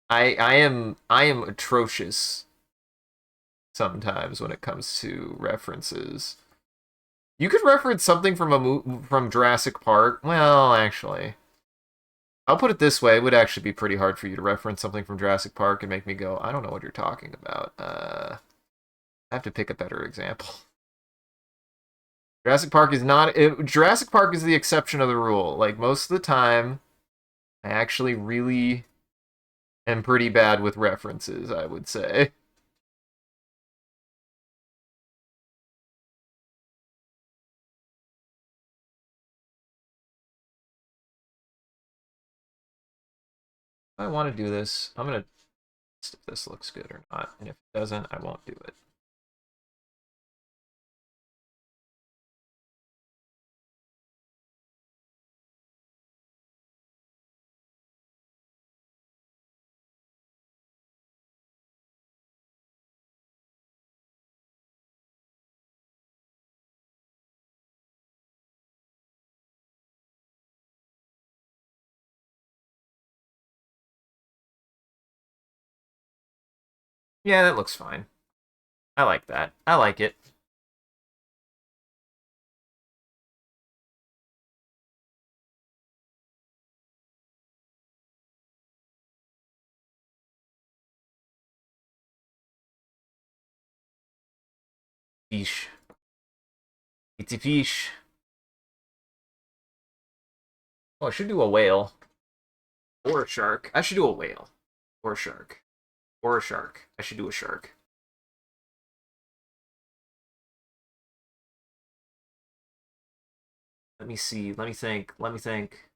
I am atrocious sometimes when it comes to references. You could reference something from from Jurassic Park. Well, actually, I'll put it this way: it would actually be pretty hard for you to reference something from Jurassic Park and make me go, "I don't know what you're talking about." I have to pick a better example. Jurassic Park is not. Jurassic Park is the exception of the rule. Like most of the time, I actually really am pretty bad with references. I would say. If I want to do this, I'm gonna test if this looks good or not, and if it doesn't, I won't do it. Yeah, that looks fine. I like that. I like it. Fish. It's a fish. Oh, I should do a whale. Or a shark. I should do a whale. Or a shark. Or a shark. I should do a shark. Let me see. Let me think. Let me think.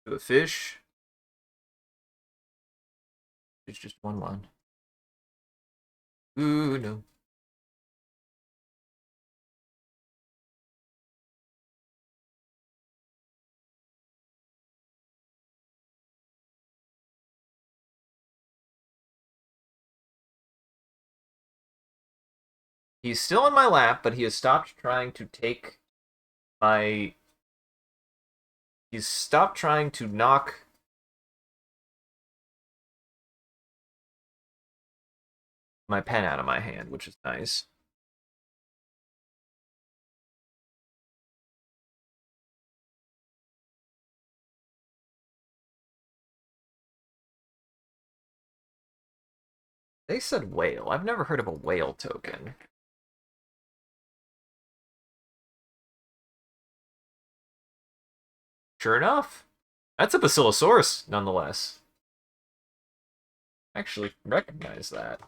Do a fish. It's just one. Ooh, no. He's still in my lap, but he has stopped trying to take my... He's stopped trying to knock my pen out of my hand, which is nice. They said whale. I've never heard of a whale token. Sure enough, that's a Basilosaurus, nonetheless. I actually recognize that.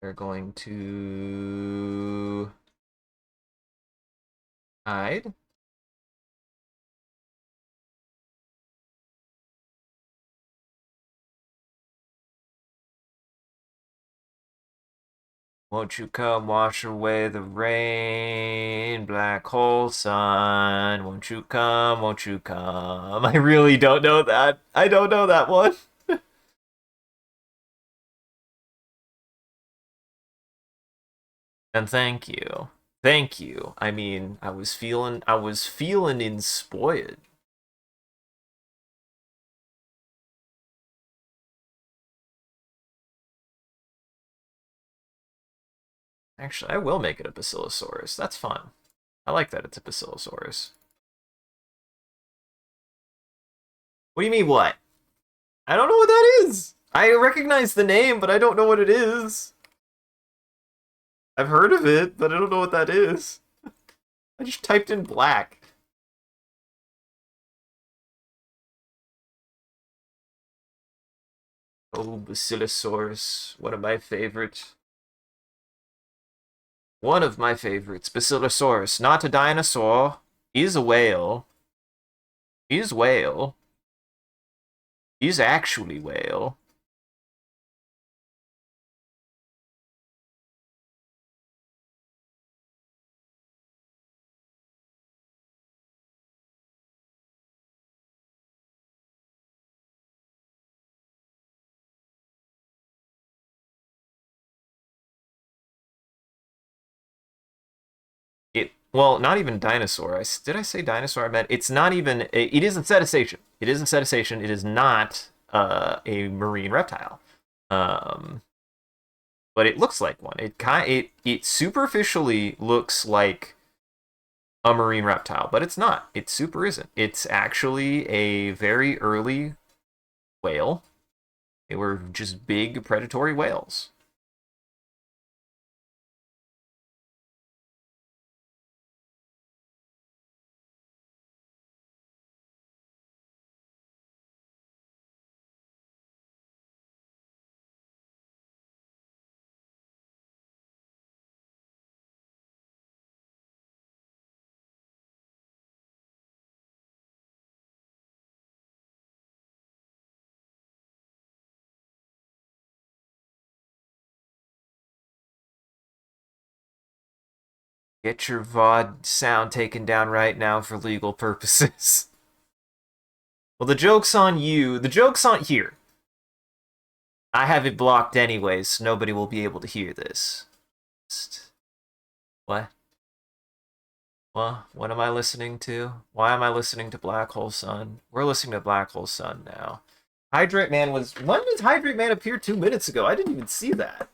They're going to hide. Won't you come wash away the rain, black hole sun? Won't you come? Won't you come? I really don't know that. I don't know that one. And thank you. Thank you. I mean, I was feeling inspired. Actually, I will make it a Basilosaurus. That's fun. I like that it's a Basilosaurus. What do you mean, what? I don't know what that is. I recognize the name, but I don't know what it is. I've heard of it, but I don't know what that is. I just typed in black. Oh, Basilosaurus, one of my favorites. One of my favorites, Basilosaurus. Not a dinosaur. He's a whale. He's whale. He's actually whale. Well, not even dinosaur. Did I say dinosaur? I meant it's not even. It isn't cetacean. It isn't cetacean. It is not a marine reptile. Um, but it looks like one. It superficially looks like a marine reptile, but it's not. It super isn't. It's actually a very early whale. They were just big predatory whales. Get your VOD sound taken down right now for legal purposes. Well, the joke's on you. The joke's on here. I have it blocked anyways, so nobody will be able to hear this. What? What am I listening to? Why am I listening to Black Hole Sun? We're listening to Black Hole Sun now. Hydrate Man was... When did Hydrate Man appear 2 minutes ago? I didn't even see that.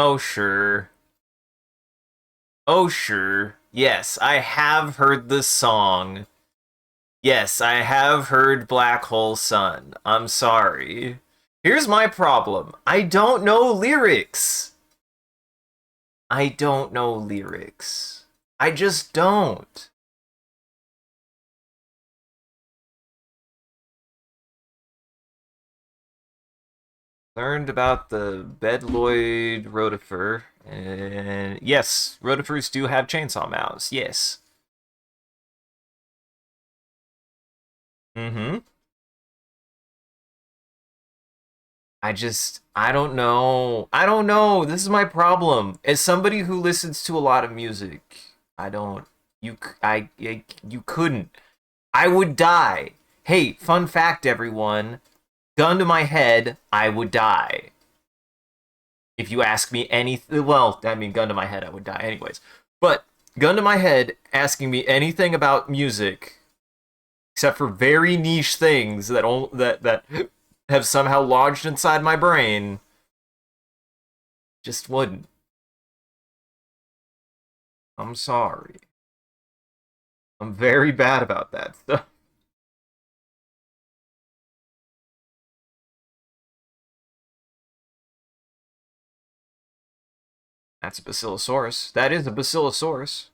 Oh, sure. Oh, sure. Yes, I have heard the song. Yes, I have heard Black Hole Sun. I'm sorry. Here's my problem. I don't know lyrics. I don't know lyrics. I just don't. Learned about the bedloid rotifer, and yes, rotifers do have chainsaw mouths. Yes. Mm-hmm. I don't know. I don't know. This is my problem. As somebody who listens to a lot of music, I don't. You couldn't. I would die. Hey, fun fact, everyone. Gun to my head, I would die. If you ask me anything, well, I mean, gun to my head, I would die anyways. But gun to my head, asking me anything about music, except for very niche things that have somehow lodged inside my brain, just wouldn't. I'm sorry. I'm very bad about that stuff. That's a basilosaurus. That is a basilosaurus.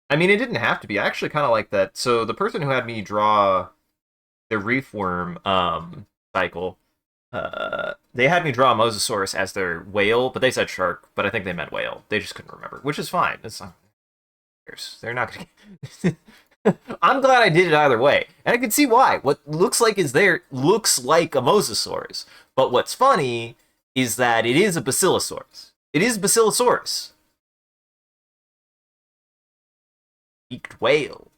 I mean, it didn't have to be. I actually kind of like that. So the person who had me draw the reef worm cycle, they had me draw a mosasaurus as their whale, but they said shark, but I think they meant whale. They just couldn't remember, which is fine. It's not, they're not gonna. I'm glad I did it either way, and I can see why. What looks like is there looks like a mosasaurus, but what's funny is that it is a basilosaurus. It is basilosaurus, beaked whale.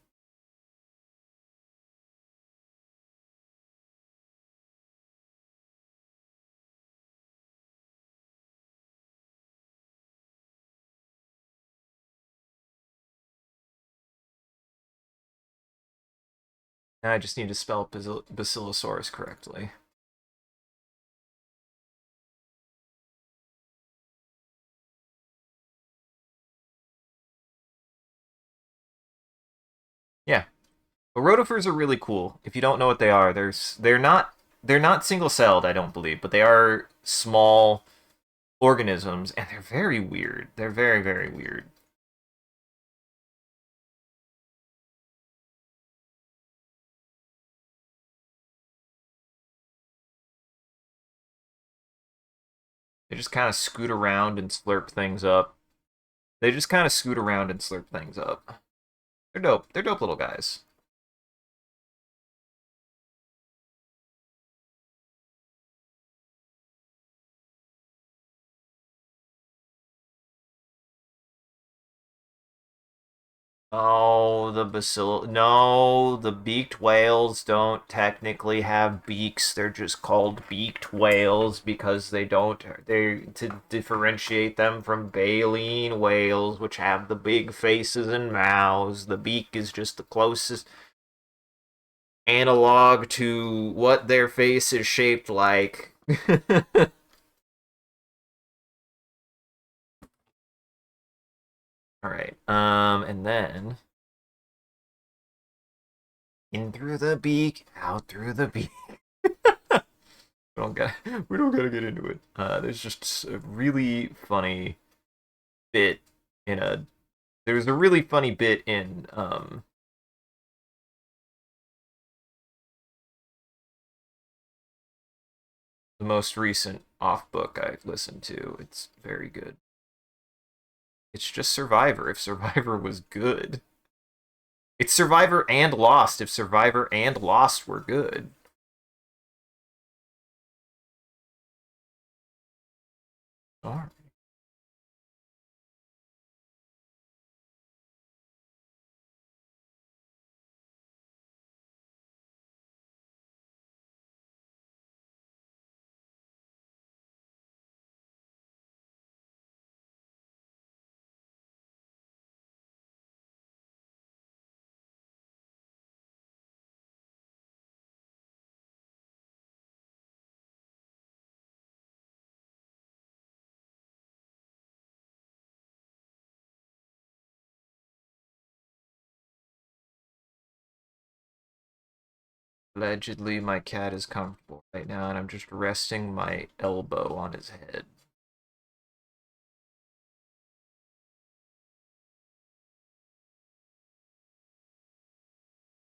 Now I just need to spell basilosaurus correctly. Yeah, but rotifers are really cool. If you don't know what they are, they're not single celled, I don't believe, but they are small organisms, and they're very weird. They're very weird. They just kind of scoot around and slurp things up. They just kind of scoot around and slurp things up. They're dope. They're dope little guys. Oh, the bacil. No, the beaked whales don't technically have beaks. They're just called beaked whales because they don't. They to differentiate them from baleen whales, which have the big faces and mouths. The beak is just the closest analog to what their face is shaped like. All right. And then in through the beak, out through the beak. We don't got we don't gotta get into it. There's just a really funny bit in a there's a really funny bit in the most recent off book I've listened to. It's very good. It's just Survivor if Survivor was good. It's Survivor and Lost if Survivor and Lost were good. All Allegedly, my cat is comfortable right now, and I'm just resting my elbow on his head.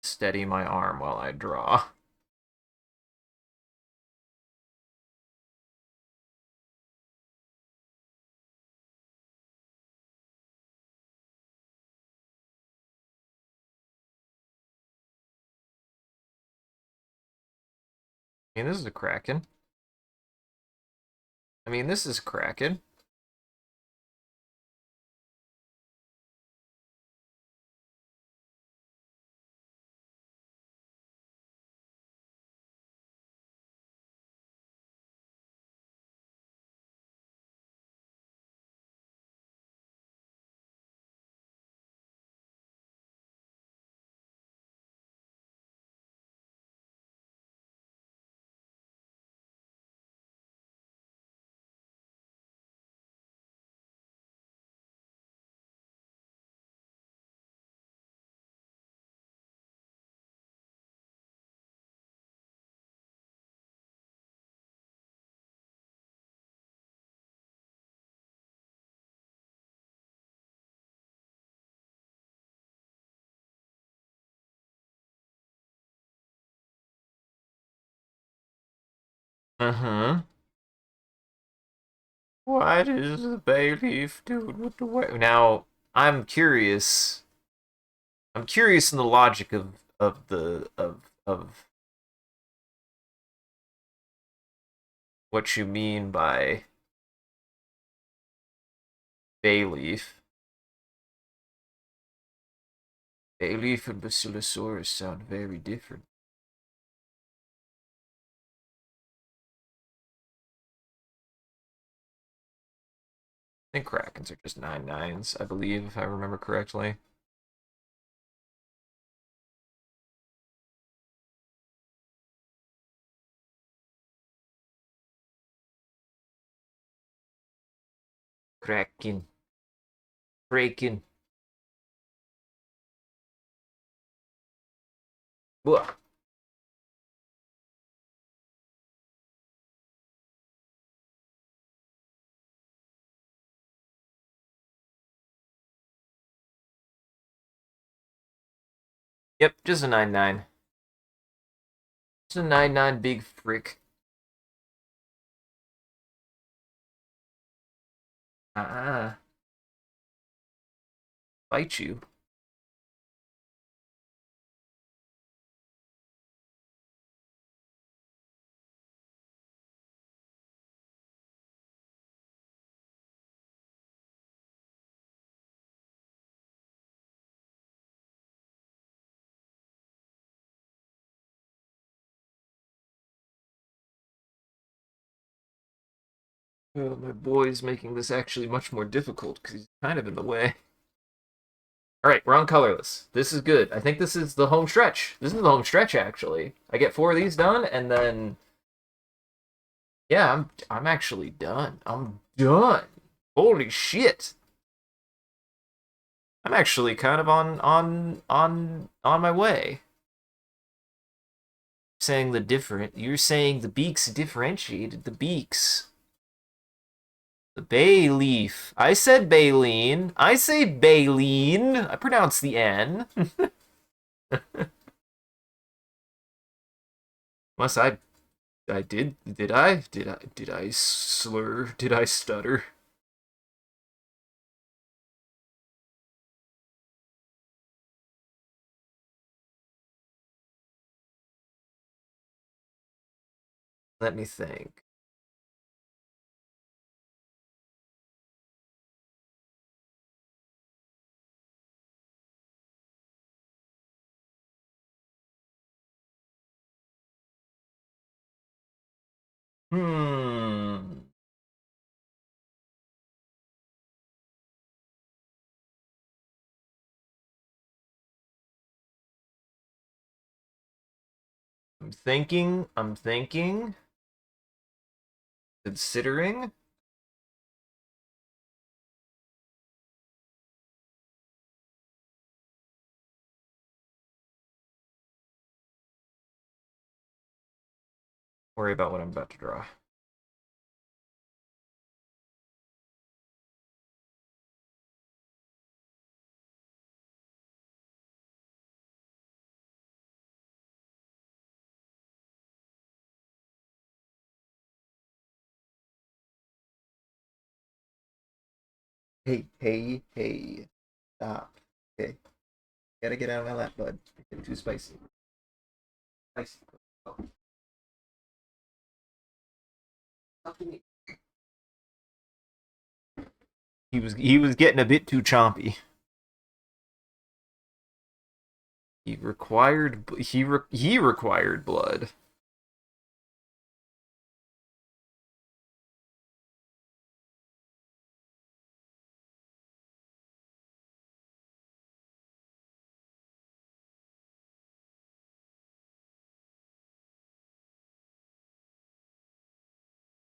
Steady my arm while I draw. I mean, this is a Kraken. I mean, this is Kraken. Mm-hmm. What is the bay leaf doing with the way? Now, I'm curious. I'm curious in the logic of the of what you mean by bay leaf. Bay leaf and Basilosaurus sound very different. I think Krakens are just 9/9s, I believe, if I remember correctly. Kraken. Kraken. Whoa. Yep, just a 9/9. Just a 9/9 big frick. Ah, bite you. Oh, my boy's making this actually much more difficult because he's kind of in the way. All right, we're on colorless. This is good. I think this is the home stretch. This is the home stretch, actually. I get 4 of these done, and then yeah, I'm actually done. I'm done. Holy shit! I'm actually kind of on my way. Saying the different. You're saying the beaks differentiated the beaks. The bay leaf. I said baleen. I say baleen. I pronounce the N. Unless I did I slur? Did I stutter? Let me think. Hmm. I'm thinking, considering. Worry about what I'm about to draw. Hey. Stop. Okay. Gotta get out of my lap, bud. It's getting too spicy. Spicy. He was getting a bit too chompy. He required blood.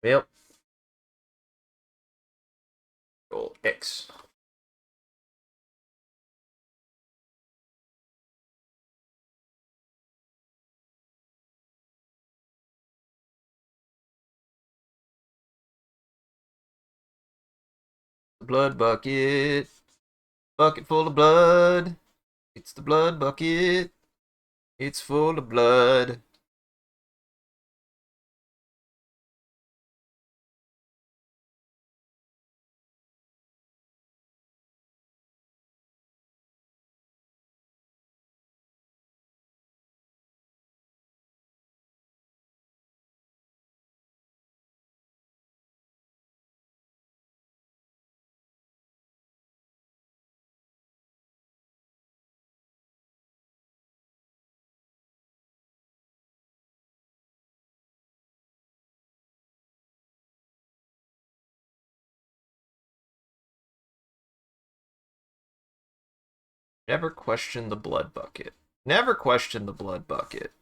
Yep. Roll X. Blood bucket. Bucket full of blood. It's the blood bucket. It's full of blood. Never question the blood bucket. Never question the blood bucket.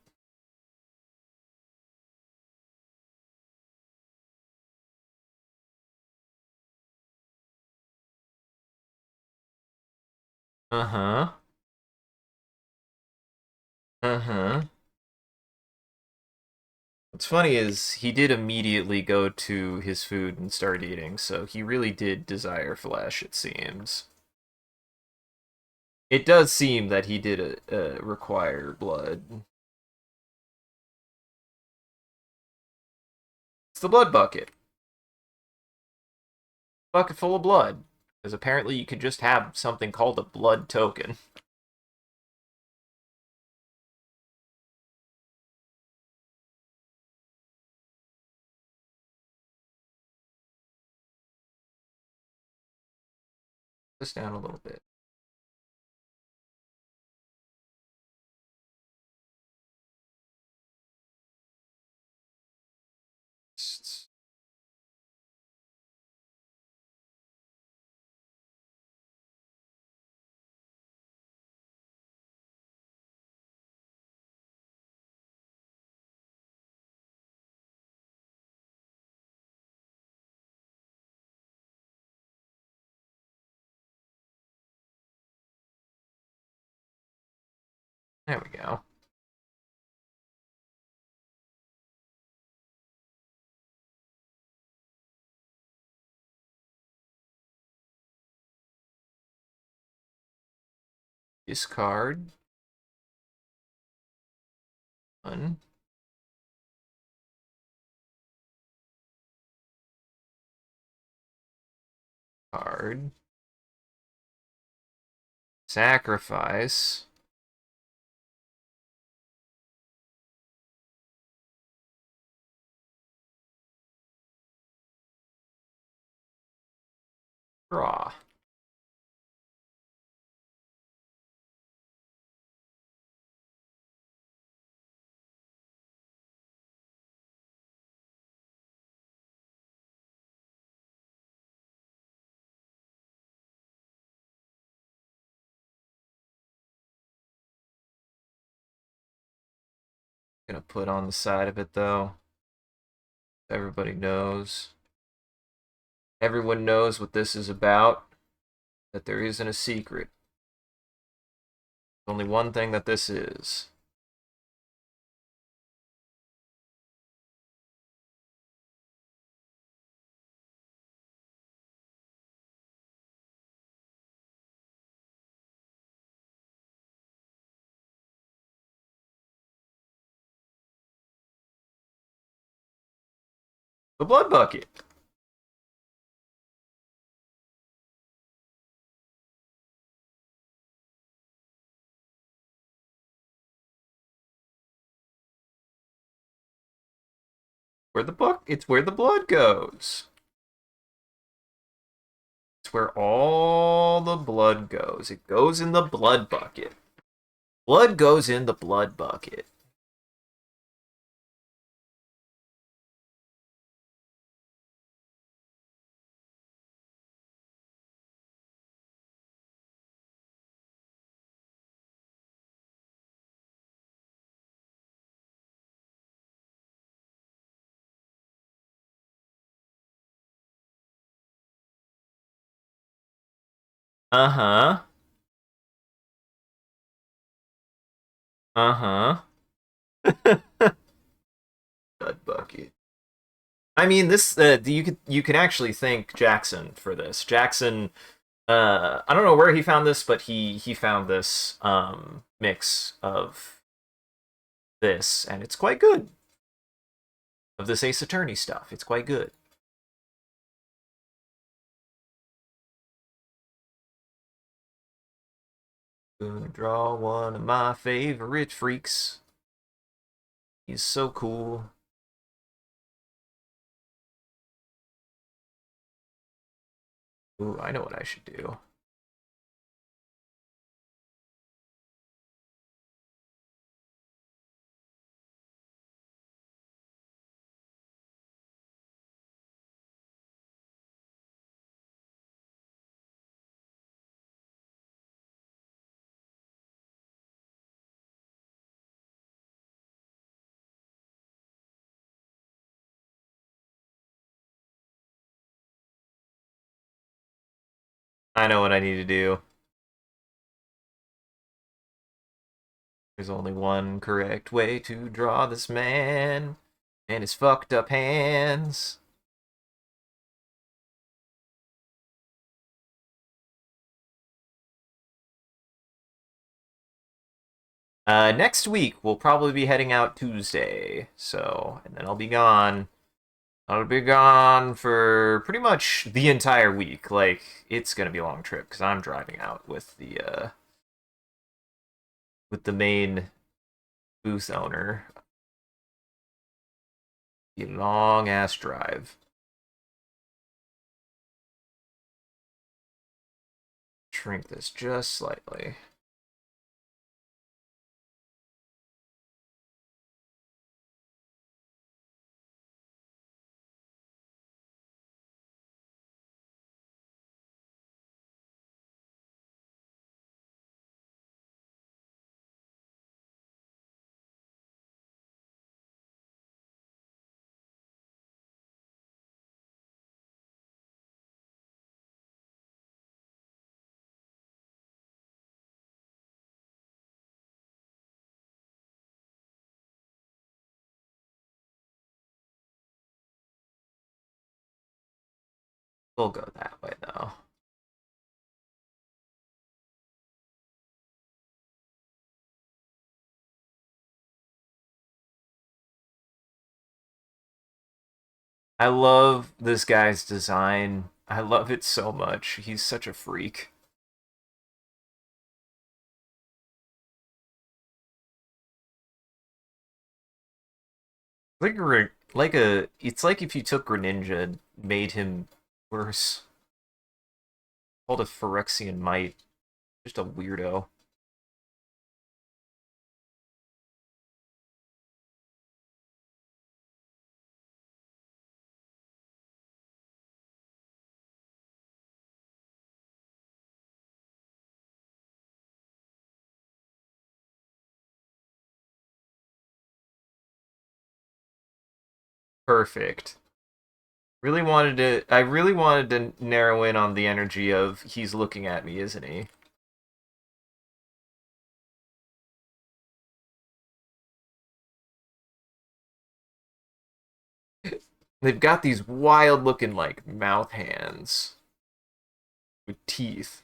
Uh-huh. Uh-huh. What's funny is he did immediately go to his food and start eating, so he really did desire flesh, it seems. It does seem that he did require blood. It's the blood bucket. Bucket full of blood. Because apparently you could just have something called a blood token. This down a little bit. There we go. Discard. One. Card. Sacrifice. Draw. Gonna put on the side of it though. Everybody knows. Everyone knows what this is about. That there isn't a secret. Only one thing that this is. The blood bucket. It's where the blood goes. It's where all the blood goes. It goes in the blood bucket. Blood goes in the blood bucket. Uh-huh. Uh-huh. Blood bucket. I mean, this you could actually thank Jackson for this. Jackson, I don't know where he found this, but he found this mix of this, and it's quite good. Of this Ace Attorney stuff, it's quite good. Gonna draw one of my favorite freaks. He's so cool. Ooh, I know what I should do. I know what I need to do. There's only one correct way to draw this man and his fucked up hands. Next week we'll probably be heading out Tuesday, so and then I'll be gone. I'll be gone for pretty much the entire week. Like it's gonna be a long trip because I'm driving out with the main booth owner. A long ass drive. Shrink this just slightly. We'll go that way though. I love this guy's design. I love it so much. He's such a freak. It's like if you took Greninja and made him worse. Called a Phyrexian Mite. Just a weirdo. Perfect. I really wanted to narrow in on the energy of he's looking at me, isn't he? They've got these wild looking like mouth hands with teeth.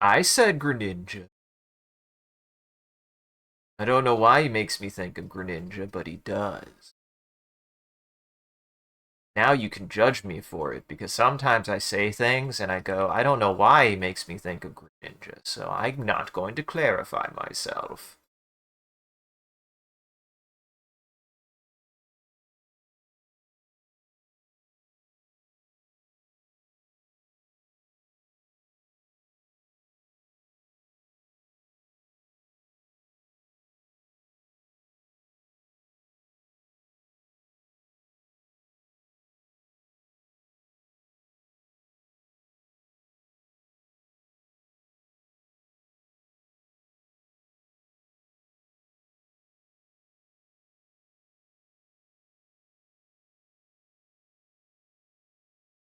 I said Greninja. I don't know why he makes me think of Greninja, but he does. Now you can judge me for it, because sometimes I say things and I go, I don't know why he makes me think of Greninja, so I'm not going to clarify myself.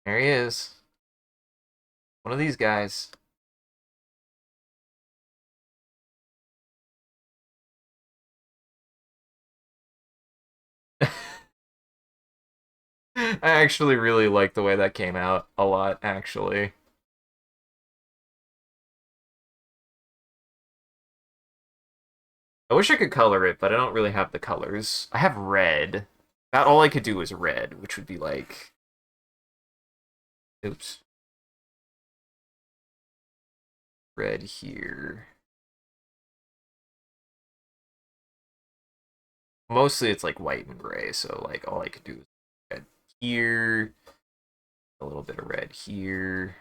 There he is. One of these guys. I actually really like the way that came out a lot, actually. I wish I could color it, but I don't really have the colors. I have red. About all I could do is red, which would be like... Oops. Red here. Mostly it's like white and gray, so like all I could do is red here, a little bit of red here.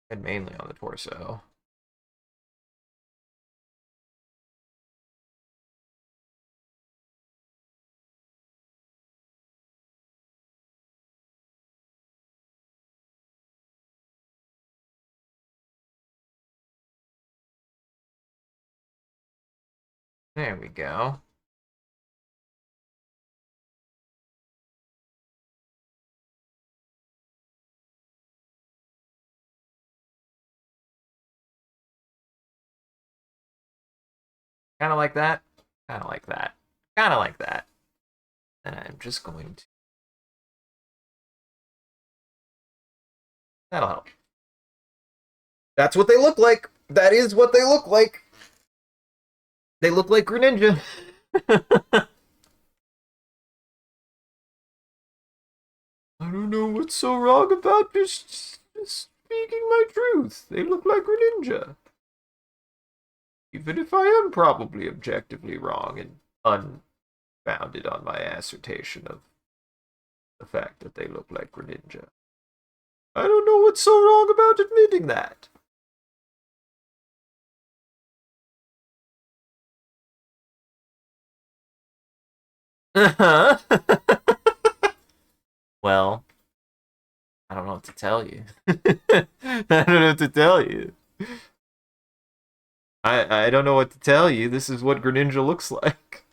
And mainly on the torso. There we go. Kind of like that. Kind of like that. Kind of like that. And I'm just going to... That'll help. That's what they look like. That is what they look like. They look like Greninja. I don't know what's so wrong about just speaking my truth. They look like Greninja. Even if I am probably objectively wrong and unfounded on my assertion of the fact that they look like Greninja. I don't know what's so wrong about admitting that. Uh-huh. Well, I don't know what to tell you. I don't know what to tell you. I don't know what to tell you. This is what Greninja looks like.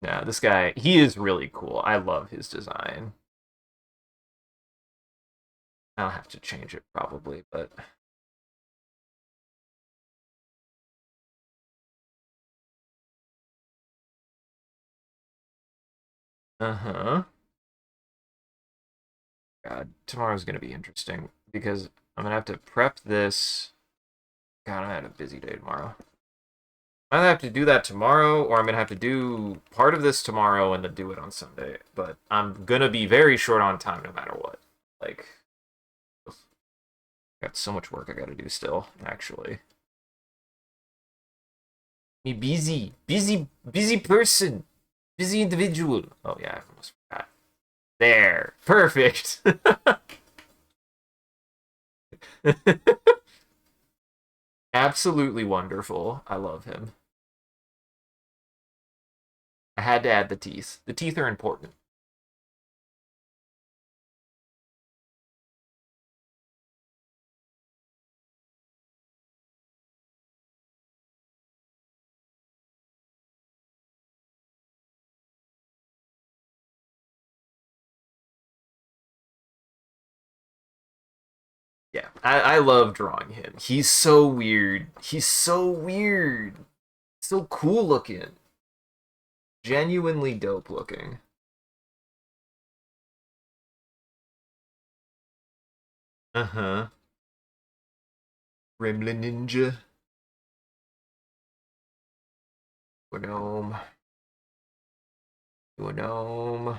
Yeah, this guy, he is really cool. I love his design. I'll have to change it probably, but uh-huh. God, tomorrow's gonna be interesting because I'm gonna have to prep this. God, I had a busy day tomorrow. I either have to do that tomorrow, or I'm gonna have to do part of this tomorrow and then do it on Sunday. But I'm gonna be very short on time no matter what. Like, I got so much work I gotta do still, actually. Me busy person, busy individual. Oh yeah, I almost forgot. There, perfect. Absolutely wonderful. I love him. I had to add the teeth. The teeth are important. Yeah, I love drawing him. He's so weird. He's so weird. So cool looking. Genuinely dope looking. Uh-huh. Gremlin Ninja. Gnome. Gnome.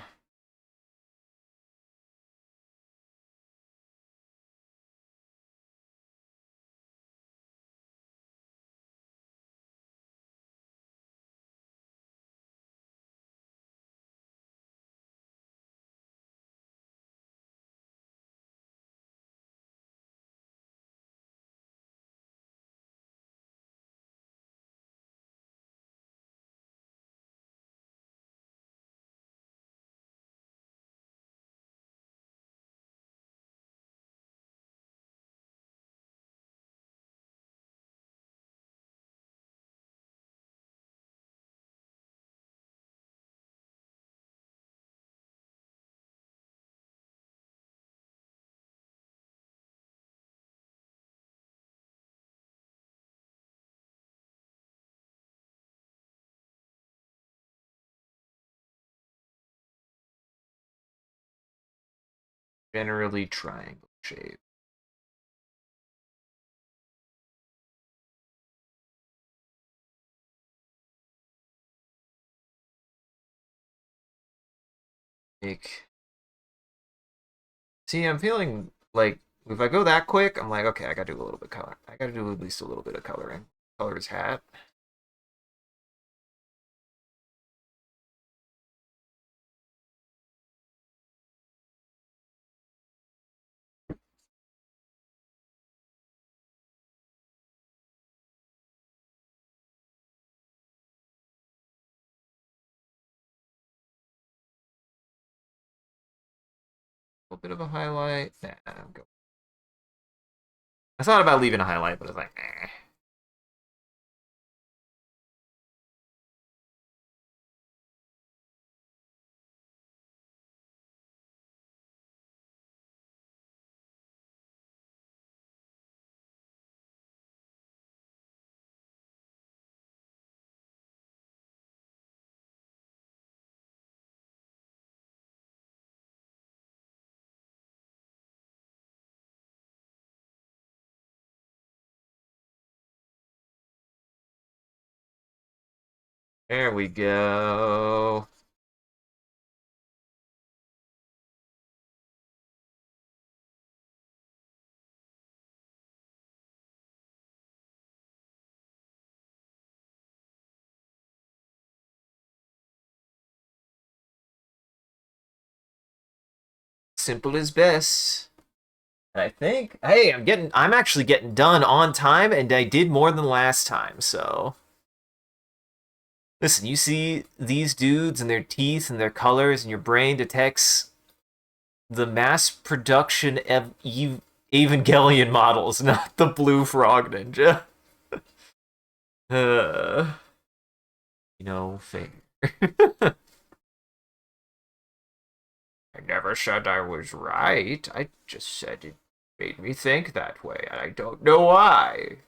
Generally triangle shape. Make. See, I'm feeling like if I go that quick, I'm like, okay, I gotta do a little bit color. I gotta do at least a little bit of coloring. Color his hat. A little bit of a highlight. Nah, I'm go. I thought about leaving a highlight, but I was like, eh. There we go. Simple as best. And I think, hey, I'm actually getting done on time, and I did more than last time. So listen, you see these dudes and their teeth and their colors, and your brain detects the mass production of Evangelion models, not the blue frog ninja. Uh, fair. I never said I was right. I just said it made me think that way, and I don't know why.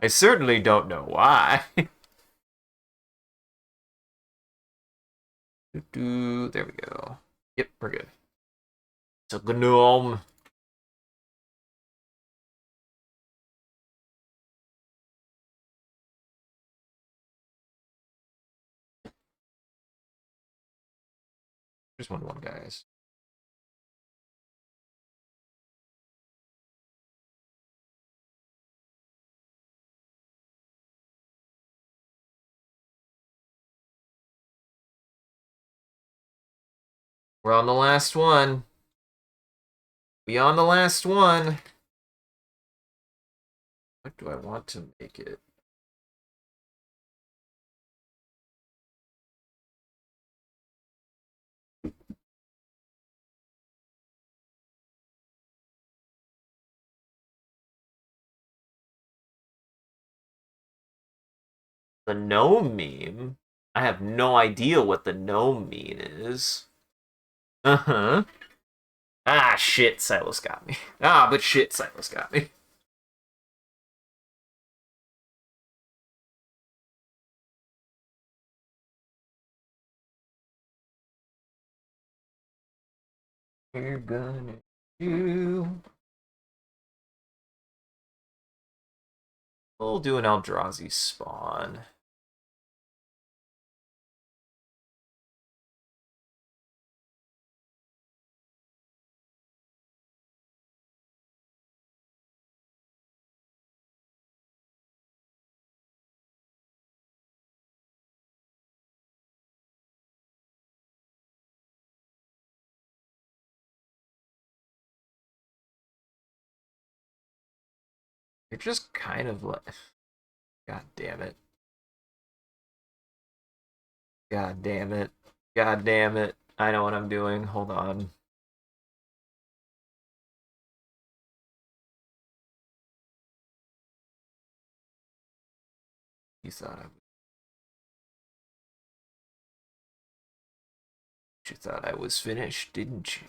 I certainly don't know why. There we go. Yep, we're good. So gnome. Just one, guys. We're on the last one. We on the last one. What do I want to make it? The gnome meme? I have no idea what the gnome meme is. Uh-huh. Ah, shit, Silas got me. Ah, but shit, Silas got me. We're gonna do. We'll do an Eldrazi spawn. You're just kind of like. God damn it. God damn it. God damn it. I know what I'm doing. Hold on. You thought I you thought I was finished, didn't you?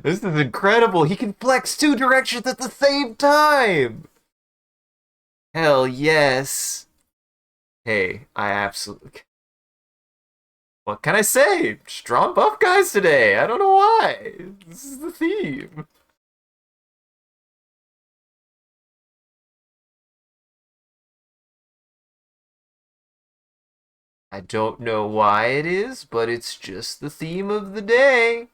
This is incredible. He can flex two directions at the same time. Hell yes. Hey, I absolutely. What can I say? Strong buff guys today. I don't know why. This is the theme. I don't know why it is, but it's just the theme of the day.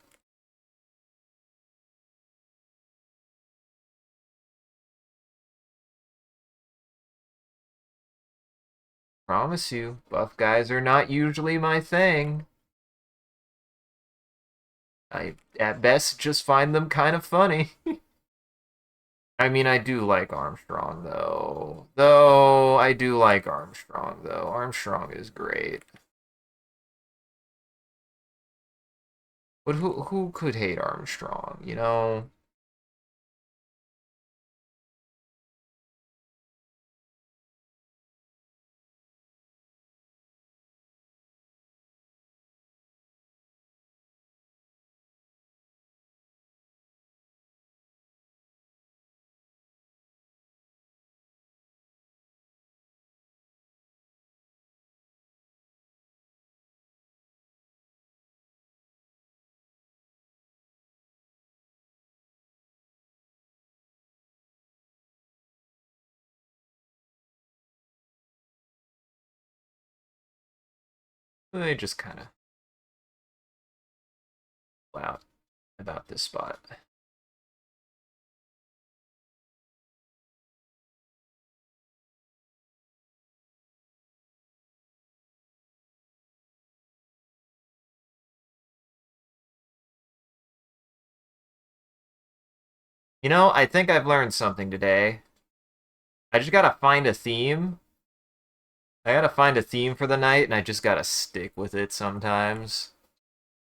Promise you, buff guys are not usually my thing. I, at best, just find them kind of funny. I mean, I do like Armstrong, though. Though, I do like Armstrong, though. Armstrong is great. But who could hate Armstrong, you know? They just kind of wow about this spot. You know, I think I've learned something today. I just gotta find a theme. I gotta find a theme for the night, and I just gotta stick with it sometimes.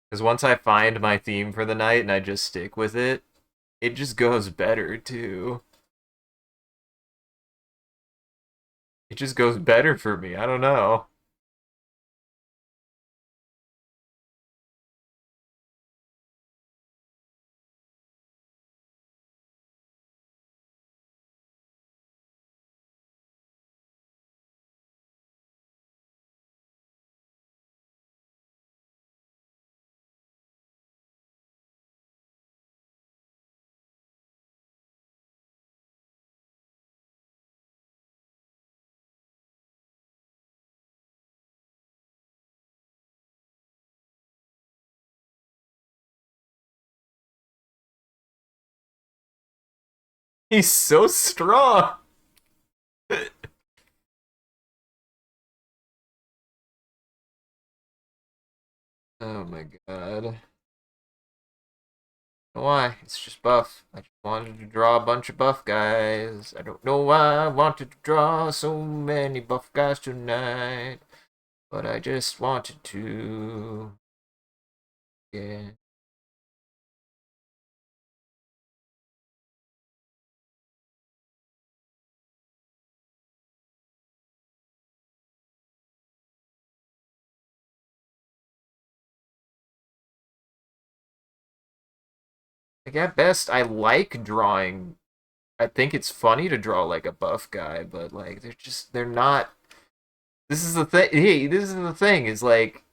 Because once I find my theme for the night and I just stick with it just goes better too. It just goes better for me. I don't know. He's so strong. Oh my god. Why? It's just buff. I just wanted to draw a bunch of buff guys. I don't know why I wanted to draw so many buff guys tonight, but I just wanted to. Yeah. Like at best, I like drawing. I think it's funny to draw like a buff guy, but like they're not. This is the thing. Hey, this is the thing. Is like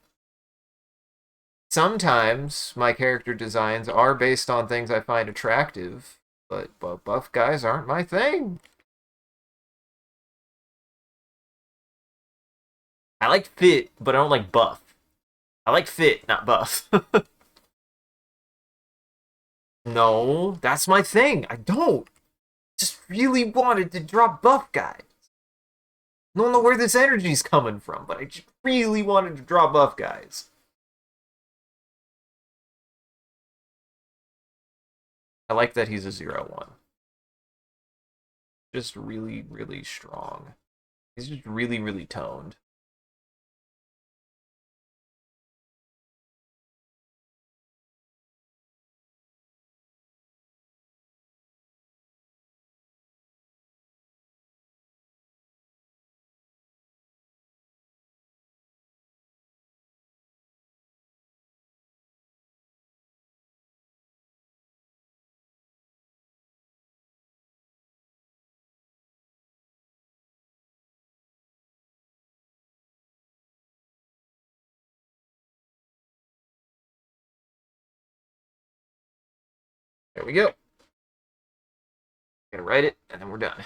sometimes my character designs are based on things I find attractive, but buff guys aren't my thing. I like fit, but I don't like buff. I like fit, not buff. No, that's my thing. I don't. Just really wanted to draw buff guys. I don't know where this energy's coming from, but I just really wanted to draw buff guys. I like that he's a 0-1. Just really, really strong. He's just really, really toned. There we go. Gonna write it, and then we're done.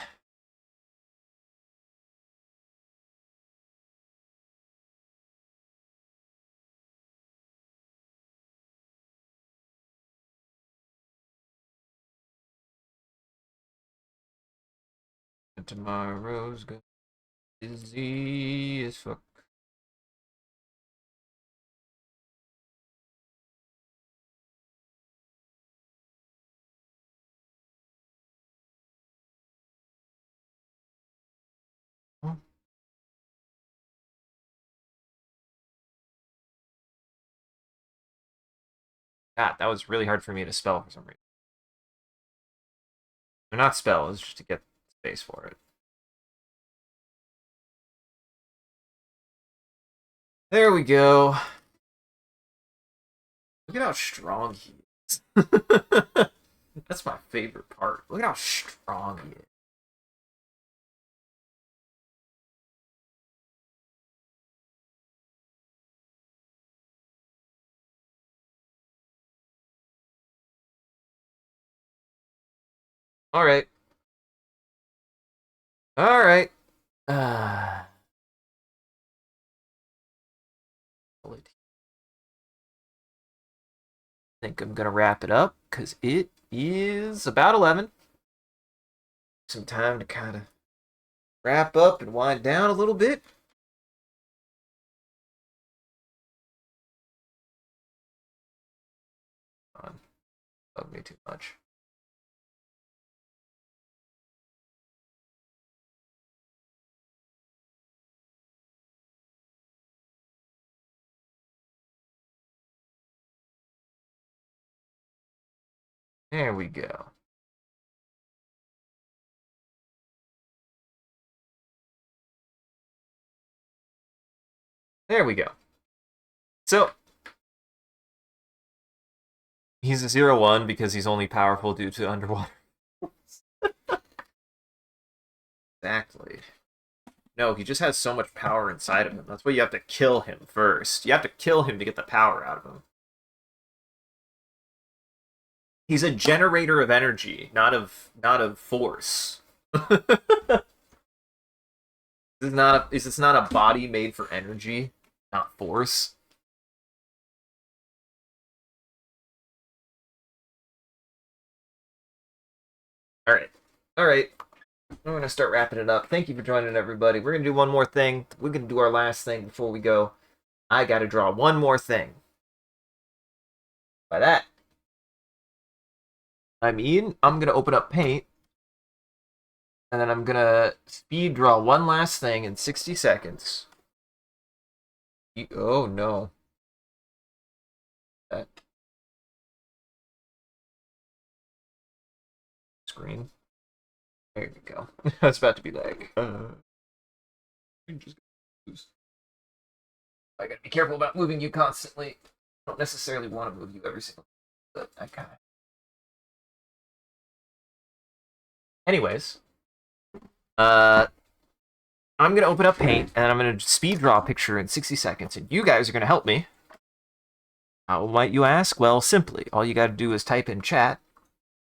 And tomorrow's gonna be busy as fuck. God, that was really hard for me to spell for some reason. Or not spell, it was just to get space for it. There we go. Look at how strong he is. That's my favorite part. Look at how strong he is. All right. All right. I think I'm gonna wrap it up because it is about 11. Some time to kind of wrap up and wind down a little bit. Bug me too much. There we go. There we go. So he's a 0-1 because he's only powerful due to underwater. Exactly. No, he just has so much power inside of him. That's why you have to kill him first. You have to kill him to get the power out of him. He's a generator of energy, not of force. Is this not a body made for energy, not force? All right. All right. I'm going to start wrapping it up. Thank you for joining, everybody. We're going to do one more thing. We're going to do our last thing before we go. I got to draw one more thing. By that, I mean I'm gonna open up Paint, and then I'm gonna speed draw one last thing in 60 seconds. Oh no. That screen. There you go. That's about to be like. I gotta be careful about moving you constantly. I don't necessarily want to move you every single, but I kind of. Anyways, I'm gonna open up Paint and I'm gonna speed draw a picture in 60 seconds, and you guys are gonna help me. How might you ask? Well, simply, all you gotta do is type in chat,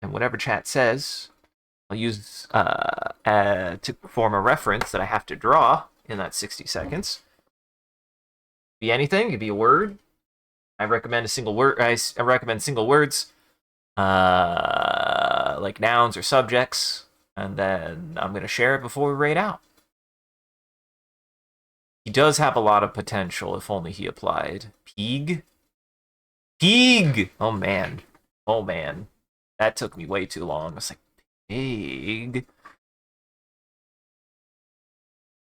and whatever chat says, I'll use to form a reference that I have to draw in that 60 seconds. Be anything. It could be a word. I recommend a single word. I recommend single words, like nouns or subjects, and then I'm gonna share it before we rate out. He does have a lot of potential if only he applied. Peeg? Peeg! Oh man. Oh man. That took me way too long. I was like, Peeg.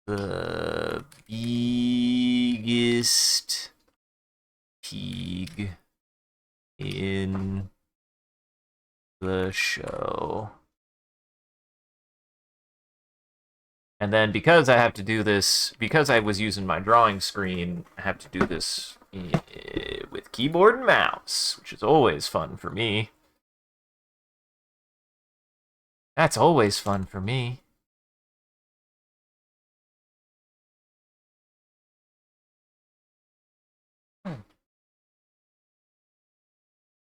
The biggest Peeg in the show. And then because I have to do this, because I was using my drawing screen, I have to do this with keyboard and mouse, which is always fun for me. That's always fun for me.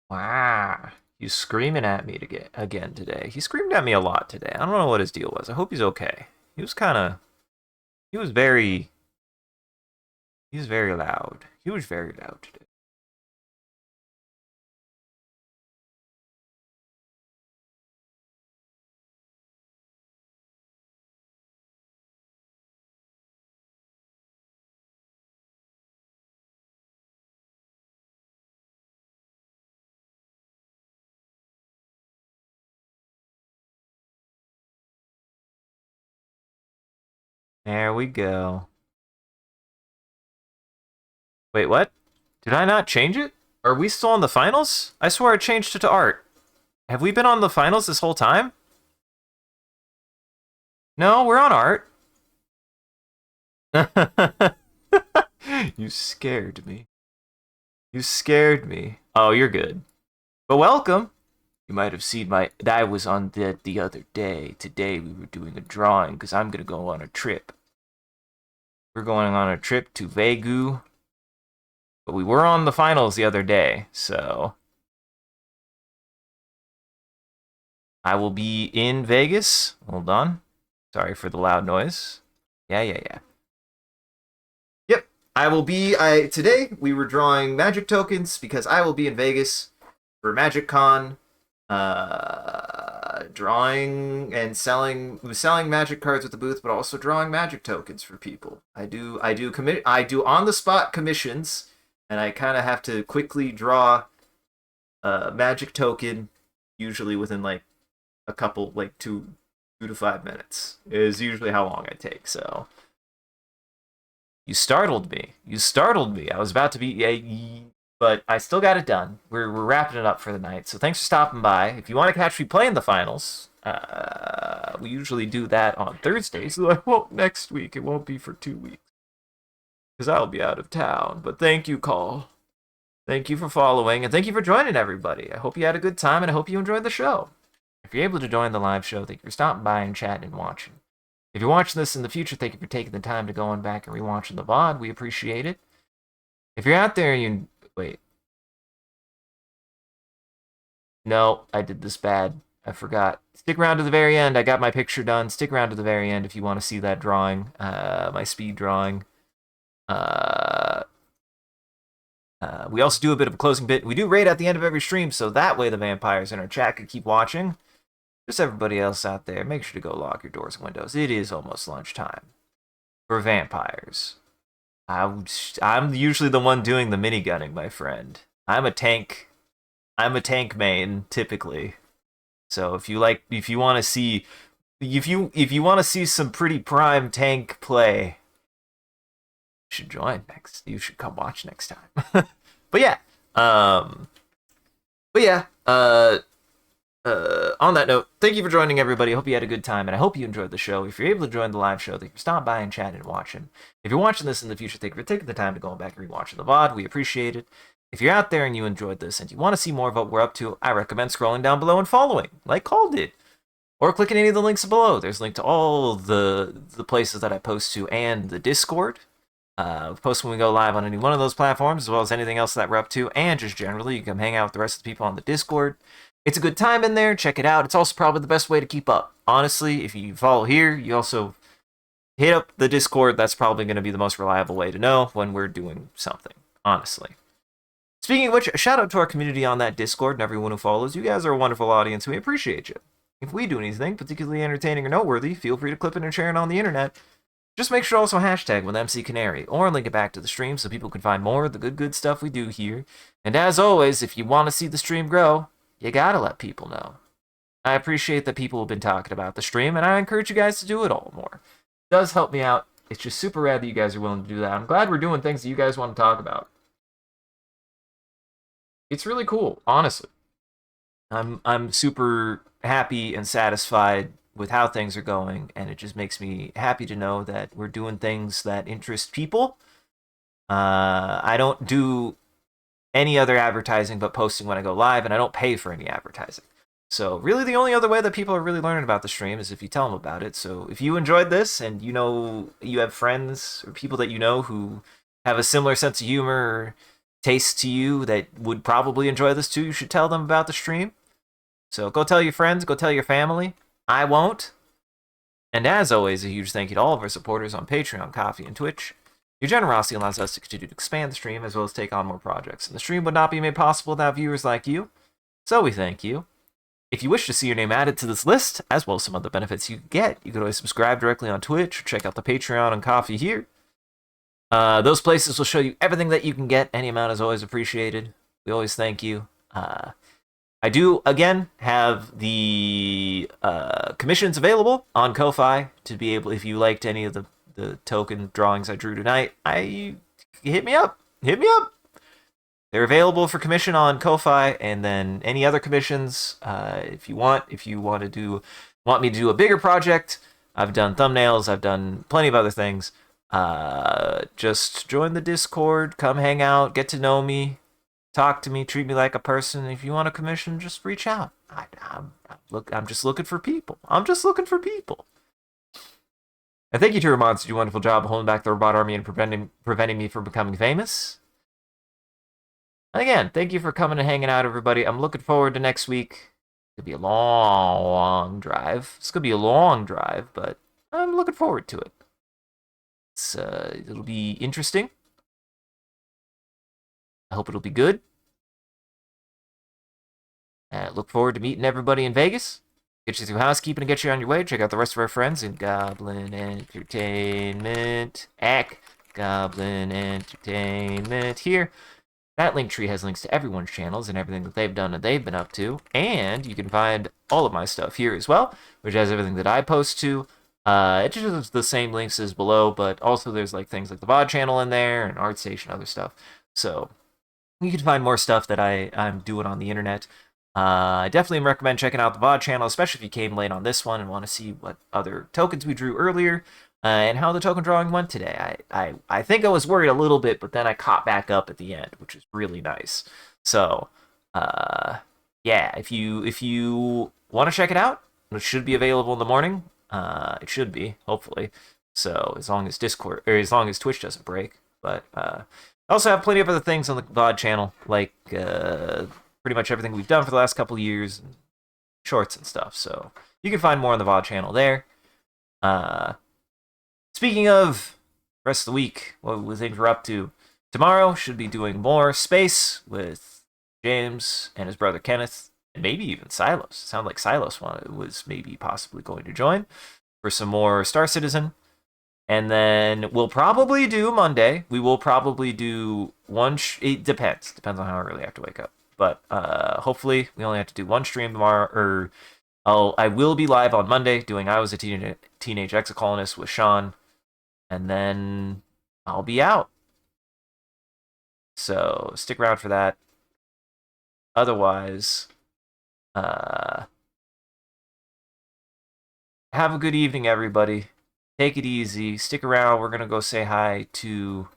Wow. He's screaming at me again today. He screamed at me a lot today. I don't know what his deal was. I hope he's okay. He was very loud. He was very loud today. There we go. Wait, what? Did I not change it? Are we still on the finals? I swore I changed it to art. Have we been on the finals this whole time? No, we're on art. You scared me. You scared me. Oh, you're good. But welcome. You might have seen I was on the other day. Today we were doing a drawing because I'm going to go on a trip. We're going on a trip to Vegu. But we were on the finals the other day, so I will be in Vegas. Hold on. Sorry for the loud noise. Yeah. Yep. Today we were drawing magic tokens because I will be in Vegas for MagicCon. Drawing and selling magic cards at the booth, but also drawing magic tokens for people. I do on the spot commissions, and I kind of have to quickly draw a magic token, usually within like a couple, like 2 to 5 minutes is usually how long I take. So you startled me. I was about to be, but I still got it done. We're wrapping it up for the night. So thanks for stopping by. If you want to catch me playing the finals, we usually do that on Thursday. So I won't next week. It won't be for 2 weeks because I'll be out of town. But thank you, Call. Thank you for following, and thank you for joining, everybody. I hope you had a good time, and I hope you enjoyed the show. If you're able to join the live show, thank you for stopping by and chatting and watching. If you're watching this in the future, thank you for taking the time to go on back and rewatching the VOD. We appreciate it. If you're out there and you... Wait. No, I did this bad. I forgot. Stick around to the very end. I got my picture done. Stick around to the very end if you want to see that drawing. My speed drawing. We also do a bit of a closing bit. We do raid at the end of every stream, so that way the vampires in our chat could keep watching. Just everybody else out there, make sure to go lock your doors and windows. It is almost lunchtime for vampires. I'm usually the one doing the minigunning, my friend. I'm a tank. I'm a tank main typically. So if you want to see, if you want to see some pretty prime tank play, you should join next. You should come watch next time. But yeah, um, but yeah, on that note, thank you for joining, everybody. I hope you had a good time, and I hope you enjoyed the show. If you're able to join the live show, thank you for stopping by and chatting and watching. If you're watching this in the future, thank you for taking the time to go back and rewatching the VOD. We appreciate it. If you're out there and you enjoyed this and you want to see more of what we're up to, I recommend scrolling down below and following, like Cole did. Or clicking any of the links below. There's a link to all the places that I post to and the Discord. We post when we go live on any one of those platforms, as well as anything else that we're up to, and just generally, you can hang out with the rest of the people on the Discord. It's a good time in there. Check it out. It's also probably the best way to keep up. Honestly, if you follow here, you also hit up the Discord. That's probably going to be the most reliable way to know when we're doing something, honestly. Speaking of which, a shout out to our community on that Discord and everyone who follows. You guys are a wonderful audience, and we appreciate you. If we do anything particularly entertaining or noteworthy, feel free to clip it and share it on the internet. Just make sure also hashtag with MCCanary, or link it back to the stream so people can find more of the good stuff we do here. And as always, if you want to see the stream grow, you gotta let people know. I appreciate that people have been talking about the stream, and I encourage you guys to do it all more. It does help me out. It's just super rad that you guys are willing to do that. I'm glad we're doing things that you guys want to talk about. It's really cool, honestly. I'm super happy and satisfied with how things are going, and it just makes me happy to know that we're doing things that interest people. I don't do any other advertising but posting when I go live, and I don't pay for any advertising. So really the only other way that people are really learning about the stream is if you tell them about it. So if you enjoyed this and you know you have friends or people that you know who have a similar sense of humor or taste to you that would probably enjoy this too, you should tell them about the stream. So go tell your friends, go tell your family. I won't. And as always, a huge thank you to all of our supporters on Patreon, Ko-fi, and Twitch. Your generosity allows us to continue to expand the stream as well as take on more projects. And the stream would not be made possible without viewers like you. So we thank you. If you wish to see your name added to this list, as well as some other benefits you get, you can always subscribe directly on Twitch or check out the Patreon and Ko-fi here. Those places will show you everything that you can get. Any amount is always appreciated. We always thank you. I do, again, have the commissions available on Ko-fi to be able, if you liked any of the token drawings I drew tonight, hit me up. Hit me up. They're available for commission on Ko-fi, and then any other commissions, if you want me to do a bigger project, I've done thumbnails, I've done plenty of other things. Just join the Discord, come hang out, get to know me, talk to me, treat me like a person. If you want a commission, just reach out. I'm just looking for people. I'm just looking for people. And thank you to Ramon for your wonderful job of holding back the robot army and preventing me from becoming famous. And again, thank you for coming and hanging out, everybody. I'm looking forward to next week. It'll be a long drive. It's gonna be a long drive, but I'm looking forward to it. It'll be interesting. I hope it'll be good. Look forward to meeting everybody in Vegas. Get you through housekeeping and get you on your way. Check out the rest of our friends in Goblin Entertainment. Goblin Entertainment here. That link tree has links to everyone's channels and everything that they've done and they've been up to. And you can find all of my stuff here as well, which has everything that I post to. It's just the same links as below, but also there's like things like the VOD channel in there and ArtStation, other stuff. So you can find more stuff that I'm doing on the internet. I definitely recommend checking out the VOD channel, especially if you came late on this one and want to see what other tokens we drew earlier. And how the token drawing went today. I think I was worried a little bit, but then I caught back up at the end, which is really nice. So, yeah, if you want to check it out, it should be available in the morning. It should be, hopefully. So as long as Twitch doesn't break. But I also have plenty of other things on the VOD channel, like pretty much everything we've done for the last couple of years, and shorts and stuff. So you can find more on the VOD channel there. Speaking of rest of the week, what things we're up to, tomorrow should be doing more space with James and his brother Kenneth, and maybe even Silos. It sounded like Silos was maybe possibly going to join for some more Star Citizen. And then we'll probably do Monday. We will probably do one. It depends. Depends on how early I have to wake up. but hopefully we only have to do one stream tomorrow, or I will be live on Monday doing I Was a Teenage Exocolonist with Sean, and then I'll be out. So stick around for that. Otherwise, have a good evening, everybody. Take it easy. Stick around. We're gonna go say hi to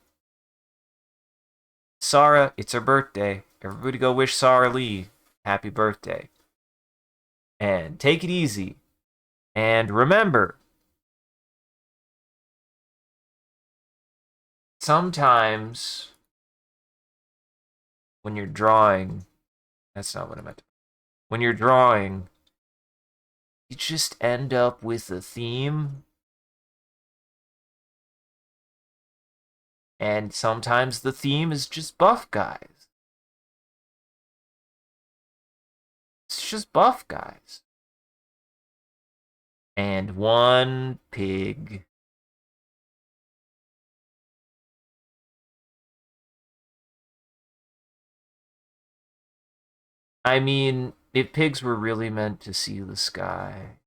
Sarah. It's her birthday. Everybody go wish Sarah Lee happy birthday. And take it easy. And remember, sometimes when you're drawing, that's not what I meant. When you're drawing, you just end up with a theme. And sometimes the theme is just buff guys. It's just buff guys. And one pig. I mean, if pigs were really meant to see the sky,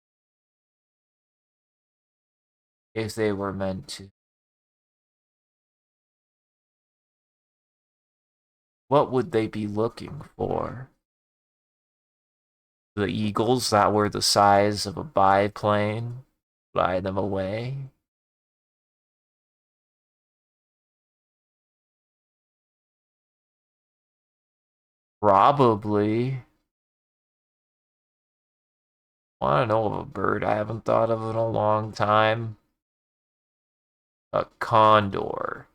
if they were meant to, what would they be looking for? The eagles that were the size of a biplane? Fly them away? Probably. Want to know of a bird I haven't thought of in a long time? A condor.